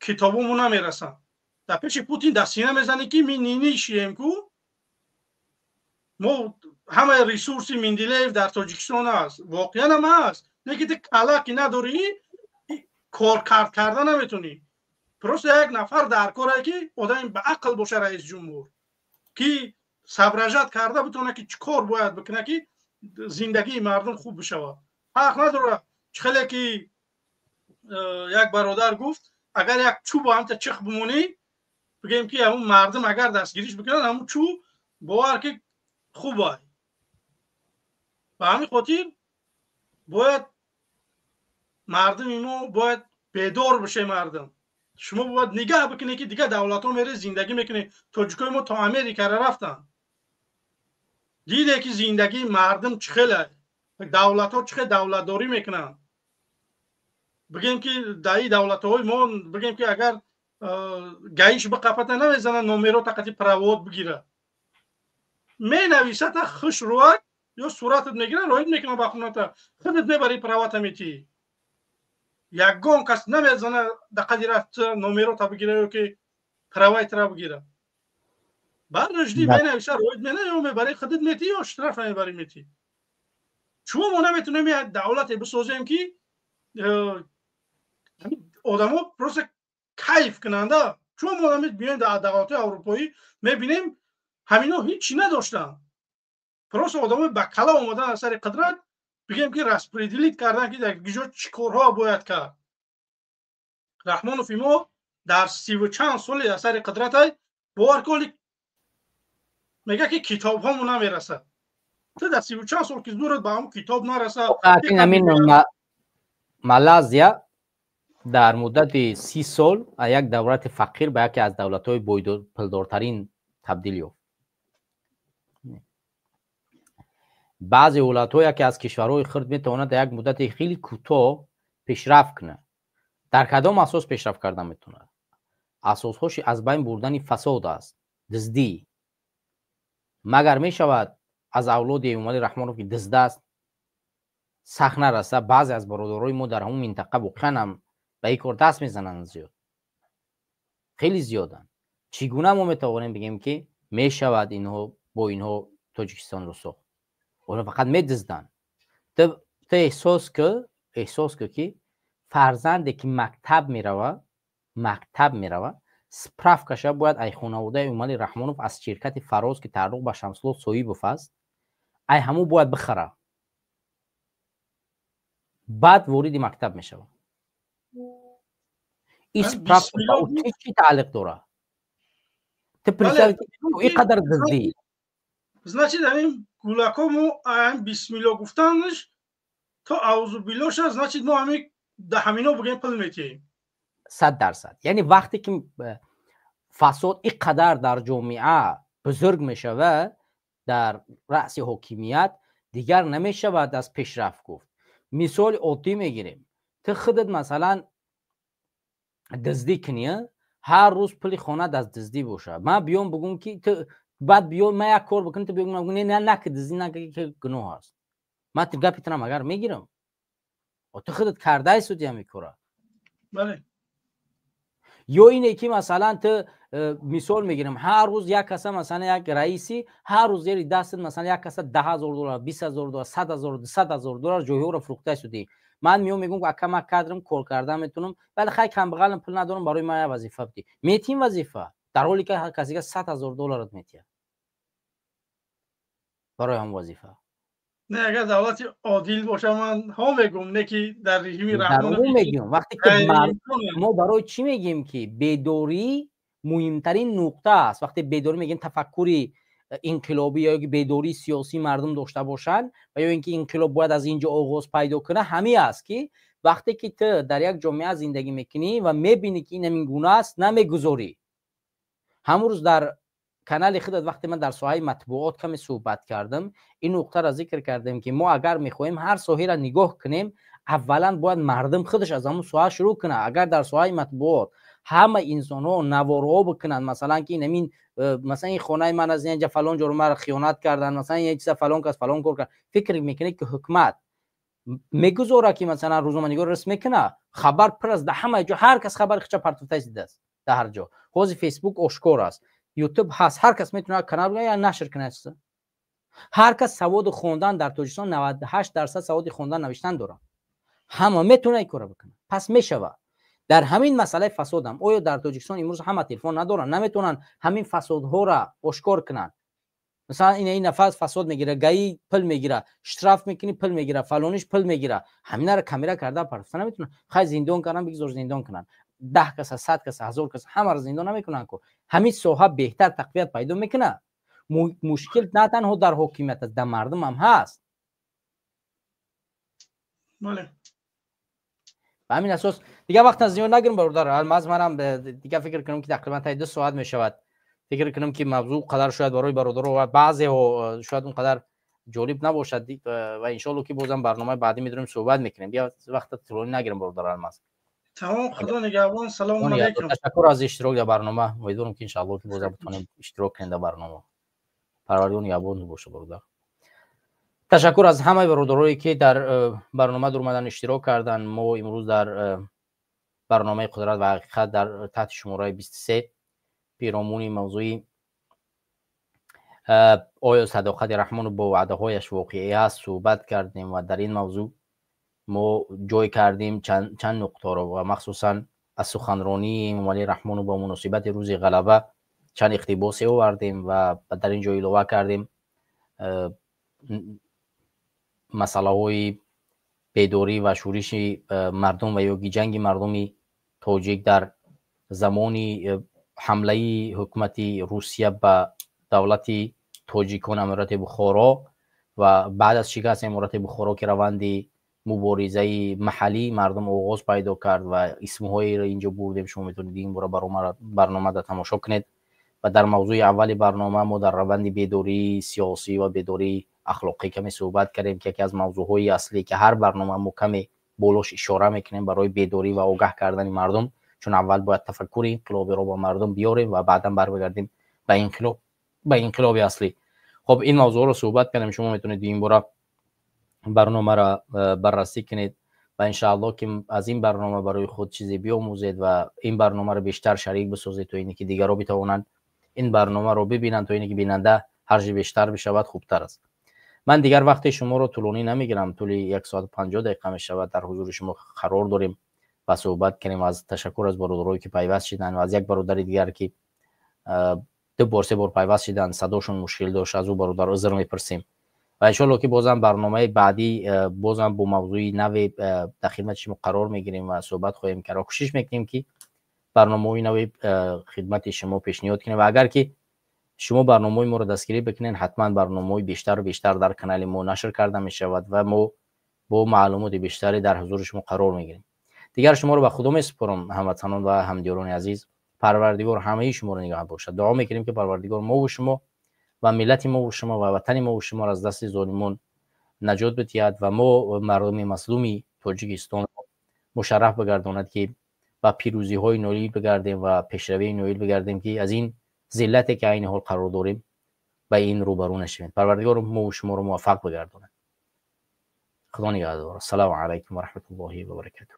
E: کتابمون نمیرسن. در پیش پوتین دستینه میزنه که می نینیشیم که ما همه ریسورس مندیلیف در تاجیکستان هست. واقعا هم هست. نه که کلاکی نداری کار کردن نمیتونی. پروسه یک نفر در کاره که آدم به عقل باشه رئیس جمهور که صبرجت کرده بتونه که چه کار باید بکنه که زندگی مردم خوب بشه. حق نداره. خیلی که یک برادر گفت اگر یک چوب هم تا چخ بمونی بگیم که همون مردم اگر دستگیریش بکنن همون چوب باور که خوبه. و همین خاطر باید مردم اینو باید بیدار بشه. مردم شما باید نگاه بکنید که دیگه دولت ها میره زندگی میکنه. تاجیکای ما تا امریکا رفتن دیده که زندگی مردم چخله، دولت ها چخه دولتداری میکنن. بگیم که دایی دولت های ما بگیم که اگر گایش به قفت نمیزنن نومیرو تقتی پرواد بگیره می نویسه تا خوش روک یا صورتت میگیره روید میکنه با خونتا خودت میبری پروات میتی. یگان کس نمیزنه دقیقی رفت نومیرو تا بگیره که پروایت را بگیره. بر رجدی می نویسه روید مینه یا میبری خودت میتی یا اشتراف میبری میتی. چون ما نمیتونیم یک دولت بسازیم که آدم ها پروسه کیف کننده. چون ما بیایم در دولت اروپایی میبینیم همینا هیچی نداشتن. پروسه آدم ها به کلا اومدن از سر قدرت بگیم که رسپریدیلیت کردن که در گیجا چیکارها باید کرد. رحمانوف ما در 30 و چند سال از سر قدرت های باور کلی میگه که کتاب همون نمیرسه. تو در 30 و چند سال که دورت به همون کتاب نرسه.
C: همین مالزیا در مدت 30 سال یک دولت فقیر به یکی از دولت‌های پولدارترین تبدیل یافت. بعضی ولایت‌ها که از کشورهای خرد میتونه در یک مدت خیلی کوتاه پیشرفت کنه. در کدام اساس پیشرفت کردن میتونه؟ اساسش از بین بردن فساد است، دزدی. مگر میشود از اولاد امام رحمانوف که دزد است سخت نرسه؟ بعضی از برادرای ما در همون منطقه واقعا هم به این کار دست میزنن، زیاد، خیلی زیادن. چگونه ما میتوانیم بگیم که میشود اینها با اینها تاجیکستان رو ساخت؟ اونها فقط میدزدن. تو احساس که فرزندی که مکتب میروه سپراف کشه باید ای خانواده امام رحمانوف از شرکت فراز که تعلق به شمس‌الله صاحبوف است ای همو باید بخره، بعد وارد مکتب میشوه. این سپراف چی تعلق داره؟ تو پرسیدی اینقدر دزدی.
E: Значит, این گولاکامو ام بسم الله گفتنش تا اعوذ بالله شد، значит ما همین ده همینا بگیم پل میتیم
C: 100%. یعنی وقتی که فساد اینقدر در جامعه بزرگ میشوه در رأس حاکمیت دیگر نمیشود از پیشرفت گفت. مثال عادی میگیریم، تو خودت مثلا دزدی کنی، هر روز پلی خانه از دزدی باشه، من بیام بگم که تو بعد بیام من یک کار بکنم تو بگم نه که دزدی نه که گناه است، من تو گپیتونم اگر میگیرم و تو خودت کرده ایست یا میکره.
E: بله. یا
C: اینه که مثلا تو مثال میگیرم هر روز یک کس مثلا یک رئیسی هر روز زیر دست مثلا یک کس $10,000 $20,000 $100,000 $100,000 جوهر رو فروخته شدی، من میام میگم که کمک کردم کار کردم میتونم ولی خیلی کم بغلم پول ندارم برای من وظیفه بدی، میتیم وظیفه در حالی که هر کسی که $100,000 میتیه برای هم وظیفه.
E: نه اگر دولت عادل باشه من ها میگم، نه که در رژیم
C: رحمانوف میگم. وقتی که ما برای چی میگیم که بیداری مهمترین نقطه است؟ وقتی بیداری میگیم تفکری انقلابی یا بیداری سیاسی مردم داشته باشن و یا اینکه انقلاب باید از اینجا آغاز پیدا کنه، همین است که وقتی که تو در یک جامعه زندگی میکنی و میبینی که این همین گونه است نمیگذاری. همون روز در کانال خودت وقتی من در ساحه مطبوعات کمی صحبت کردم این نقطه را ذکر کردم که ما اگر میخوایم هر ساحه را نگاه کنیم اولا باید مردم خودش از همون ساحه شروع کنه. اگر در ساحه مطبوعات همه انسان‌ها نوارها بکنن مثلا که این مثلا این خانه من از اینجا فلان جرم را خیانت کردن، مثلا این چیز فلان کس فلان کار کرد، فکر میکنه که حکومت میگذاره که مثلا روزنامه‌نگار رسم کنه خبر پر از همه جا، هر کس خبر خچ پرتوته دیده است در هر جا. حوزه فیسبوک آشکار است، یوتیوب هست، هر کس میتونه کانال بگیره یا نشر کنه. هر کس سواد خوندن در تاجیکستان 98% سواد خوندن نوشتن داره، همه میتونه این کارو بکنه. پس میشوه در همین مسئله فساد هم آیا در تاجیکستان امروز همه تلفن ندارن، نمیتونن همین فسادها را آشکار کنن؟ مثلا این نفس فساد میگیره، گایی پل میگیره، اشتراف میکنی پل میگیره، فلانیش پل میگیره، همینا رو کامera کرده پرستن نمیتونن. خیلی زندان کردن بگذار زندان کنن، 10 کس 100 کس 1000 کس همه رو زندان نمیکنن که همین ساحه بهتر تقویت پیدا میکنه. مشکل نه تنها در حکومت است، در مردم هم هست.
E: بله.
C: به همین اساس دیگه وقت از زیاد نگیرم برادر. الماز منم دیگه فکر کنم که تقریبا تا 2 ساعت میشود. فکر کنم که موضوع قدر شاید برای برادر و بعضی ها شاید اون قدر جالب نباشد و ان شاء الله که بازم برنامه بعدی میذاریم صحبت میکنیم. بیا وقت طولانی نگیرم برادر الماز.
E: تمام، خدا نگهبان. سلام علیکم.
C: تشکر از اشتراک در برنامه. امیدوارم که ان شاء الله که بازم بتونیم اشتراک کنیم در برنامه. پروردگار نگهبان باشه برادر. تشکر از همه برادرایی که در برنامه در اومدن اشتراک کردن. ما امروز در برنامه قدرت و حقیقت در تحت شماره 23 پیرامون موضوعی آیا صداقت رحمان با وعده هایش واقعی است صحبت کردیم و در این موضوع ما جای کردیم چند نقطه رو و مخصوصا از سخنرانی امام علی رحمان با مناسبت روز غلبه چند اقتباسی آوردیم و در این جای علاوه کردیم مسئله های بیداری و شورش مردم و یا جنگ مردمی تاجیک در زمانی حمله حکومت روسیه به دولت تاجیکان امارات بخارا و بعد از شکست امارات بخارا که روند مبارزه محلی مردم آغاز پیدا کرد و اسمهای را اینجا بردیم، شما میتونید این برنامه را تماشا کنید
A: و در موضوع اول برنامه ما در روند بیداری سیاسی و بیداری اخلاقی کمی صحبت کردیم که یکی از موضوعهای اصلی که هر برنامه ما کمی بولوش اشاره میکنیم برای بیداری و آگاه کردن مردم، چون اول باید تفکر انقلابی رو با مردم بیاریم و بعدا برگردیم به انقلاب اصلی. خب این موضوع رو صحبت کردیم، شما میتونید این بار برنامه را بررسی کنید و انشاءالله که از این برنامه برای خود چیزی بیاموزید و این برنامه رو بیشتر شریک بسازید تا اینکه دیگر رو بتوانند این برنامه رو ببینند تا اینکه بیننده هرچه بیشتر بشود خوبتر است. من دیگر وقت شما رو طولانی نمیگیرم، طول 1 ساعت و 50 دقیقه میشود در حضور شما قرار داریم و صحبت کنیم. از تشکر از برادرایی که پیوست شدن و از یک برادر دیگر که 2 بار 3 بار پیوست شدن صداشون مشکل داشت، از او برادر عذر میپرسیم و ان شاء الله که بازم برنامه بعدی بازم با موضوعی نوی در خدمت شما قرار میگیریم و صحبت خواهیم کرد. کوشش میکنیم که برنامه‌های نوی خدمت شما پیشنهاد کنیم و اگر که شما برنامه ما رو دستگیری بکنین حتما برنامه بیشتر و بیشتر در کانال ما نشر کرده می شود و ما با معلومات بیشتری در حضور شما قرار میگیریم. دیگر شما رو به خدا میسپارم هموطنان و همدیران عزیز. پروردگار همه شما رو نگاه باشد. دعا میکنیم که پروردگار ما و شما و ملت ما و شما و وطن ما و شما را از دست ظالمون نجات بدهد و ما مردم مظلومی تاجیکستان مشرف بگرداند که با پیروزی های نویل بگردیم و پیشروی نویل بگردیم که از این ذلتی که این حال قرار داریم و این روبرو نشویم. پروردگار ما و شما رو موفق بگرداند. خدا نگهدار. السلام علیکم و رحمت الله و برکاته.